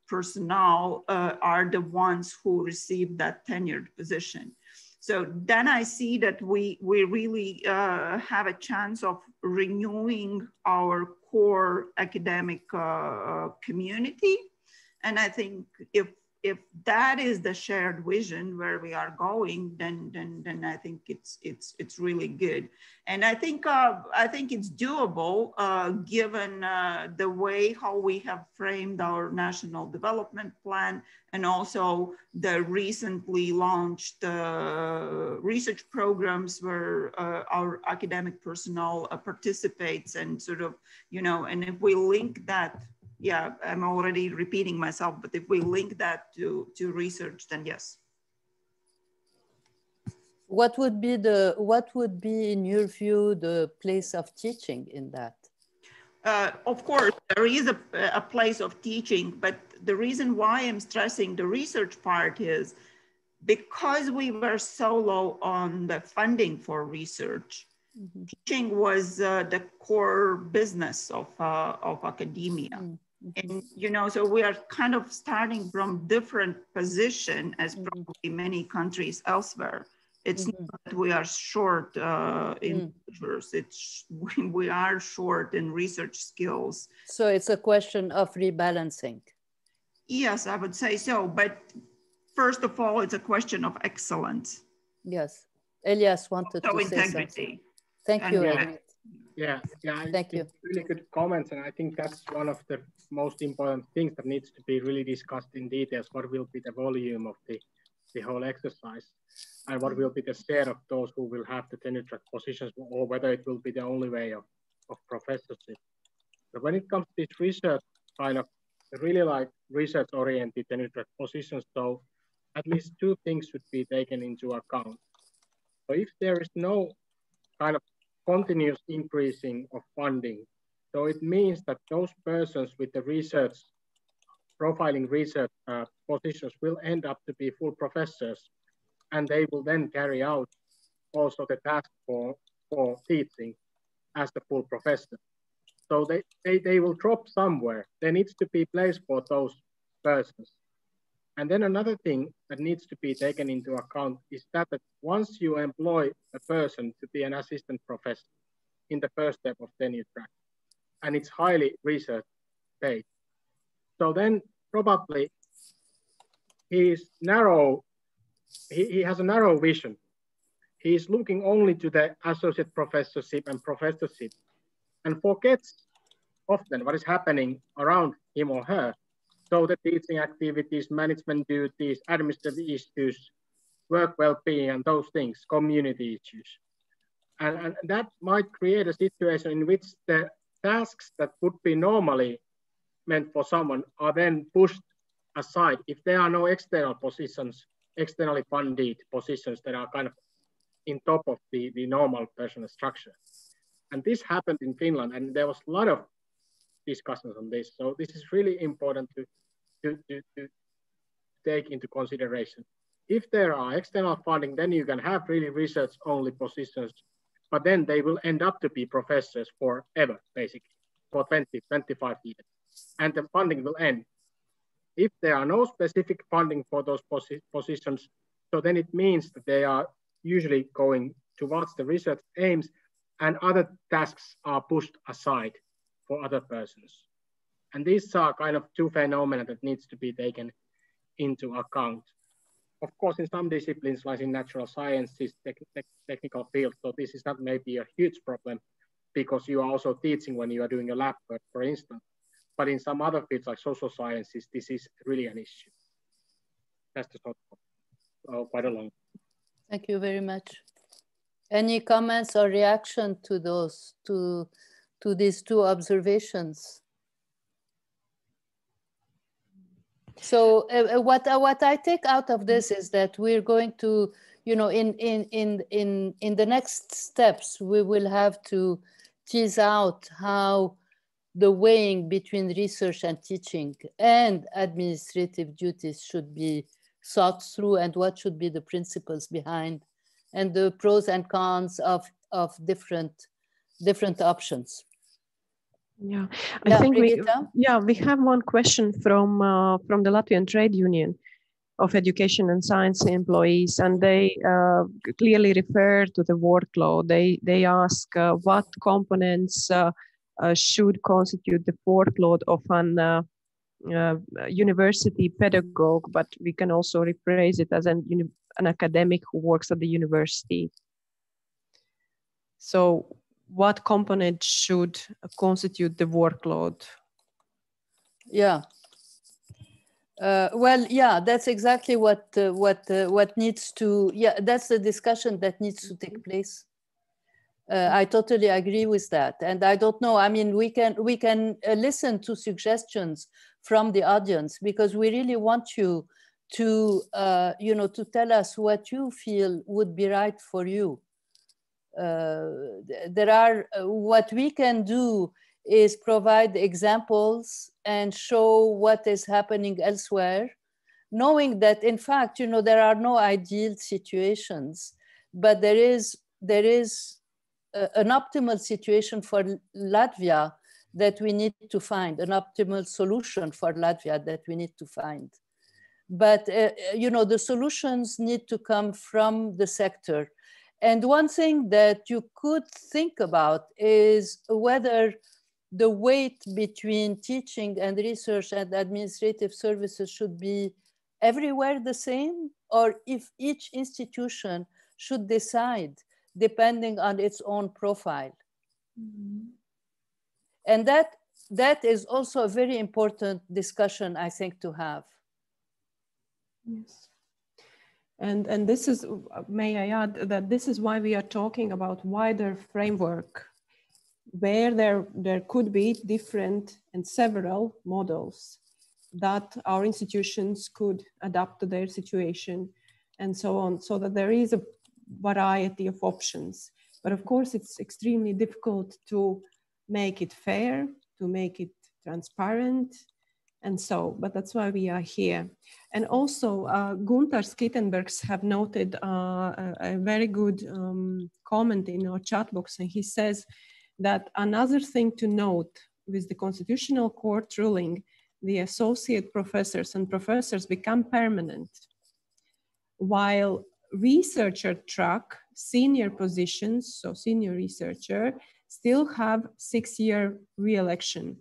personnel are the ones who receive that tenured position. So then I see that we really have a chance of renewing our core academic community. And I think if that is the shared vision where we are going, then I think it's really good. And I think it's doable given the way how we have framed our national development plan, and also the recently launched research programs where our academic personnel participates, and sort of, you know, and if we link that. Yeah, I'm already repeating myself, but if we link that to research, then yes. What would be in your view the place of teaching in that? Of course, there is a place of teaching, but the reason why I'm stressing the research part is because we were so low on the funding for research. Mm-hmm. Teaching was the core business of academia. Mm-hmm. And, you know, so we are kind of starting from different position as probably many countries elsewhere. It's not that we are short in teachers, it's we are short in research skills. So it's a question of rebalancing. Yes, I would say so. But first of all, it's a question of excellence. Yes. Elias wanted to say something. Thank you, Elias. Yeah, thank you. Really good comments, and I think that's one of the most important things that needs to be really discussed in details. What will be the volume of the whole exercise, and what will be the share of those who will have the tenure track positions, or whether it will be the only way of professorship. But when it comes to this research, kind of really like research-oriented tenure track positions, so at least two things should be taken into account. So if there is no kind of continuous increasing of funding, so it means that those persons with the research, profiling research positions will end up to be full professors, and they will then carry out also the task for teaching as the full professor. So they will drop somewhere. There needs to be place for those persons. And then another thing that needs to be taken into account is that once you employ a person to be an assistant professor in the first step of tenure track, and it's highly research-based, so then probably he has a narrow vision. He is looking only to the associate professorship and professorship, and forgets often what is happening around him or her. So the teaching activities, management duties, administrative issues, work well-being, and those things, community issues. And that might create a situation in which the tasks that would be normally meant for someone are then pushed aside if there are no external positions, externally funded positions that are kind of in top of the normal personnel structure. And this happened in Finland, and there was a lot of discussions on this. So this is really important to take into consideration. If there are external funding, then you can have really research-only positions, but then they will end up to be professors forever, basically, for 20, 25 years, and the funding will end. If there are no specific funding for those positions, so then it means that they are usually going towards the research aims, and other tasks are pushed aside for other persons. And these are kind of two phenomena that needs to be taken into account. Of course, in some disciplines, like in natural sciences, technical fields, so this is not maybe a huge problem because you are also teaching when you are doing a lab work, for instance. But in some other fields, like social sciences, this is really an issue. That's the sort of quite a long. Thank you very much. Any comments or reaction to those, to these two observations? So what I take out of this is that we're going to, you know, in the next steps, we will have to tease out how the weighing between research and teaching and administrative duties should be thought through, and what should be the principles behind, and the pros and cons of different options. Yeah, I think Brigitta? we have one question from the Latvian Trade Union of Education and Science employees, and they clearly refer to the workload. They ask what components should constitute the workload of an university pedagogue, but we can also rephrase it as an academic who works at the university. So what component should constitute the workload? Yeah. Well, yeah, that's exactly what needs to, yeah, that's the discussion that needs to take place. I totally agree with that. And I don't know, I mean, we can listen to suggestions from the audience, because we really want you to, you know, to tell us what you feel would be right for you. There are, what we can do is provide examples and show what is happening elsewhere, knowing that in fact, you know, there are no ideal situations, but there is an optimal situation for Latvia that we need to find, an optimal solution for Latvia that we need to find. But, you know, the solutions need to come from the sector. And one thing that you could think about is whether the weight between teaching and research and administrative services should be everywhere the same, or if each institution should decide depending on its own profile. Mm-hmm. And that is also a very important discussion, I think, to have. Yes. And this is, may I add that this is why we are talking about wider framework, where there could be different and several models that our institutions could adapt to their situation and so on, so that there is a variety of options. But of course, it's extremely difficult to make it fair, to make it transparent, and so, but that's why we are here. And also, Gunter Skittenbergs have noted a very good comment in our chat box, and he says that another thing to note with the Constitutional Court ruling, the associate professors and professors become permanent, while researcher track, senior positions, so senior researcher, still have 6-year re-election.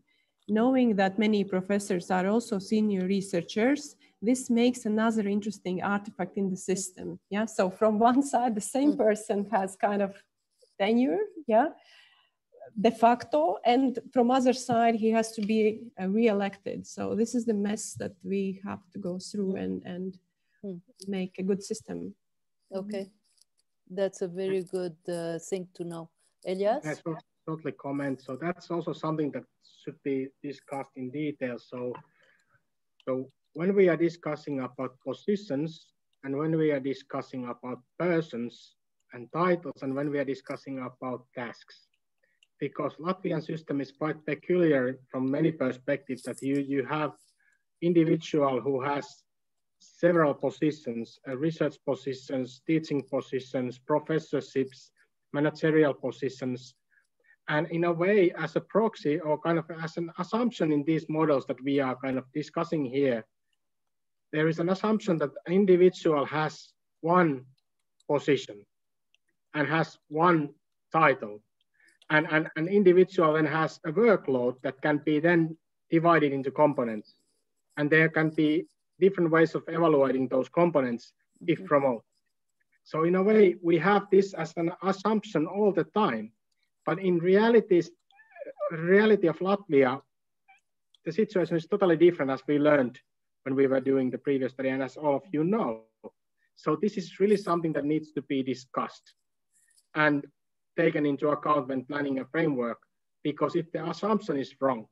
Knowing that many professors are also senior researchers, this makes another interesting artifact in the system. Yeah, so from one side, the same person has kind of tenure, yeah, de facto, and from other side, he has to be re-elected. So this is the mess that we have to go through and make a good system. Okay, that's a very good thing to know. Elias? That's totally comment. So that's also something that should be discussed in detail. So when we are discussing about positions, and when we are discussing about persons and titles, and when we are discussing about tasks, because Latvian system is quite peculiar from many perspectives, that you have individual who has several positions, research positions, teaching positions, professorships, managerial positions. And in a way, as a proxy or kind of as an assumption in these models that we are kind of discussing here, there is an assumption that an individual has one position and has one title. And an individual then has a workload that can be then divided into components. And there can be different ways of evaluating those components if promoted. So in a way, we have this as an assumption all the time. But in reality of Latvia, the situation is totally different, as we learned when we were doing the previous study, and as all of you know. So this is really something that needs to be discussed and taken into account when planning a framework, because if the assumption is wrong,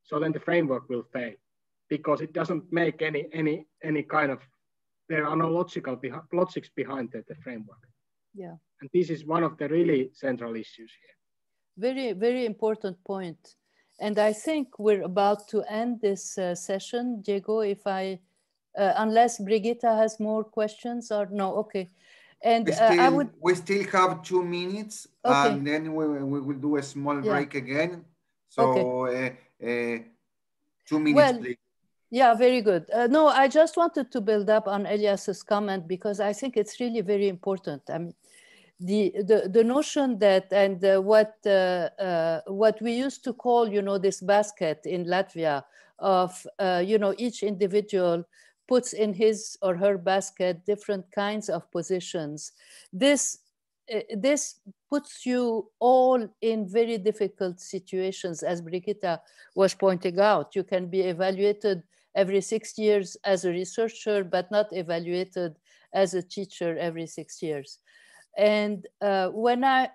so then the framework will fail, because it doesn't make any kind of, there are no logics behind the framework. Yeah. And this is one of the really central issues here. Very, very important point. And I think we're about to end this session, Diego, if I, unless Brigitte has more questions or no, okay. And we still have 2 minutes, okay. And then we will do a small break again. So okay. 2 minutes, please. Yeah, very good. No, I just wanted to build up on Elias's comment, because I think it's really very important. I mean, the notion that, and what we used to call, this basket in Latvia of, each individual puts in his or her basket different kinds of positions. This puts you all in very difficult situations, as Brigitte was pointing out. You can be evaluated every 6 years as a researcher, but not evaluated as a teacher every 6 years. And when I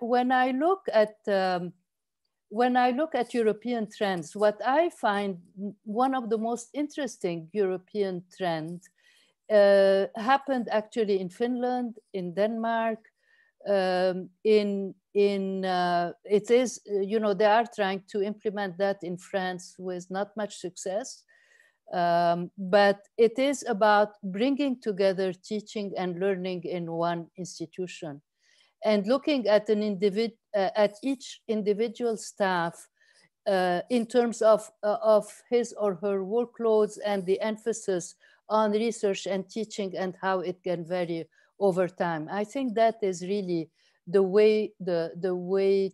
look at European trends, what I find one of the most interesting European trends happened actually in Finland, in Denmark, it is, they are trying to implement that in France with not much success. But it is about bringing together teaching and learning in one institution, and looking at at each individual staff in terms of his or her workloads and the emphasis on research and teaching and how it can vary over time. I think that is really the way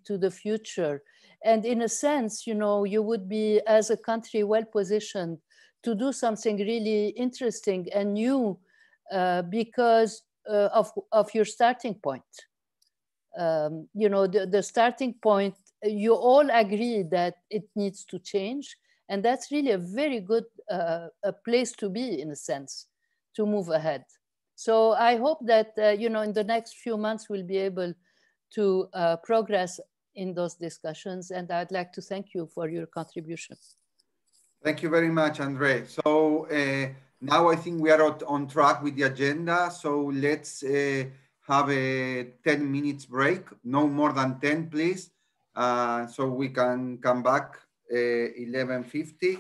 to the future. And in a sense, you would be, as a country, well positioned to do something really interesting and new because of your starting point. The starting point, you all agree that it needs to change. And that's really a very good place to be, in a sense, to move ahead. So I hope that, in the next few months, we'll be able to progress in those discussions. And I'd like to thank you for your contribution. Thank you very much, Andre. So now I think we are on track with the agenda. So let's have a 10 minutes break, no more than 10, please. So we can come back 11:50.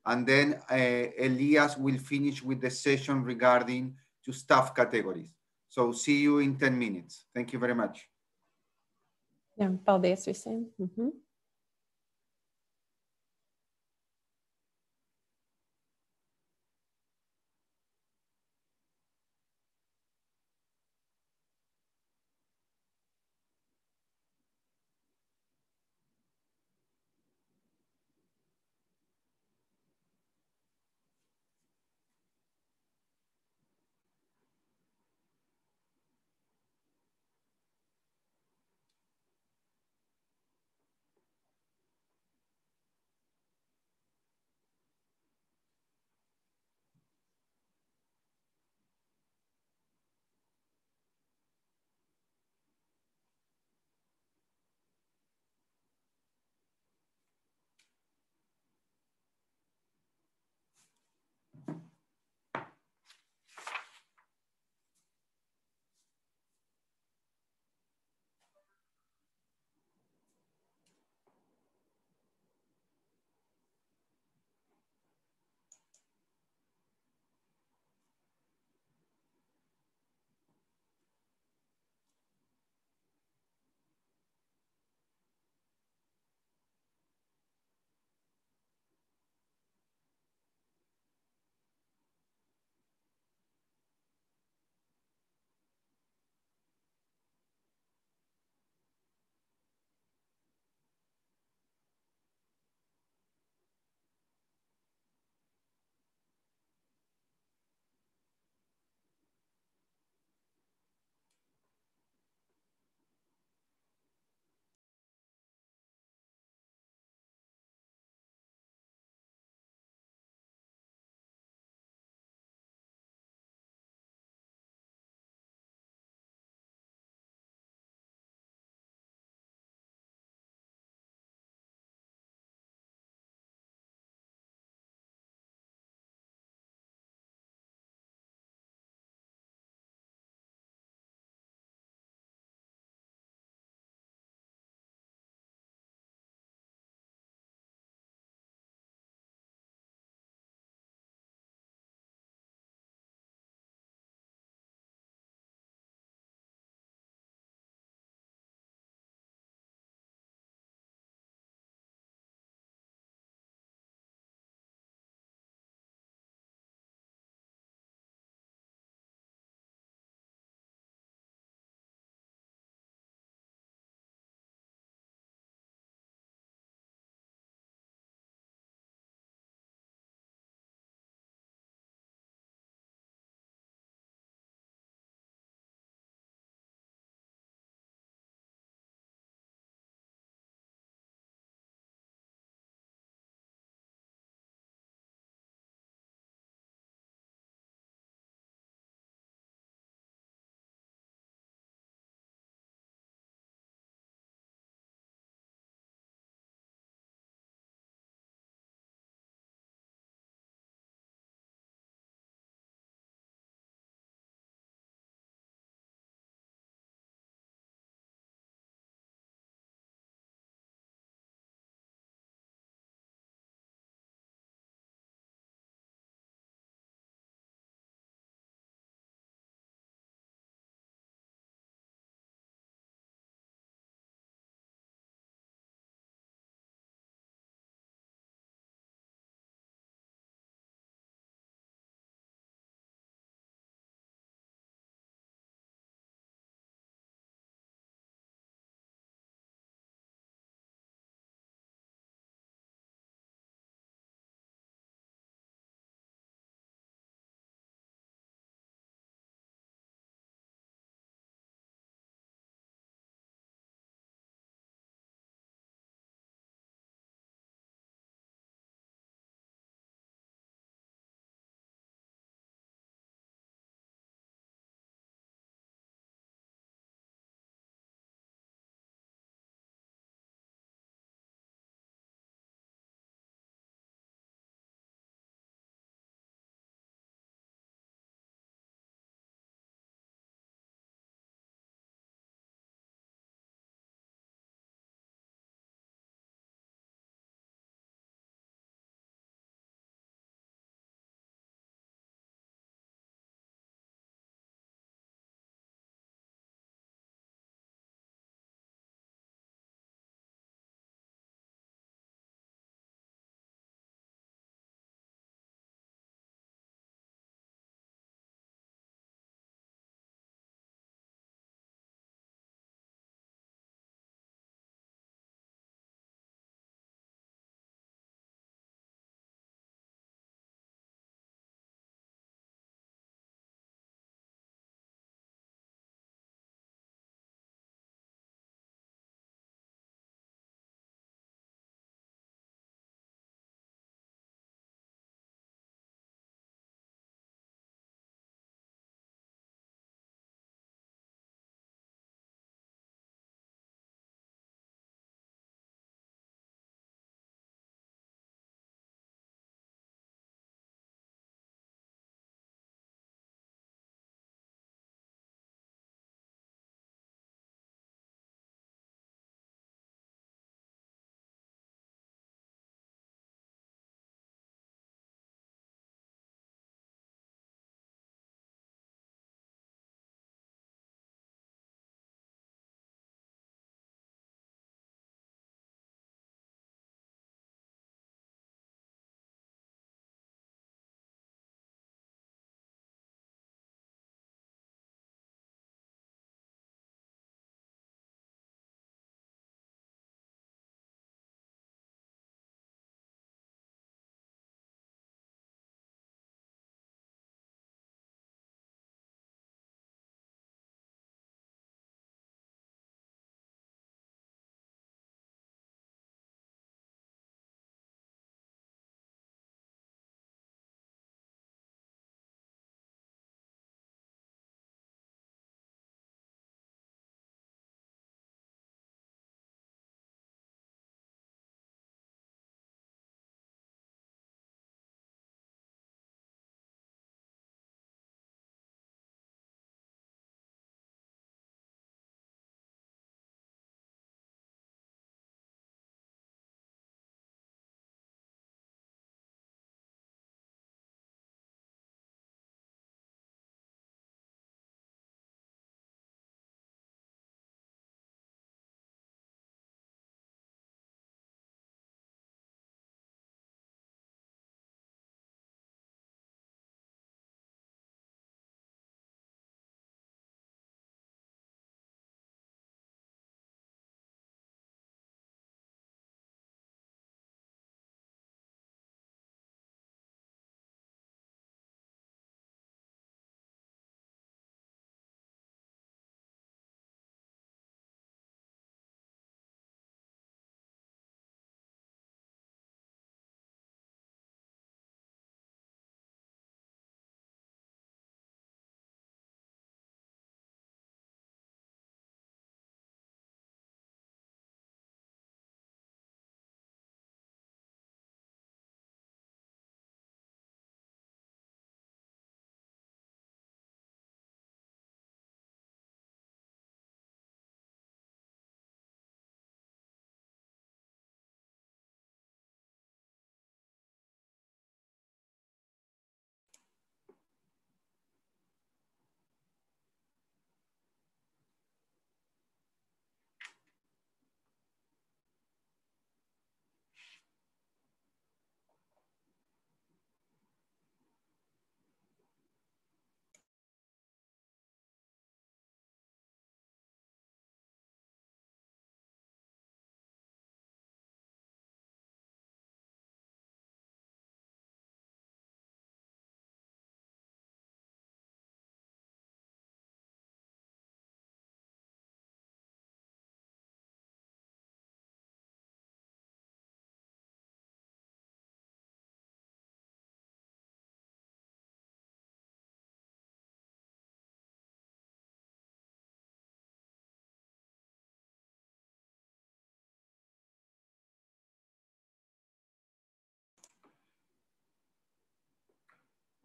And then Elias will finish with the session regarding to staff categories. So see you in 10 minutes. Thank you very much. Jā, paldies visiem.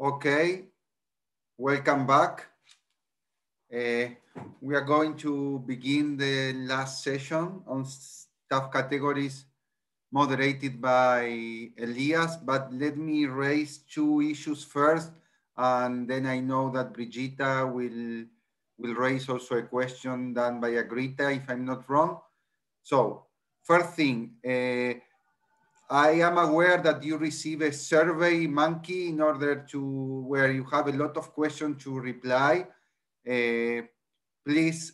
Okay, welcome back. We are going to begin the last session on staff categories moderated by Elias, but let me raise two issues first, and then I know that Brigitta will raise also a question done by Agrita, if I'm not wrong. So first thing, I am aware that you receive a survey monkey in order to, where you have a lot of questions to reply. Please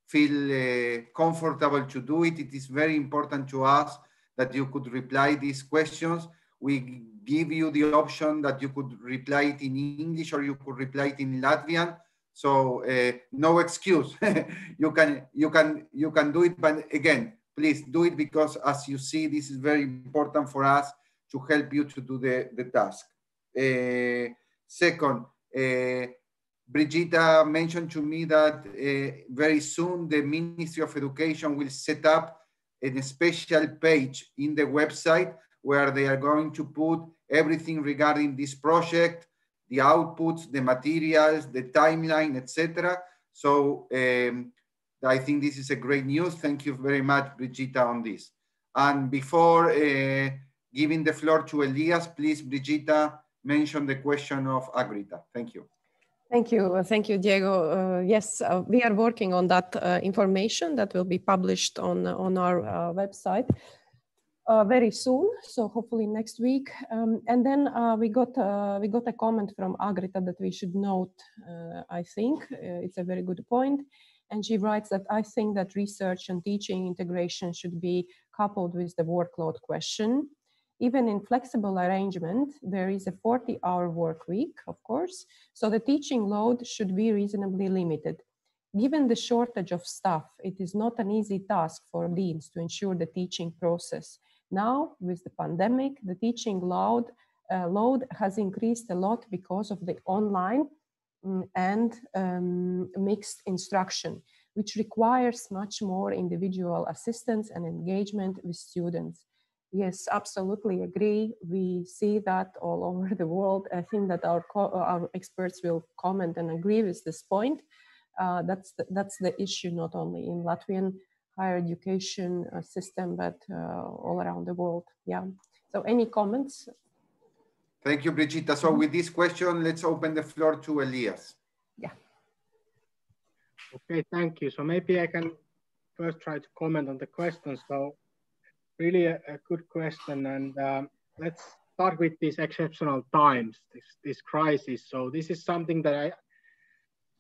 feel comfortable to do it. It is very important to us that you could reply these questions. We give you the option that you could reply it in English or you could reply it in Latvian. So no excuse. you can do it, but again, please do it, because as you see, this is very important for us to help you to do the task. Second, Brigitta mentioned to me that very soon the Ministry of Education will set up a special page in the website where they are going to put everything regarding this project, the outputs, the materials, the timeline, etc. So I think this is a great news. Thank you very much, Brigitta, on this. And before giving the floor to Elias, please, Brigitta, mention the question of Agrita. Thank you. Thank you, Diego. Yes, we are working on that information that will be published on our website very soon. So hopefully next week. And then we got a comment from Agrita that we should note. I think it's a very good point. And she writes that I think that research and teaching integration should be coupled with the workload question. Even in flexible arrangement, there is a 40-hour work week, of course, so the teaching load should be reasonably limited. Given the shortage of staff, it is not an easy task for deans to ensure the teaching process. Now, with the pandemic, the teaching load has increased a lot because of the online and mixed instruction, which requires much more individual assistance and engagement with students. Yes, absolutely agree. We see that all over the world. I think that our experts will comment and agree with this point. That's the issue, not only in Latvian higher education system, but all around the world. Yeah. So any comments? Thank you, Brigitta. So with this question, let's open the floor to Elias. Yeah. Okay, thank you. So maybe I can first try to comment on the question. So really a good question, and let's start with these exceptional times, this crisis. So this is something that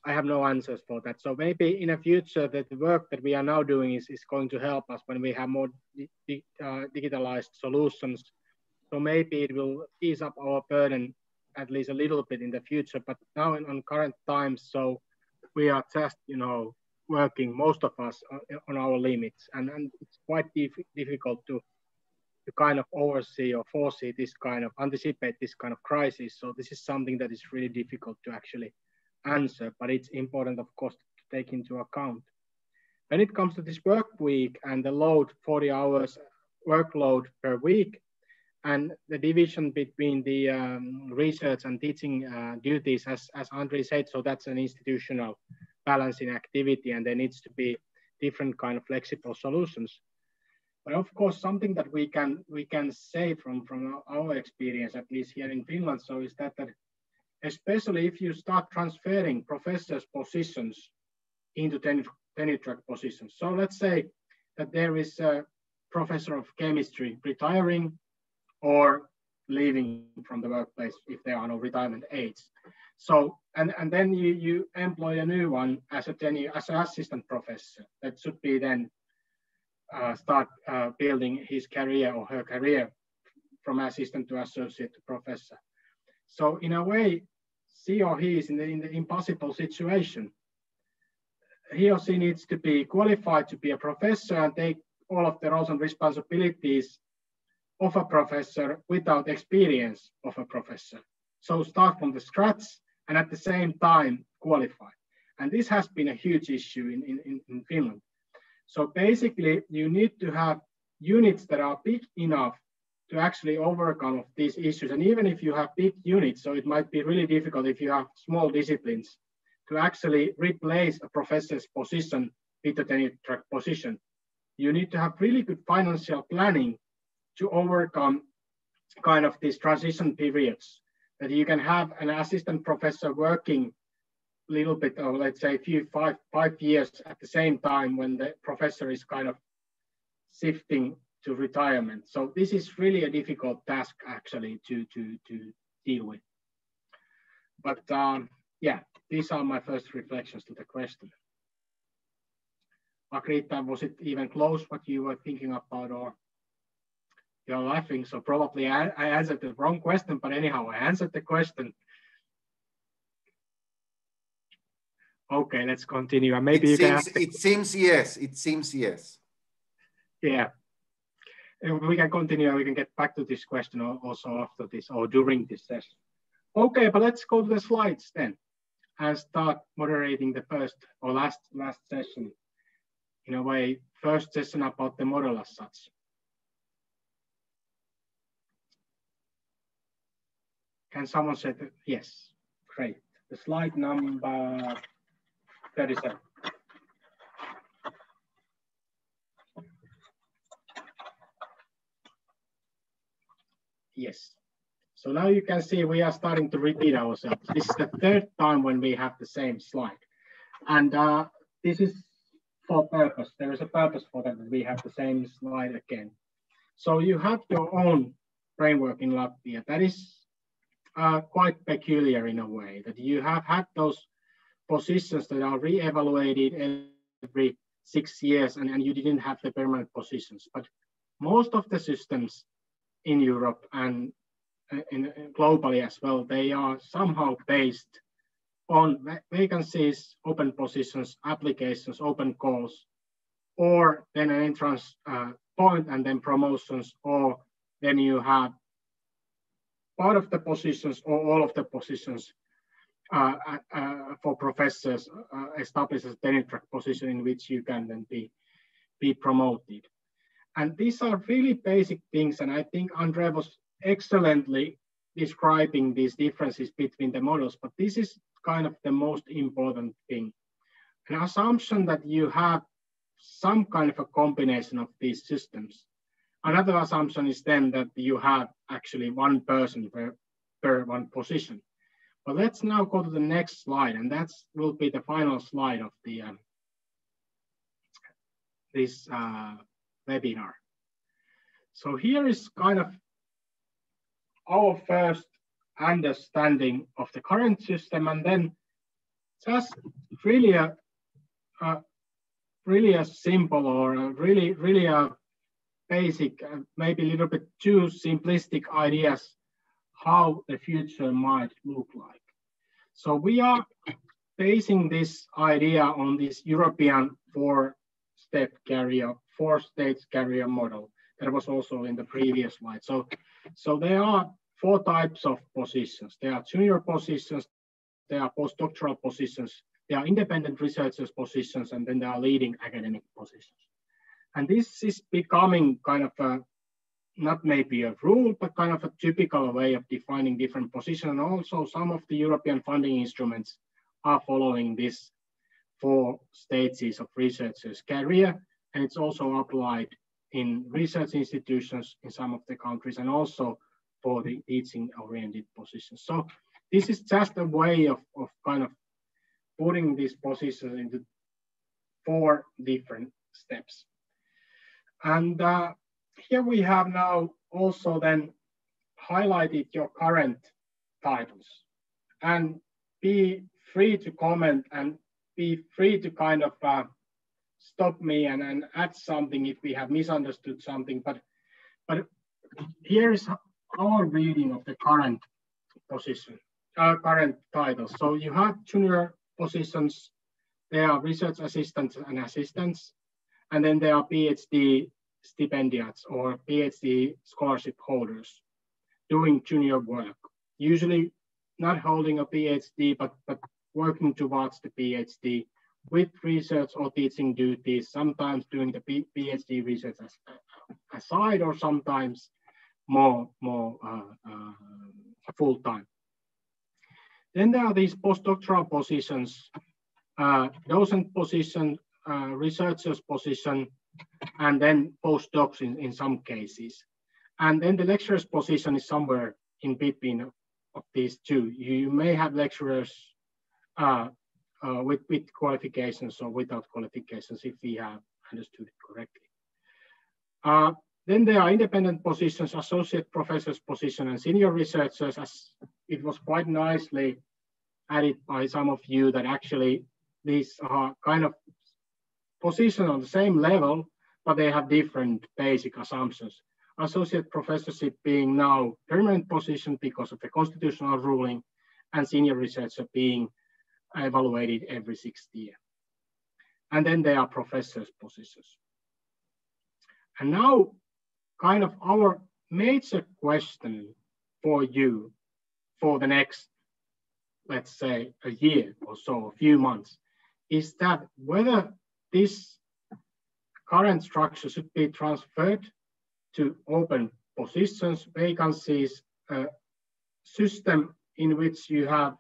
I have no answers for that. So maybe in the future that the work that we are now doing is going to help us when we have more digitalized solutions. So maybe it will ease up our burden at least a little bit in the future. But now on current times, so we are just, working, most of us, on our limits, and it's quite difficult to kind of oversee or foresee this kind of, anticipate this kind of crisis. So this is something that is really difficult to actually answer, but it's important, of course, to take into account. When it comes to this work week and the load, 40 hours workload per week, and the division between the research and teaching duties, as Andre said, so that's an institutional balancing activity, and there needs to be different kind of flexible solutions. But of course, something that we can say from our experience, at least here in Finland, so is that especially if you start transferring professors' positions into tenure track positions. So let's say that there is a professor of chemistry retiring or leaving from the workplace if there are no retirement age. So, and then you employ a new one as an assistant professor that should be then start building his career or her career from assistant to associate to professor. So in a way, she or he is in the impossible situation. He or she needs to be qualified to be a professor and take all of the roles and responsibilities of a professor without experience of a professor. So start from the scratch and at the same time qualify. And this has been a huge issue in Finland. So basically you need to have units that are big enough to actually overcome these issues. And even if you have big units, so it might be really difficult if you have small disciplines to actually replace a professor's position with a tenure track position. You need to have really good financial planning to overcome kind of these transition periods, that you can have an assistant professor working a little bit, or let's say five years at the same time when the professor is kind of shifting to retirement. So this is really a difficult task actually to deal with. But yeah, these are my first reflections to the question. Margarita, was it even close what you were thinking about, or you're laughing? So probably I answered the wrong question, but anyhow, I answered the question. Okay, let's continue. And maybe it seems yes. It seems yes. Yeah. We can continue. We can get back to this question also after this or during this session. Okay, but let's go to the slides then and start moderating the first or last session. In a way, first session about the model as such. Can someone say that? Yes, great. The slide number 37. Yes. So now you can see we are starting to repeat ourselves. This is the third time when we have the same slide. And this is for purpose. There is a purpose for that we have the same slide again. So you have your own framework in Latvia. That is quite peculiar in a way, that you have had those positions that are re-evaluated every 6 years, and you didn't have the permanent positions. But most of the systems in Europe and globally as well, they are somehow based on vacancies, open positions, applications, open calls, or then an entrance point and then promotions, or then you have part of the positions or all of the positions for professors established as a tenure track position in which you can then be promoted. And these are really basic things, and I think Andre was excellently describing these differences between the models, but this is kind of the most important thing. An assumption that you have some kind of a combination of these systems. Another assumption is then that you have actually one person per one position. But let's now go to the next slide, and that will be the final slide of the this webinar. So here is kind of our first understanding of the current system, and then just really a simple or really a basic, maybe a little bit too simplistic ideas how the future might look like. So we are basing this idea on this European four-stage career model that was also in the previous slide. So there are 4 types of positions. There are junior positions, there are postdoctoral positions, there are independent researchers positions, and then there are leading academic positions. And this is becoming kind of a, not maybe a rule, but kind of a typical way of defining different positions. And also some of the European funding instruments are following this 4 stages of researchers' career. And it's also applied in research institutions in some of the countries, and also for the teaching-oriented positions. So this is just a way of kind of putting these positions into 4 different steps. And here we have now also then highlighted your current titles, and be free to comment and be free to kind of stop me and add something if we have misunderstood something. But here is our reading of the current position, current titles. So you have junior positions, there are research assistants and assistants, and then there are PhD stipendiates or PhD scholarship holders doing junior work, usually not holding a PhD, but working towards the PhD with research or teaching duties, sometimes doing the PhD research aside, or sometimes more full time. Then there are these postdoctoral positions, docent position, researcher's position, and then postdocs in some cases. And then the lecturer's position is somewhere in between of these two. You may have lecturers with qualifications or without qualifications, if we have understood it correctly. Then there are independent positions, associate professor's position, and senior researchers, as it was quite nicely added by some of you, that actually these are kind of positions on the same level, but they have different basic assumptions. Associate professorship being now permanent position because of the constitutional ruling, and senior researcher being evaluated every 6th year. And then there are professor's positions. And now, kind of our major question for you for the next, let's say, a year or so, a few months, is that whether this current structure should be transferred to open positions, vacancies, a system in which you have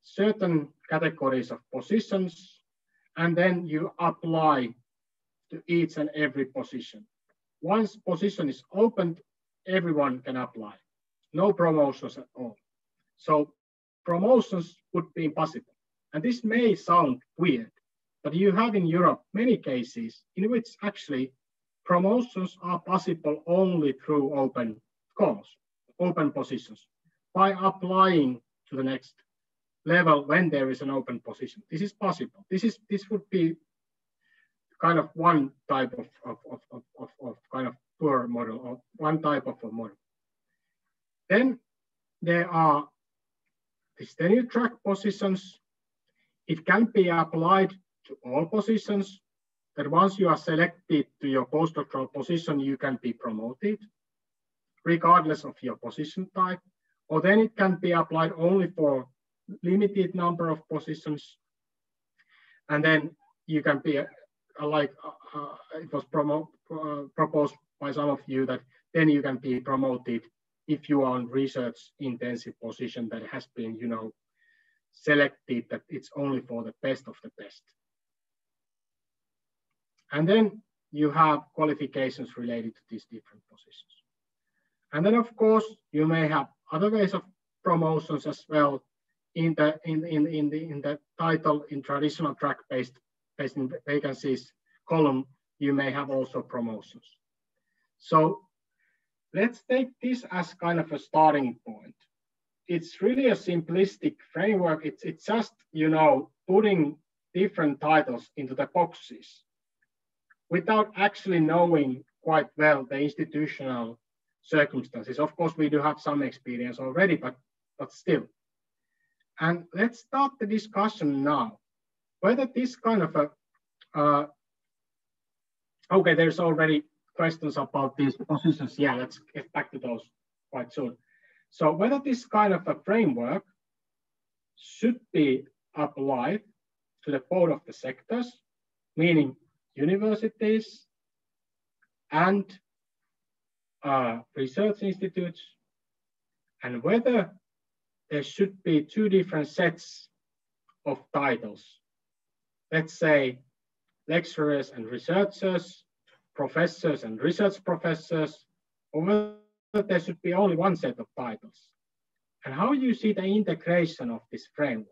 certain categories of positions, and then you apply to each and every position. Once position is opened, everyone can apply. No promotions at all. So promotions would be impossible. And this may sound weird, but you have in Europe many cases in which actually promotions are possible only through open calls, open positions, by applying to the next level when there is an open position. This is possible. This would be kind of one type of kind of poor model, or one type of a model. Then there are these tenure track positions. It can be applied to all positions, that once you are selected to your postdoctoral position, you can be promoted regardless of your position type, or then it can be applied only for limited number of positions. And then you can be like it was proposed by some of you, that then you can be promoted if you are on research intensive position that has been, you know, selected, that it's only for the best of the best. And then you have qualifications related to these different positions. And then of course you may have other ways of promotions as well. In the title, in traditional track-based vacancies column, you may have also promotions. So let's take this as kind of a starting point. It's really a simplistic framework. It's just, you know, putting different titles into the boxes without actually knowing quite well the institutional circumstances. Of course, we do have some experience already, but still. And let's start the discussion now, whether this kind of a, okay, there's already questions about these positions. Yeah, let's get back to those quite soon. So whether this kind of a framework should be applied to the board of the sectors, meaning universities and research institutes, and whether there should be two different sets of titles. Let's say lecturers and researchers, professors and research professors, or whether there should be only one set of titles. And how you see the integration of this framework.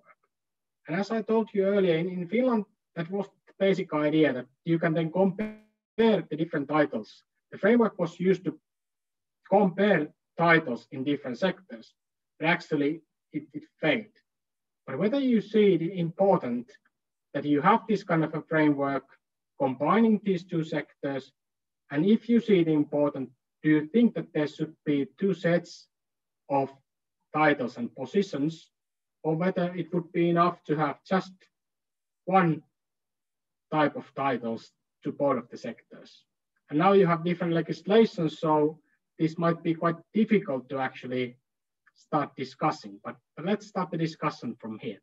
And as I told you earlier, in Finland, that was the basic idea, that you can then compare the different titles. The framework was used to compare titles in different sectors, but actually it failed. But whether you see it important that you have this kind of a framework combining these two sectors, and if you see it important, do you think that there should be two sets of titles and positions, or whether it would be enough to have just one type of titles to both of the sectors? And now you have different legislation, so this might be quite difficult to actually start discussing, but let's start the discussion from here.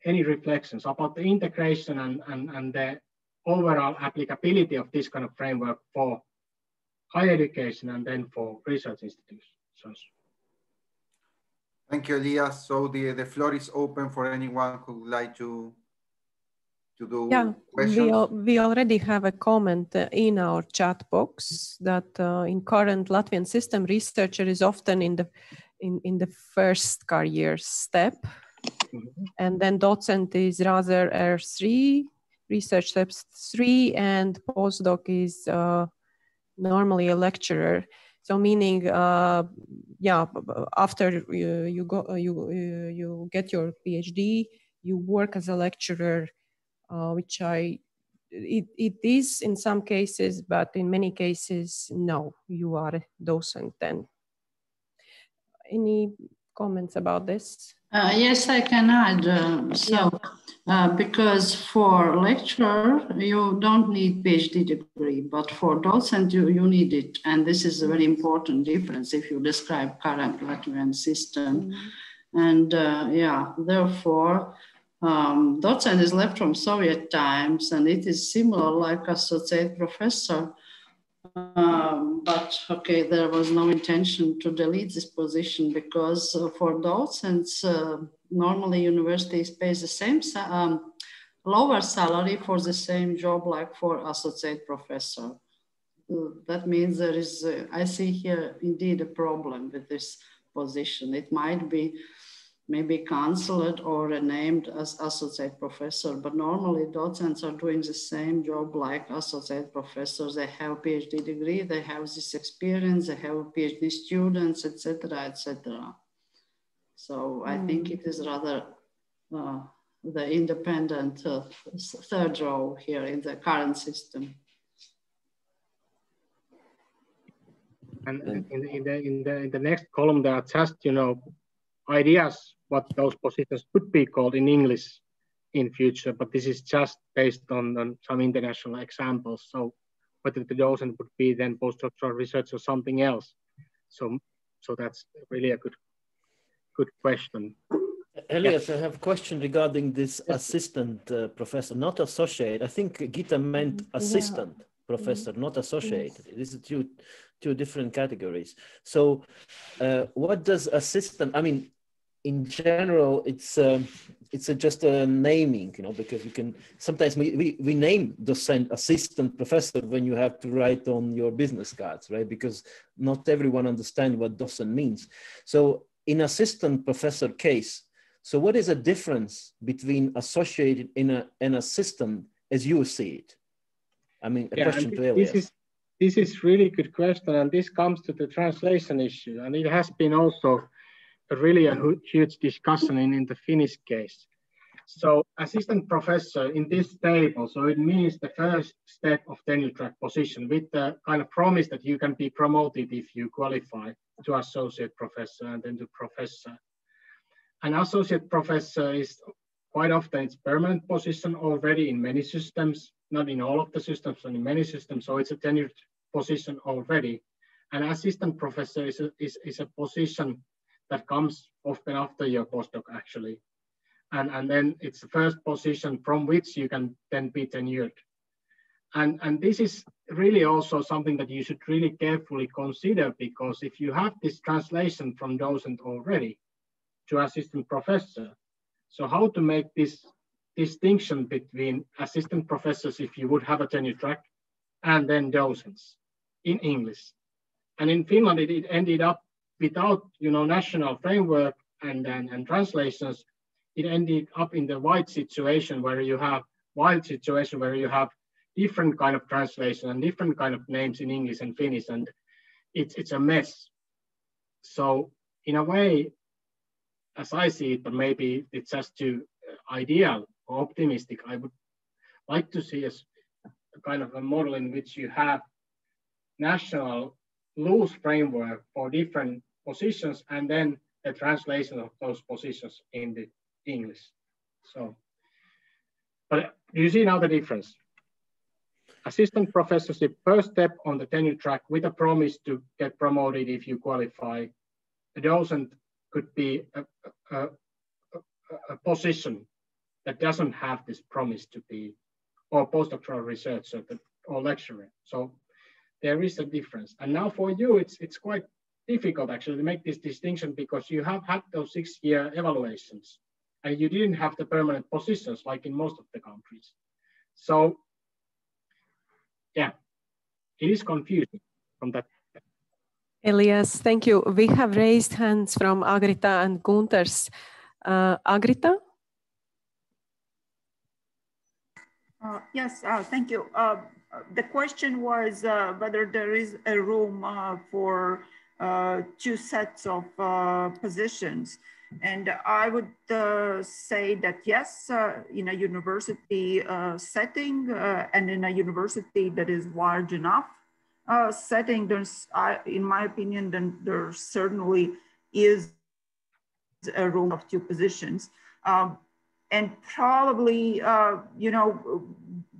Any reflections about the integration and the overall applicability of this kind of framework for higher education and then for research institutions. Thank you, Elias. So the floor is open for anyone who would like to do questions. We already have a comment in our chat box that in current Latvian system, researcher is often in the first career step, and then docent is rather R3, research steps 3, and postdoc is normally a lecturer. So meaning, after you get your PhD, you work as a lecturer. Which it is in some cases, but in many cases, no, you are a docent then. Any comments about this? Yes, I can add. Because for lecturer, you don't need PhD degree, but for docent, you need it. And this is a very important difference if you describe current Latvian system. And therefore, docent is left from Soviet times, and it is similar like associate professor. But okay, there was no intention to delete this position because for docents, normally universities pay the same lower salary for the same job like for associate professor. That means there is, I see here indeed a problem with this position. It might be maybe cancelled or renamed as associate professor, but normally docents are doing the same job like associate professors. They have PhD degree, they have this experience, they have PhD students, etc., etc. So I think it is rather the independent third row here in the current system. And in the next column, there are just ideas what those positions could be called in English in future, but this is just based on some international examples. So whether the docent would be then postdoctoral research or something else. So that's really a good question. Elias, I have a question regarding this assistant professor, not associate. I think Gita meant assistant professor, not associated. This is two different categories. So what does assistant, I mean, in general, it's just a naming, because you can, sometimes we name docent assistant professor when you have to write on your business cards, right? Because not everyone understands what docent means. So in assistant professor case, so what is the difference between associated and an assistant as you see it? I mean, a question to Elias. This is really good question, and this comes to the translation issue, and it has been also really a huge discussion in the Finnish case. So assistant professor in this table, so it means the first step of tenure track position with the kind of promise that you can be promoted if you qualify to associate professor and then to professor. An associate professor is quite often it's permanent position already in many systems, not in all of the systems, but in many systems. So it's a tenured position already. An assistant professor is a position that comes often after your postdoc actually. And then it's the first position from which you can then be tenured. And this is really also something that you should really carefully consider, because if you have this translation from docent already to assistant professor, so how to make this distinction between assistant professors if you would have a tenure track and then docents in English. And in Finland, it ended up without national framework and translations, it ended up in the wild situation where you have different kind of translation and different kind of names in English and Finnish, and it's a mess. So in a way, as I see it, but maybe it's just too ideal or optimistic, I would like to see a kind of a model in which you have national loose framework for different positions and then the translation of those positions in the English. So, but you see now the difference. Assistant professorship, first step on the tenure track with a promise to get promoted if you qualify. A docent could be a position that doesn't have this promise to be, or postdoctoral researcher or lecturer. So there is a difference. And now for you, it's quite difficult actually to make this distinction because you have had those 6-year evaluations and you didn't have the permanent positions like in most of the countries. So yeah, it is confusing from that. Elias, thank you. We have raised hands from Agrita and Gunters. Agrita? Yes, thank you. The question was whether there is a room for 2 sets of positions. And I would say that yes, in a university setting and in a university that is large enough setting, there's, in my opinion, then there certainly is a room of 2 positions. And probably, you know,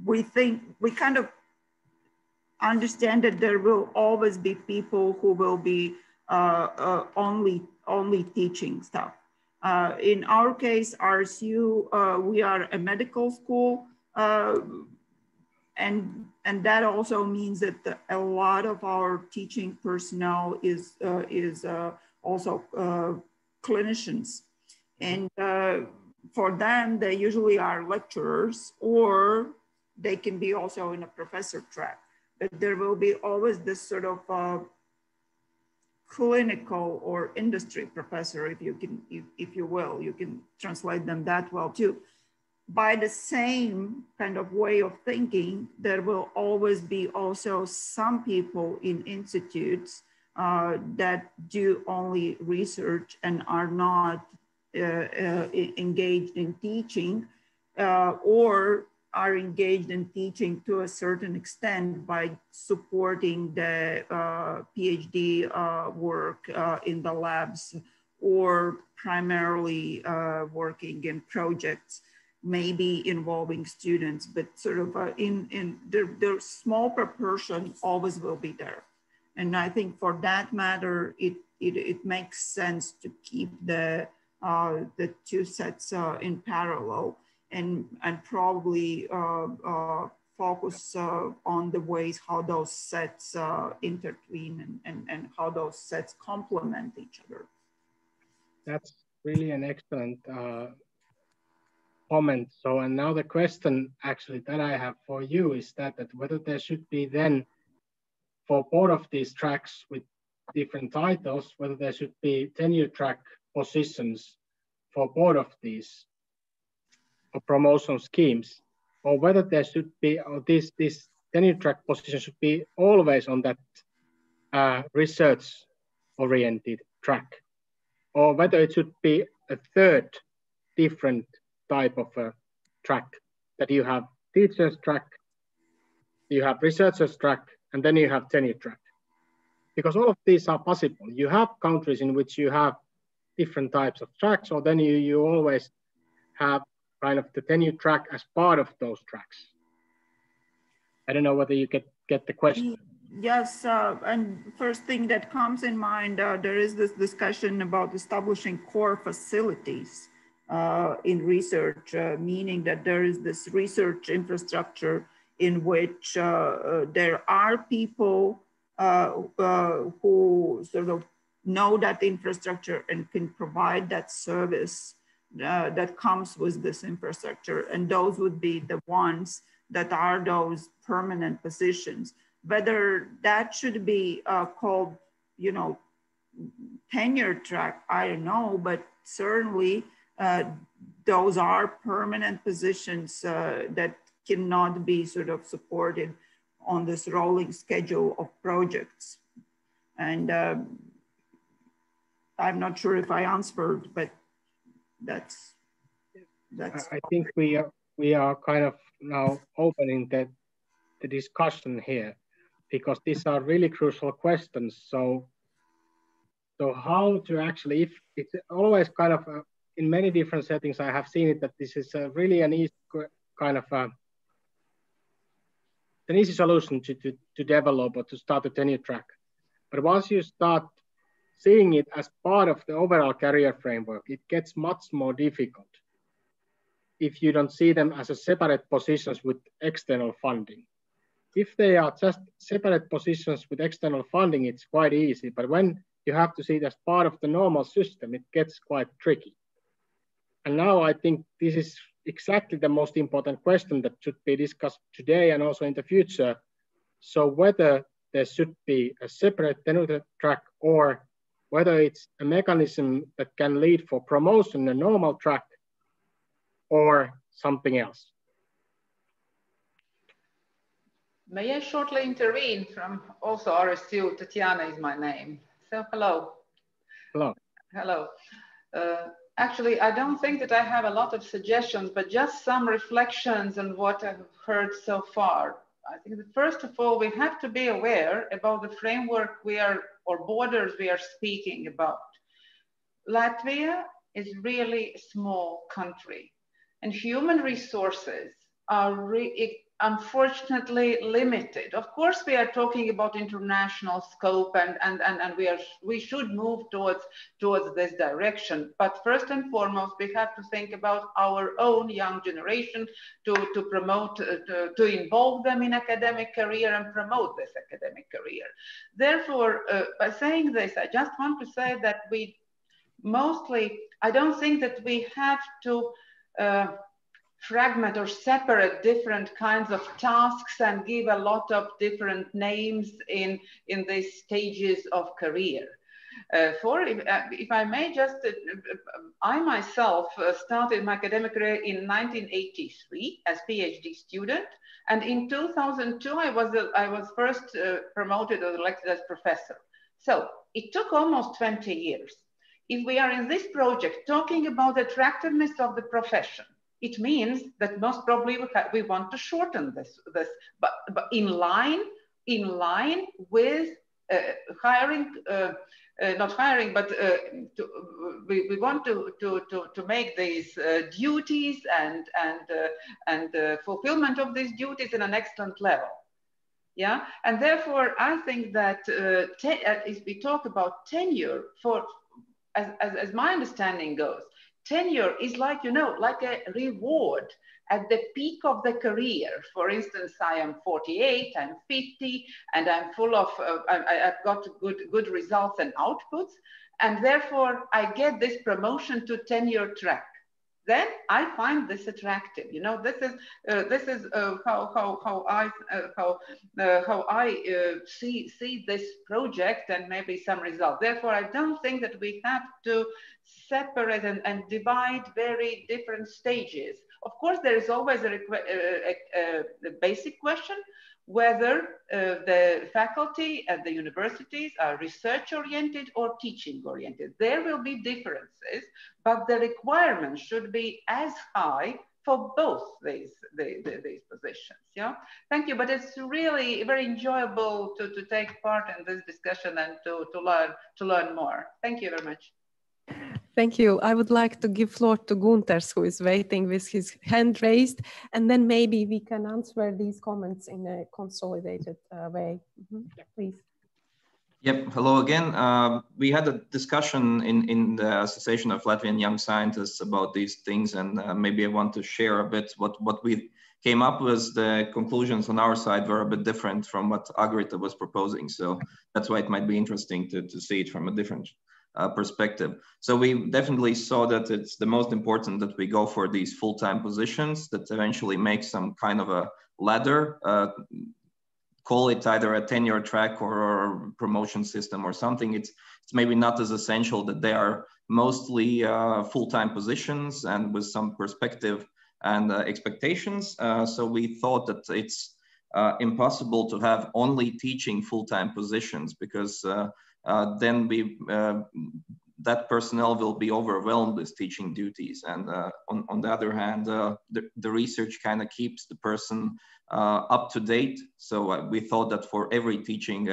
we kind of understand that there will always be people who will be only teaching stuff. In our case, RSU, we are a medical school, and that also means that a lot of our teaching personnel is also clinicians, and for them, they usually are lecturers, or they can be also in a professor track. But there will be always this sort of clinical or industry professor, if you will, you can translate them that well too. By the same kind of way of thinking, there will always be also some people in institutes that do only research and are not engaged in teaching, or are engaged in teaching to a certain extent by supporting the PhD work in the labs, or primarily working in projects, maybe involving students, but sort of their small proportion always will be there. And I think for that matter, it makes sense to keep the 2 sets in parallel, and probably focus on the ways how those sets intertwine and how those sets complement each other. That's really an excellent comment. So, and now the question actually that I have for you is that whether there should be then, for both of these tracks with different titles, whether there should be tenure track positions for both of these promotion schemes, or whether there should be, or this tenure track position should be always on that research-oriented track, or whether it should be a third different type of a track, that you have teachers track, you have researchers track, and then you have tenure track. Because all of these are possible. You have countries in which you have different types of tracks, or then you always have kind of the tenure track as part of those tracks. I don't know whether you get the question. Yes, and first thing that comes in mind, there is this discussion about establishing core facilities in research, meaning that there is this research infrastructure in which there are people who sort of know that infrastructure and can provide that service that comes with this infrastructure. And those would be the ones that are those permanent positions. Whether that should be called, you know, tenure track, I don't know, but certainly those are permanent positions that cannot be sort of supported on this rolling schedule of projects. And I'm not sure if I answered, but that's. I think we are kind of now opening the discussion here, because these are really crucial questions. So how to actually, if it's always kind of in many different settings, I have seen it that this is really an easy kind of an easy solution to develop or to start a tenure track. But once you start seeing it as part of the overall career framework, it gets much more difficult if you don't see them as a separate positions with external funding. if they are just separate positions with external funding, it's quite easy. But when you have to see it as part of the normal system, it gets quite tricky. And now I think this is exactly the most important question that should be discussed today and also in the future. So whether there should be a separate tenure track or whether it's a mechanism that can lead for promotion, a normal track, or something else. May I shortly intervene from also RSU? Tatiana is my name. So hello. Hello. Hello. Actually, I don't think that I have a lot of suggestions, but just some reflections on what I've heard so far. I think that first of all, we have to be aware about the framework or borders we are speaking about. Latvia is really a small country, and human resources are unfortunately limited. Of course, we are talking about international scope and we should move towards this direction. But first and foremost, we have to think about our own young generation to promote, to involve them in academic career and promote this academic career. Therefore, by saying this, I just want to say that I don't think that we have to fragment or separate different kinds of tasks and give a lot of different names in these stages of career. If I may just, I myself started my academic career in 1983 as PhD student, and in 2002 I was first promoted or elected as professor. So it took almost 20 years. If we are in this project talking about the attractiveness of the profession, it means that most probably we want to shorten this but in line with hiring, not hiring, but we want to make these duties and fulfillment of these duties in an excellent level. Yeah, and therefore I think that if we talk about tenure, as my understanding goes, tenure is like, like a reward at the peak of the career. For instance, I am 48, I'm 50, and I'm full of, I've got good results and outputs, and therefore I get this promotion to tenure track. Then I find this attractive. This is how I see this project and maybe some result. Therefore, I don't think that we have to separate and divide very different stages. Of course, there is always a basic question whether the faculty at the universities are research-oriented or teaching-oriented. There will be differences, but the requirements should be as high for both these positions. Yeah, thank you. But it's really very enjoyable to take part in this discussion and to learn more. Thank you very much. Thank you. I would like to give floor to Gunters, who is waiting with his hand raised, and then maybe we can answer these comments in a consolidated way. Please. Yep. Hello again. We had a discussion in the Association of Latvian Young Scientists about these things, and maybe I want to share a bit what we came up with. The conclusions on our side were a bit different from what Agrita was proposing, so that's why it might be interesting to see it from a different perspective. So we definitely saw that it's the most important that we go for these full-time positions that eventually make some kind of a ladder, call it either a tenure track or a promotion system or something. It's maybe not as essential that they are mostly full-time positions and with some perspective and expectations. So we thought that it's impossible to have only teaching full-time positions, because then that personnel will be overwhelmed with teaching duties. And on the other hand, the research kind of keeps the person up to date. So we thought that for every teaching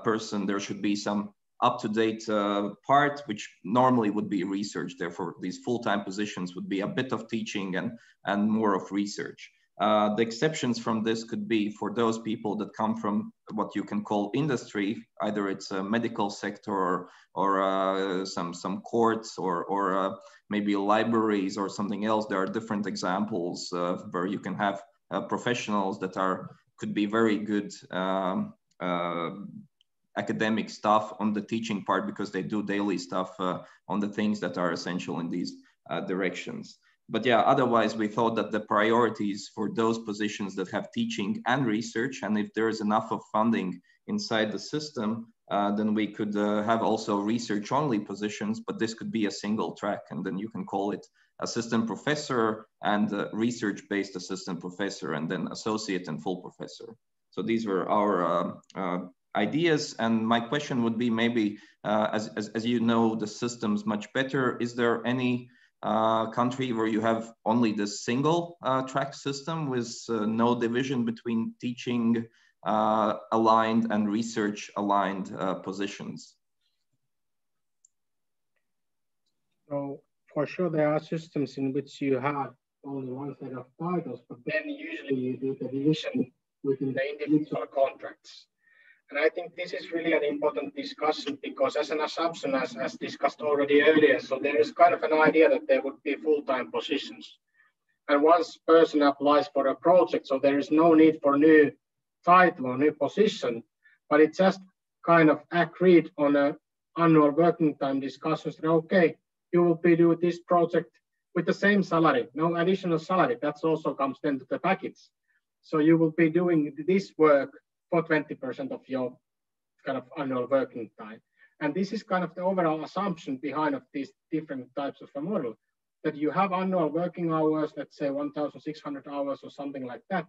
person, there should be some up-to-date part, which normally would be research. Therefore, these full-time positions would be a bit of teaching and more of research. The exceptions from this could be for those people that come from what you can call industry, either it's a medical sector or some courts or maybe libraries or something else. There are different examples where you can have professionals that are could be very good academic stuff on the teaching part, because they do daily stuff on the things that are essential in these directions. But yeah, otherwise we thought that the priorities for those positions that have teaching and research, and if there is enough of funding inside the system, then we could have also research only positions, but this could be a single track, and then you can call it assistant professor and research-based assistant professor, and then associate and full professor. So these were our ideas. And my question would be, maybe as you know the systems much better, is there any country where you have only this single track system with no division between teaching aligned and research aligned positions? So for sure there are systems in which you have only one set of titles, but then usually you do the division within the individual contracts. And I think this is really an important discussion, because as an assumption, as discussed already earlier, so there is kind of an idea that there would be full-time positions. And once a person applies for a project, so there is no need for new title or new position, but it's just kind of agreed on an annual working time discussions that, okay, you will be doing this project with the same salary, no additional salary. That also comes then to the package. So you will be doing this work for 20% of your kind of annual working time. And this is kind of the overall assumption behind of these different types of a model, that you have annual working hours, let's say 1,600 hours or something like that.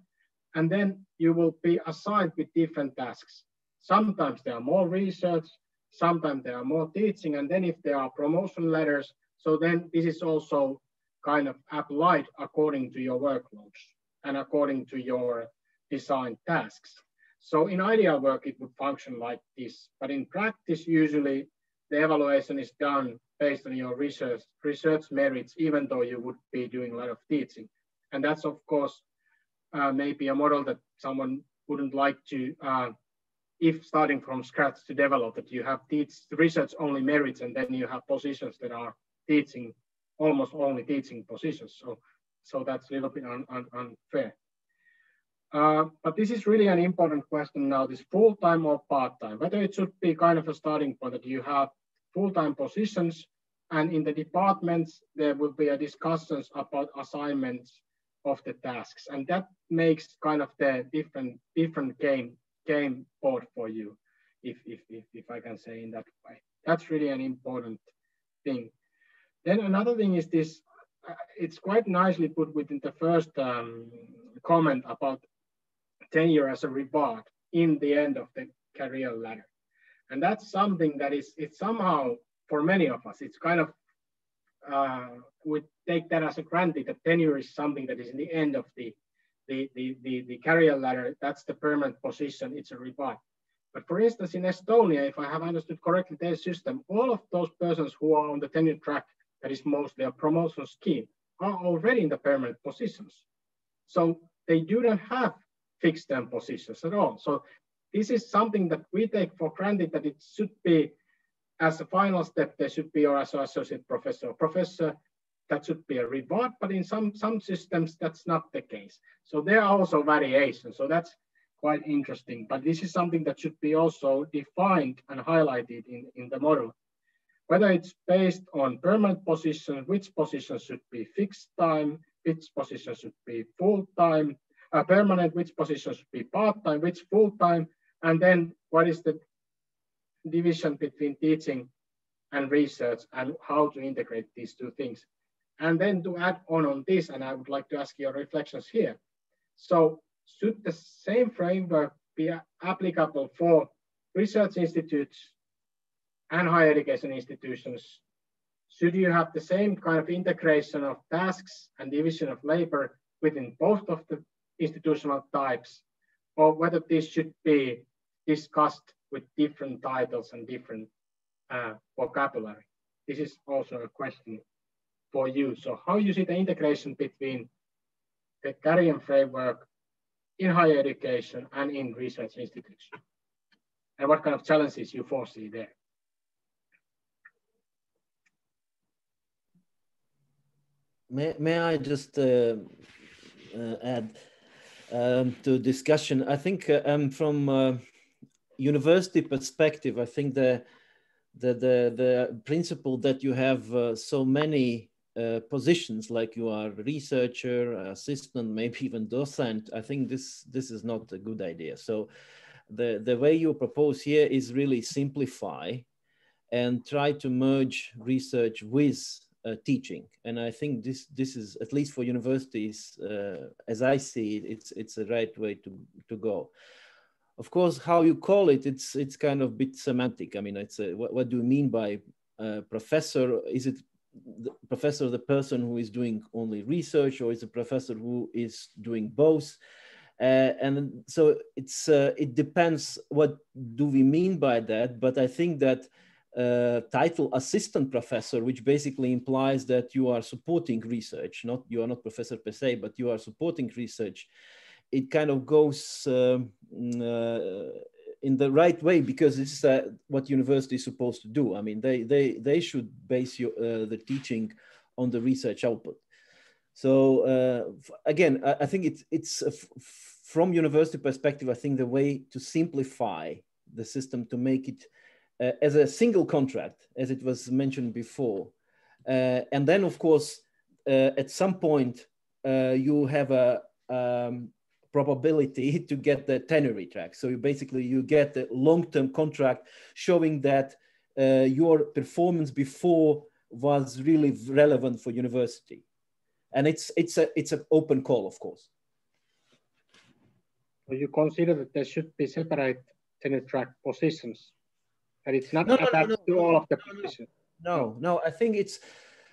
And then you will be assigned with different tasks. Sometimes there are more research, sometimes there are more teaching, and then if there are promotion letters, so then this is also kind of applied according to your workloads and according to your design tasks. So in ideal work, it would function like this, but in practice, usually the evaluation is done based on your research merits, even though you would be doing a lot of teaching. And that's, of course, maybe a model that someone wouldn't like to, if starting from scratch, to develop, that you have research only merits, and then you have positions that are teaching, almost only teaching positions. So that's a little bit unfair. But this is really an important question now, this full-time or part-time, whether it should be kind of a starting point that you have full-time positions, and in the departments, there will be a discussions about assignments of the tasks. And that makes kind of the different game board for you, if I can say in that way. That's really an important thing. Then another thing is this, it's quite nicely put within the first comment about tenure as a reward in the end of the career ladder. And that's something that it's somehow, for many of us, it's kind of, we take that as a granted, that tenure is something that is in the end of the career ladder. That's the permanent position, it's a reward. But for instance, in Estonia, if I have understood correctly, their system, all of those persons who are on the tenure track, that is mostly a promotion scheme, are already in the permanent positions. So they do not have fixed term positions at all. So this is something that we take for granted, that it should be, as a final step, there should be, or as an associate professor or professor, that should be a reward, but in some systems, that's not the case. So there are also variations. So that's quite interesting, but this is something that should be also defined and highlighted in the model. Whether it's based on permanent position, which position should be fixed time, which position should be full-time, permanent, which position should be part-time, which full-time, and then what is the division between teaching and research, and how to integrate these two things. And then to add on this, and I would like to ask your reflections here. So should the same framework be applicable for research institutes and higher education institutions? Should you have the same kind of integration of tasks and division of labor within both of the institutional types, or whether this should be discussed with different titles and different vocabulary? This is also a question for you. So how you see the integration between the career framework in higher education and in research institutes, and what kind of challenges you foresee there? May I just add? to discussion. I think from university perspective, I think the principle that you have so many positions, like you are researcher, assistant, maybe even docent, I think this is not a good idea. So the way you propose here is really simplify and try to merge research with teaching. And I think this is, at least for universities, as I see it, it's the right way to go. Of course, how you call it, it's kind of a bit semantic. I mean, it's what do you mean by professor? Is it the professor the person who is doing only research, or is a professor who is doing both? And so it depends what do we mean by that. But I think that title assistant professor, which basically implies that you are supporting research, you are not professor per se, but you are supporting research. It kind of goes in the right way, because it's what university is supposed to do. I mean, they should base the teaching on the research output. So again, I think it's from university perspective, I think the way to simplify the system to make it as a single contract, as it was mentioned before. And then, of course, at some point, you have a probability to get the tenure track. So you get a long-term contract showing that your performance before was really relevant for university. And it's an open call, of course. So you consider that there should be separate tenure track positions, and it's not attached to all of the positions? No, I think it's,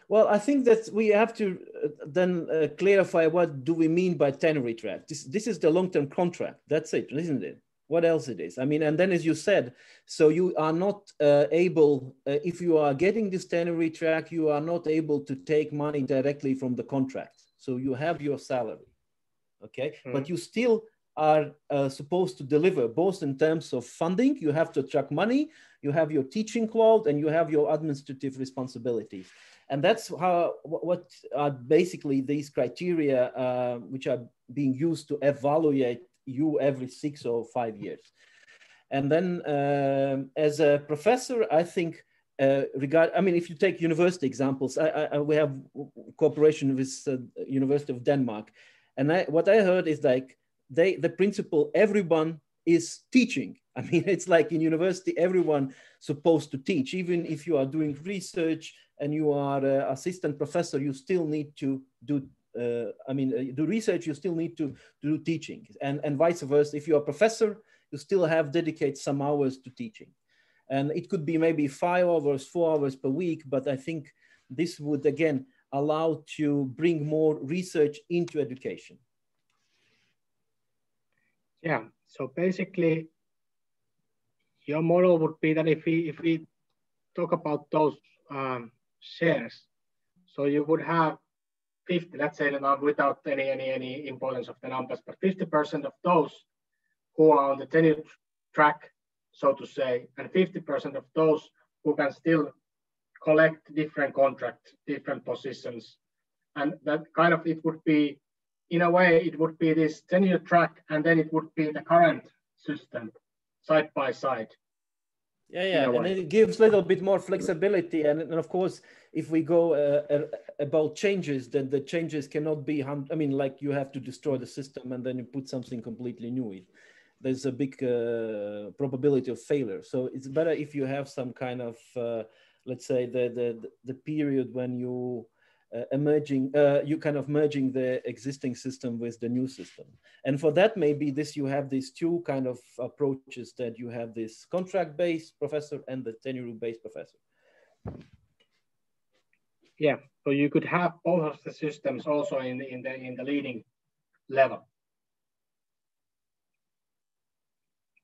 well, I think that we have to then clarify what do we mean by tenure track. This is the long-term contract. That's it, isn't it? What else it is? I mean, and then as you said, so you are not able, if you are getting this tenure track, you are not able to take money directly from the contract. So you have your salary, okay? But you still are supposed to deliver, both in terms of funding, you have to attract money, you have your teaching load, and you have your administrative responsibilities. And that's what are basically these criteria which are being used to evaluate you every 6 or 5 years. And then as a professor, I think I mean, if you take university examples, we have cooperation with University of Denmark. And what I heard is like, the principle, everyone is teaching. I mean, it's like in university, everyone supposed to teach. Even if you are doing research and you are an assistant professor, you still need to do, do research, you still need to do teaching. And vice versa, if you're a professor, you still have dedicate some hours to teaching. And it could be maybe 5 hours, 4 hours per week, but I think this would, again, allow to bring more research into education. Yeah, so basically, your model would be that if we talk about those shares, so you would have 50, let's say, without any importance of the numbers, but 50% of those who are on the tenure track, so to say, and 50% of those who can still collect different contracts, different positions. And that kind of, it would be, in a way, it would be this tenure track, and then it would be the current system side by side. Yeah, and it gives a little bit more flexibility. And of course, if we go about changes, then the changes cannot be, I mean, like you have to destroy the system and then you put something completely new. There's a big probability of failure. So it's better if you have some kind of, let's say, the period when you you kind of merging the existing system with the new system. And for that, maybe you have these two kind of approaches, that you have this contract-based professor and the tenure-based professor. Yeah, so you could have both of the systems also in the leading level.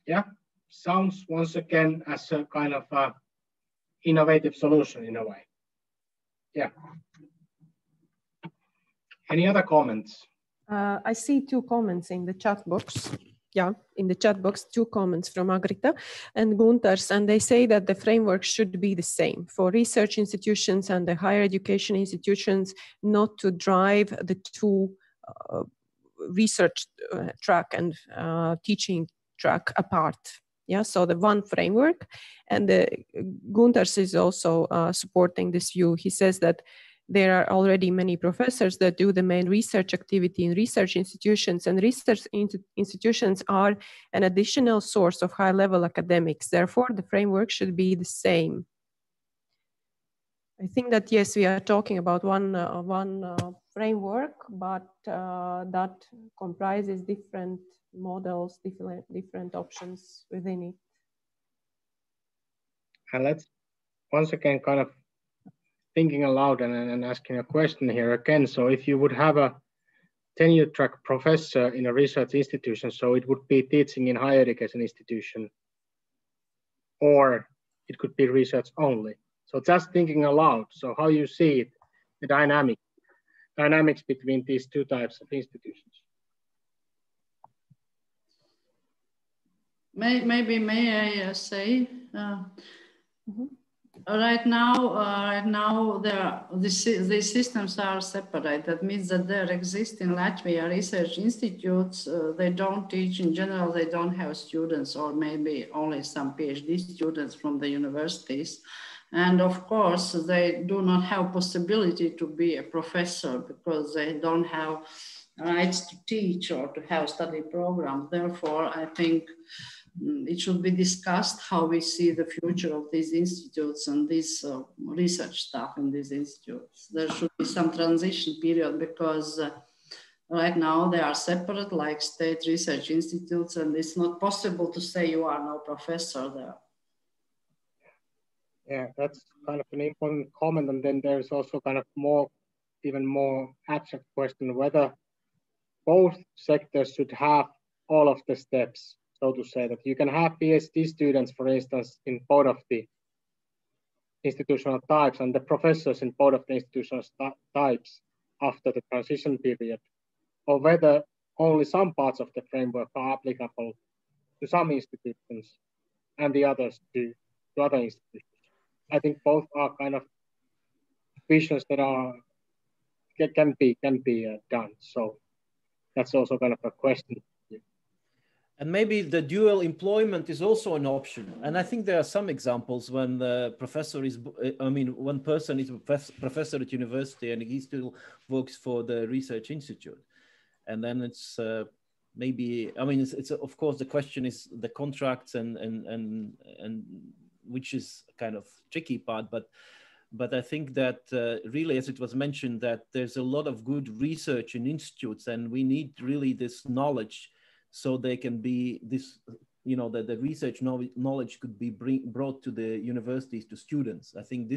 Yeah, sounds once again as a kind of innovative solution in a way. Yeah. Any other comments? I see 2 comments in the chat box. Yeah, in the chat box, 2 comments from Agrita and Gunters, and they say that the framework should be the same for research institutions and the higher education institutions, not to drive the 2 research track and teaching track apart. Yeah, so the one framework, and Gunters is also supporting this view. He says that there are already many professors that do the main research activity in research institutions, and research institutions are an additional source of high-level academics. Therefore, the framework should be the same. I think that, yes, we are talking about one framework, but that comprises different models, different options within it. And let's once again kind of thinking aloud and asking a question here again. So if you would have a tenure track professor in a research institution, so it would be teaching in higher education institution, or it could be research only. So just thinking aloud, so how you see it, the dynamics between these two types of institutions. May I say? Right now, these systems are separate. That means that there exist in Latvia research institutes. They don't teach in general. They don't have students, or maybe only some PhD students from the universities. And of course, they do not have possibility to be a professor because they don't have rights to teach or to have study programs. Therefore, I think it should be discussed how we see the future of these institutes and this research staff in these institutes. There should be some transition period because right now they are separate like state research institutes, and it's not possible to say you are no professor there. Yeah, that's kind of an important comment. And then there's also kind of even more abstract question whether both sectors should have all of the steps, so to say, that you can have PhD students, for instance, in both of the institutional types and the professors in both of the institutional types after the transition period, or whether only some parts of the framework are applicable to some institutions and the others to other institutions. I think both are kind of visions that can be done. So that's also kind of a question. And maybe the dual employment is also an option. And I think there are some examples when the professor is, one person is a professor at university and he still works for the research institute. And then it's it's of course the question is the contracts and which is kind of tricky part, but I think that really, as it was mentioned, that there's a lot of good research in institutes, and we need really this knowledge so they can be this, that the research knowledge could be brought to the universities, to students. I think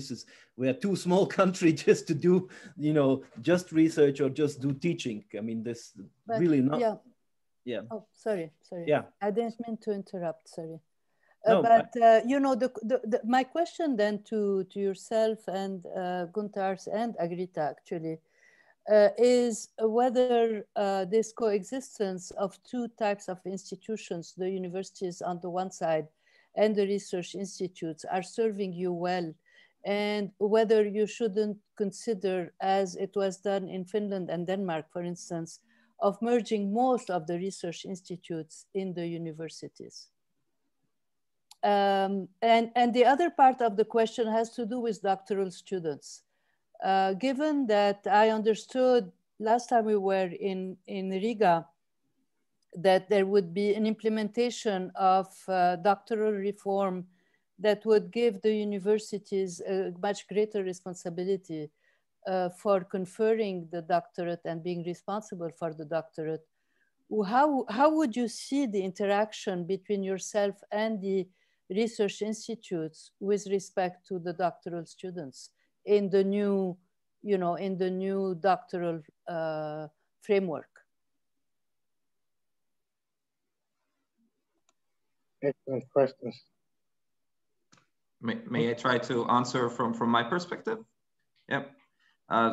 we are too small country just to do, just research or just do teaching. I mean, but really not. Yeah. Yeah. Oh, sorry. Yeah. I didn't mean to interrupt. Sorry. No, my question then to yourself and Gunters and Agrita actually is whether this coexistence of two types of institutions, the universities on the one side and the research institutes, are serving you well, and whether you shouldn't consider, as it was done in Finland and Denmark, for instance, of merging most of the research institutes in the universities. And the other part of the question has to do with doctoral students. Given that I understood last time we were in Riga that there would be an implementation of doctoral reform that would give the universities a much greater responsibility for conferring the doctorate and being responsible for the doctorate. How would you see the interaction between yourself and the research institutes with respect to the doctoral students in the new, doctoral framework? Excellent questions. May I try to answer from my perspective? Yeah.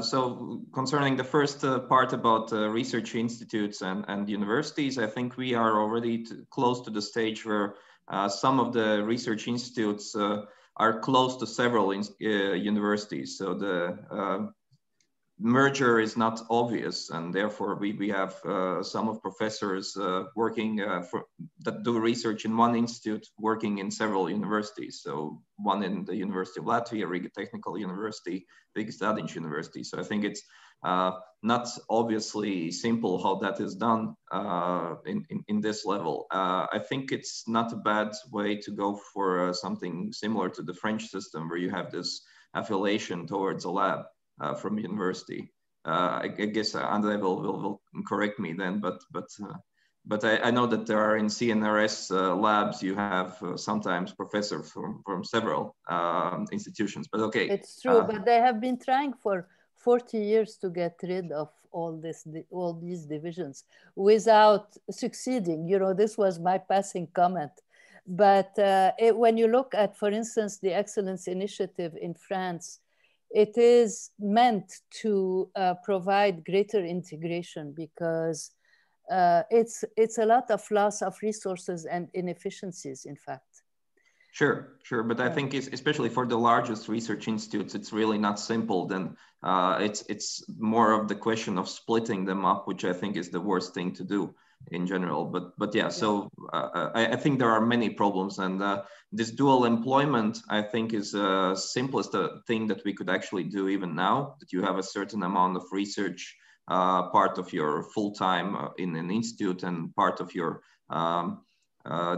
So concerning the first part about research institutes and universities, I think we are already close to the stage where some of the research institutes are close to several universities. So merger is not obvious, and therefore we have some of professors working that do research in one institute working in several universities. So one in the University of Latvia, Riga Technical University, Riga Stadiņš University. So I think it's not obviously simple how that is done in this level. I think it's not a bad way to go for something similar to the French system, where you have this affiliation towards a lab from university. I guess Andre will correct me then, but I know that there are in CNRS labs, you have sometimes professors from several institutions, but okay. It's true, but they have been trying for 40 years to get rid of all these divisions without succeeding. You know, this was my passing comment. But when you look at, for instance, the Excellence Initiative in France, it is meant to provide greater integration, because it's a lot of loss of resources and inefficiencies, in fact. Sure. But I think especially for the largest research institutes, it's really not simple. Then it's more of the question of splitting them up, which I think is the worst thing to do in general. But yeah, so I think there are many problems, and this dual employment, I think, is the simplest thing that we could actually do even now, that you have a certain amount of research part of your full-time in an institute and part of your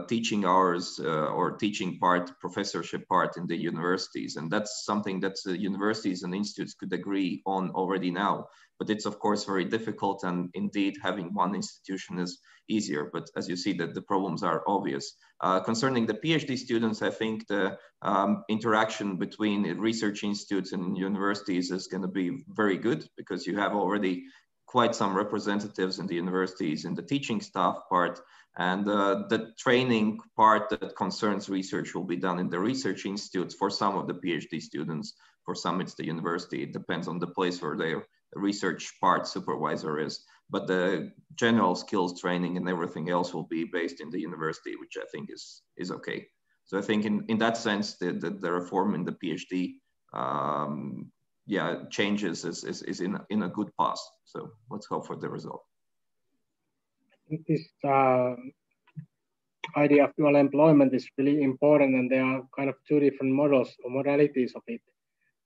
teaching hours or teaching part, professorship part in the universities. And that's something that the universities and institutes could agree on already now. But it's of course very difficult, and indeed having one institution is easier. But as you see, that the problems are obvious. Concerning the PhD students, I think the interaction between research institutes and universities is going to be very good, because you have already quite some representatives in the universities in the teaching staff part, and the training part that concerns research will be done in the research institutes for some of the PhD students. For some, it's the university. It depends on the place where their research part supervisor is. But the general skills training and everything else will be based in the university, which I think is okay. So I think in that sense, the reform in the PhD changes is in a good path. So let's hope for the result. I think this idea of dual employment is really important, and there are kind of two different models or modalities of it.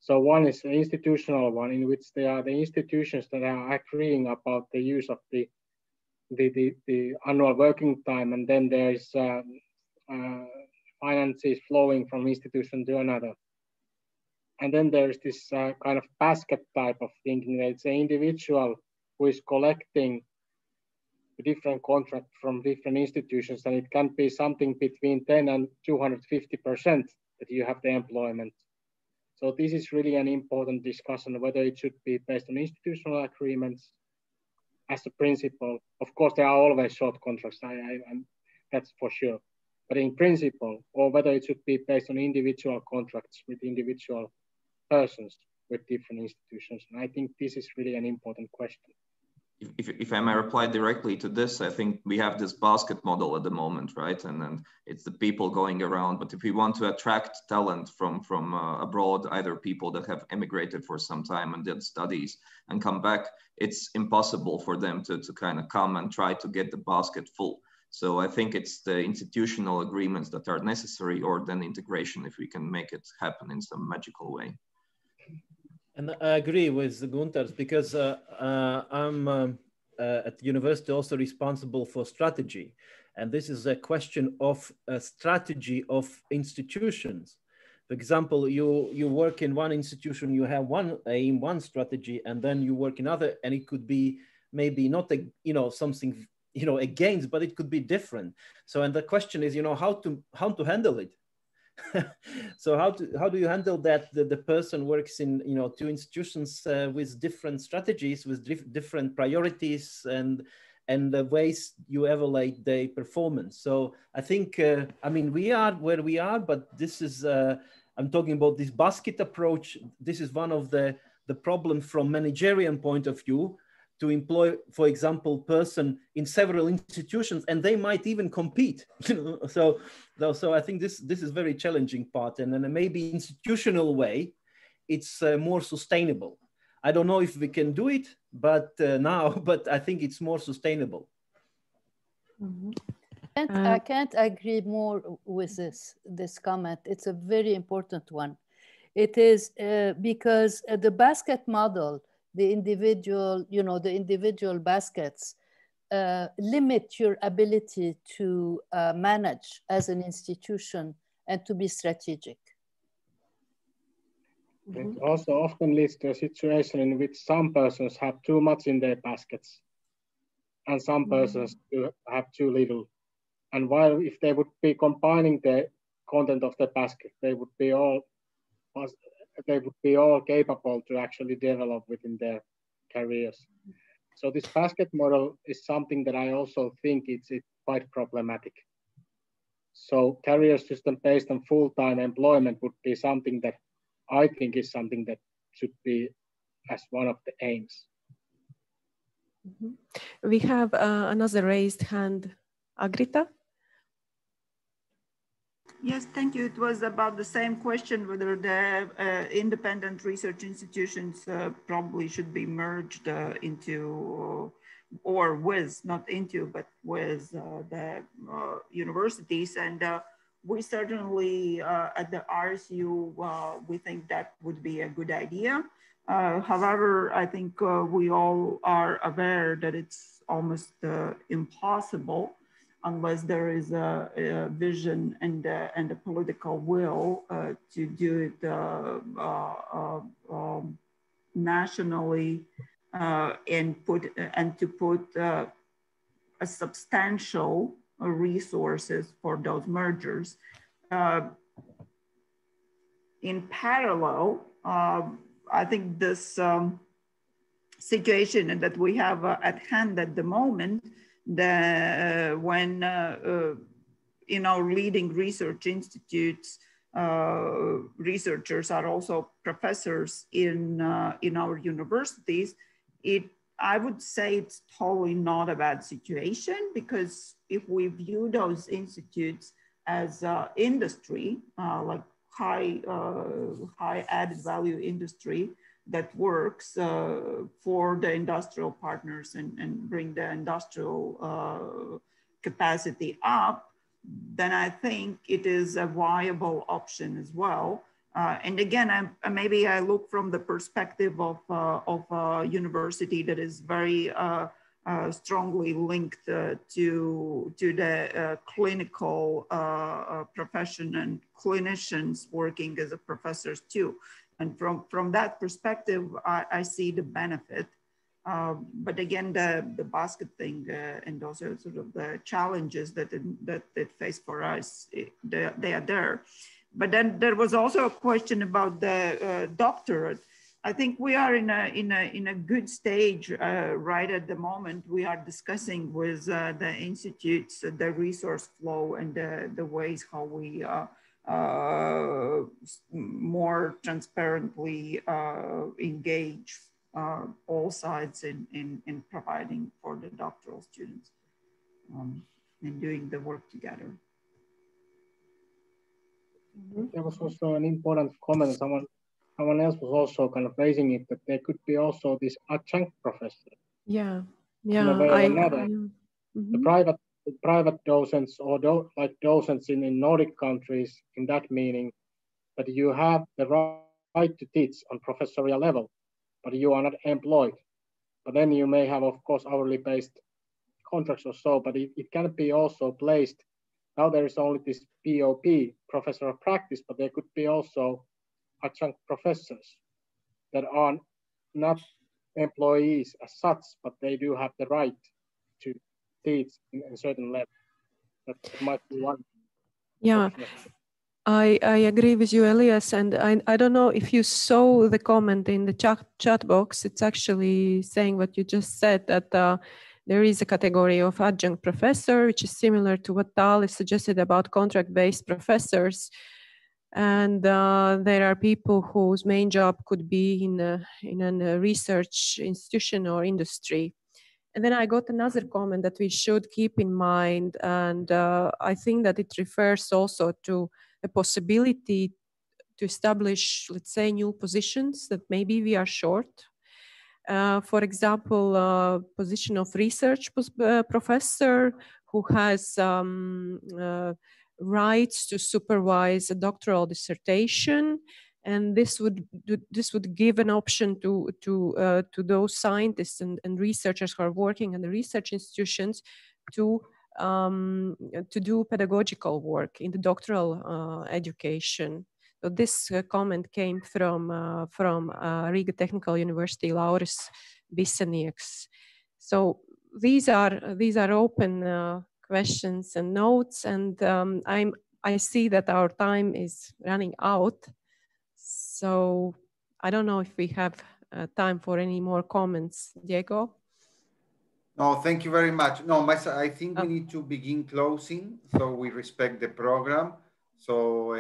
So one is the institutional one, in which they are the institutions that are agreeing about the use of the annual working time, and then there is finances flowing from institution to another. And then there's this kind of basket type of thinking, that it's an individual who is collecting different contracts from different institutions, and it can be something between 10 and 250% that you have the employment. So this is really an important discussion, whether it should be based on institutional agreements as a principle. Of course, there are always short contracts, that's for sure. But in principle, or whether it should be based on individual contracts with individual persons with different institutions. And I think this is really an important question. If I may reply directly to this, I think we have this basket model at the moment, right? And then it's the people going around. But if we want to attract talent from abroad, either people that have emigrated for some time and did studies and come back, it's impossible for them to kind of come and try to get the basket full. So I think it's the institutional agreements that are necessary, or then integration, if we can make it happen in some magical way. And I agree with Gunter's, because I'm at the university also responsible for strategy. And this is a question of a strategy of institutions. For example, you work in one institution, you have one aim, one strategy, and then you work in other, and it could be maybe not something against, but it could be different. So, and the question is, how to handle it. So how do you handle that the person works in two institutions with different strategies, with different priorities and the ways you evaluate their performance? So I think we are where we are, but this is I'm talking about this basket approach. This is one of the problems from managerial point of view, to employ, for example, person in several institutions, and they might even compete. So I think this is very challenging part, and then maybe institutional way, it's more sustainable. I don't know if we can do it, but now, but I think it's more sustainable. Mm-hmm. I can't agree more with this comment. It's a very important one. It is because the basket model, the individual, the individual baskets limit your ability to manage as an institution and to be strategic. It also often leads to a situation in which some persons have too much in their baskets and some persons have too little. And while if they would be combining the content of the basket, they would be all capable to actually develop within their careers. So this basket model is something that I also think it's quite problematic. So career system based on full-time employment would be something that I think is something that should be as one of the aims. We have another raised hand, Agrita. Yes, thank you. It was about the same question, whether the independent research institutions probably should be merged into, or with, not into, but with the universities. And we certainly at the RSU, we think that would be a good idea. However, I think we all are aware that it's almost impossible unless there is a vision and a political will to do it nationally and to put a substantial resources for those mergers. In parallel, I think this situation that we have at hand at the moment, when in our leading research institutes, researchers are also professors in our universities, I would say it's totally not a bad situation, because if we view those institutes as industry, like high added value industry that works for the industrial partners and bring the industrial capacity up, then I think it is a viable option as well. And again, maybe I look from the perspective of a university that is very strongly linked to the clinical profession and clinicians working as a professors too. And from that perspective, I see the benefit. But again, the basket thing and also sort of the challenges that it face for us, they are there. But then there was also a question about the doctorate. I think we are in a good stage right at the moment. We are discussing with the institutes the resource flow and the ways how we more transparently engage all sides in providing for the doctoral students and doing the work together. There was also an important comment. Someone else was also kind of raising it, that there could be also this adjunct professor. Yeah. The private docents or like docents in Nordic countries, in that meaning that you have the right to teach on professorial level, but you are not employed. But then you may have, of course, hourly based contracts or so, but it can be also placed. Now there is only this POP, professor of practice, but there could be also adjunct professors that are not employees as such, but they do have the right to teach in a certain level. That might be one. Yeah, I agree with you, Elias. And I don't know if you saw the comment in the chat box. It's actually saying what you just said, that there is a category of adjunct professor, which is similar to what Tal suggested about contract-based professors. And there are people whose main job could be in a research institution or industry. And then I got another comment that we should keep in mind. And I think that it refers also to a possibility to establish, let's say, new positions that maybe we are short. For example, position of research professor who has rights to supervise a doctoral dissertation, and this would give an option to those scientists and researchers who are working in the research institutions to do pedagogical work in the doctoral education. So this comment came from Riga Technical University, Lauris Bisenieks. So these are open questions and notes, and I see that our time is running out. So I don't know if we have time for any more comments, Diego. No, thank you very much. No, I think we need to begin closing, so we respect the program. So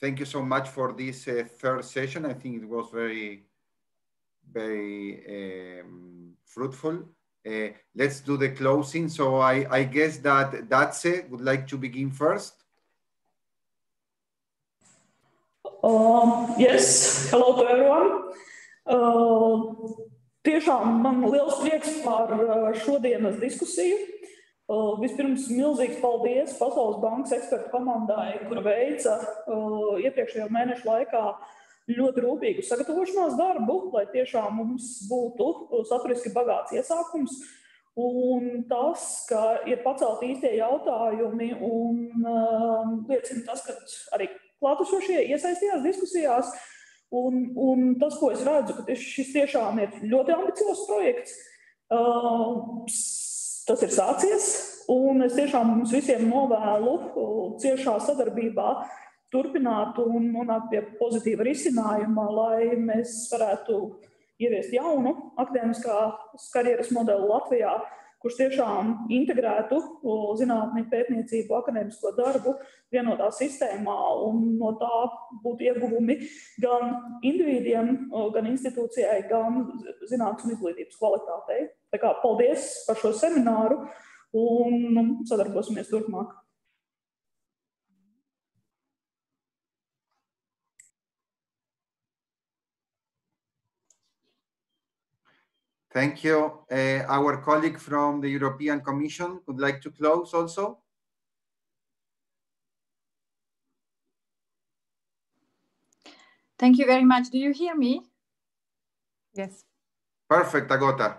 thank you so much for this third session. I think it was very, very fruitful. Let's do the closing. So I guess that Dace would like to begin first. Yes, hello to everyone. Tiešām man liels prieks par šodienas diskusiju. Vispirms milzīgs paldies Pasaules Bankas ekspertu komandai, kura veica iepriekšējo mēnešu laikā ļoti rūpīgu sagatavošanās darbu, lai tiešām mums būtu saturiski bagāts iesākums. Un tas, ka ir pacelti īstie jautājumi un liecina tas, ka arī klātesošie iesaistījās diskusijās. Un tas, ko es redzu, ka šis tiešām ir ļoti ambiciozs projekts. Tas ir sācies, un es tiešām mums visiem novēlu ciešā sadarbībā turpināt un nonākt pie pozitīva risinājuma, lai mēs varētu ieviest jaunu akadēmiskās karjeras modeli Latvijā, kurš tiešām integrētu zinātni, pētniecību, akadēmisko darbu vienotā sistēmā, un no tā būtu ieguvumi gan individiem, gan institūcijai, gan zinātnes un izglītības kvalitātei. Tā kā paldies par šo semināru un sadarbosimies turpmāk. Thank you. Our colleague from the European Commission would like to close also. Thank you very much. Do you hear me? Yes. Perfect, Agota.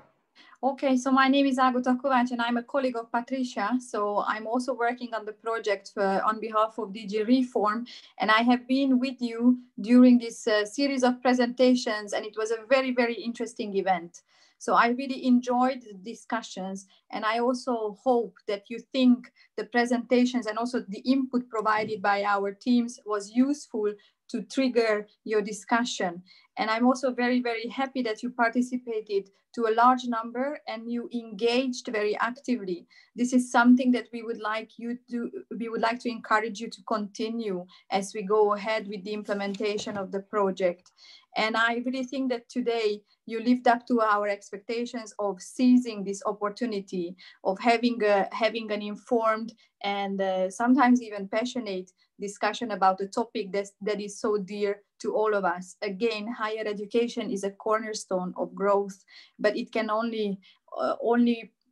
Okay, so my name is Agota Kovács and I'm a colleague of Patricia. So I'm also working on the project on behalf of DG Reform. And I have been with you during this series of presentations, and it was a very, very interesting event. So I really enjoyed the discussions, and I also hope that you think the presentations and also the input provided by our teams was useful to trigger your discussion. And I'm also very, very happy that you participated to a large number and you engaged very actively. This is something that we would like to encourage you to continue as we go ahead with the implementation of the project. And I really think that today you lived up to our expectations of seizing this opportunity, of having an informed and sometimes even passionate discussion about a topic that is so dear to all of us. Again, higher education is a cornerstone of growth, but it can only,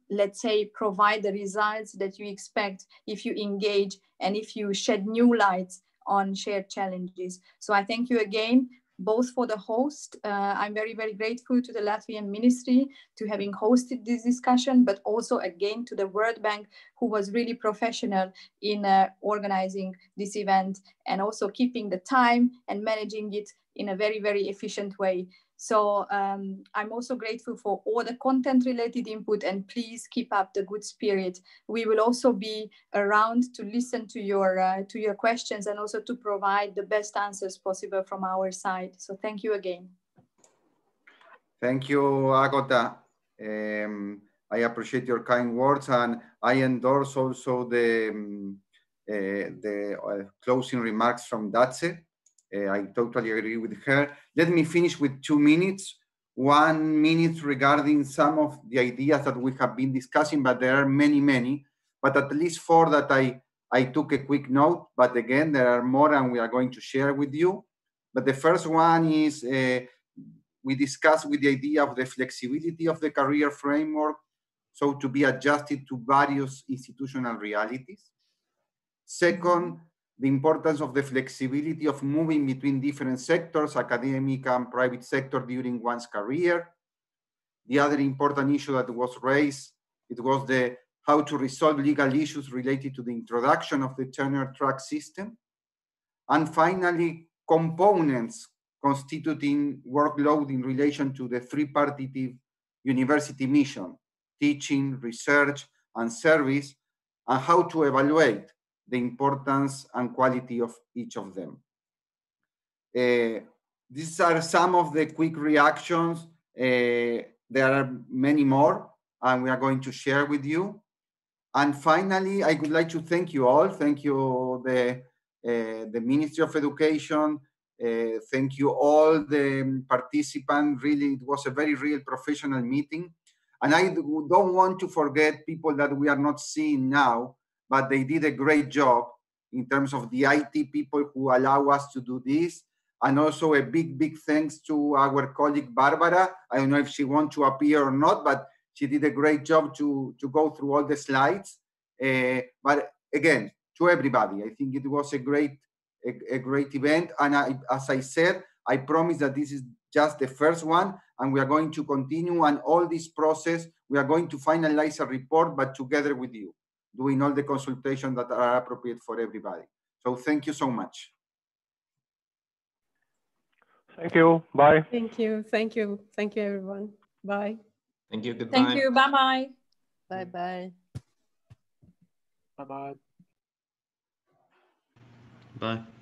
let's say, provide the results that you expect if you engage and if you shed new lights on shared challenges. So I thank you again, both for the host. I'm very, very grateful to the Latvian Ministry to having hosted this discussion, but also again to the World Bank, who was really professional in organizing this event and also keeping the time and managing it in a very, very efficient way. So I'm also grateful for all the content related input, and please keep up the good spirit. We will also be around to listen to your questions and also to provide the best answers possible from our side. So thank you again. Thank you, Agota. I appreciate your kind words, and I endorse also the closing remarks from Dace. I totally agree with her. Let me finish with 2 minutes. 1 minute regarding some of the ideas that we have been discussing, but there are many, many, but at least 4 that I took a quick note, but again, there are more and we are going to share with you. But the first one is we discussed with the idea of the flexibility of the career framework, so to be adjusted to various institutional realities. Second, the importance of the flexibility of moving between different sectors, academic and private sector during one's career. The other important issue that was raised, it was the how to resolve legal issues related to the introduction of the tenure track system. And finally, components constituting workload in relation to the tripartite university mission, teaching, research, and service, and how to evaluate the importance and quality of each of them. These are some of the quick reactions. There are many more, and we are going to share with you. And finally, I would like to thank you all. Thank you, the Ministry of Education. Thank you all the participants. Really, it was a very real professional meeting. And I don't want to forget people that we are not seeing now, but they did a great job in terms of the IT people who allow us to do this. And also a big, big thanks to our colleague, Barbara. I don't know if she wants to appear or not, but she did a great job to go through all the slides. But again, to everybody, I think it was a great event. And as I said, I promise that this is just the first one, and we are going to continue. And all this process, we are going to finalize a report, but together with you, doing all the consultations that are appropriate for everybody. So thank you so much. Thank you. Bye. Thank you. Thank you. Thank you, everyone. Bye. Thank you. Goodbye. Thank you. Bye-bye. Bye-bye. Bye-bye. Bye.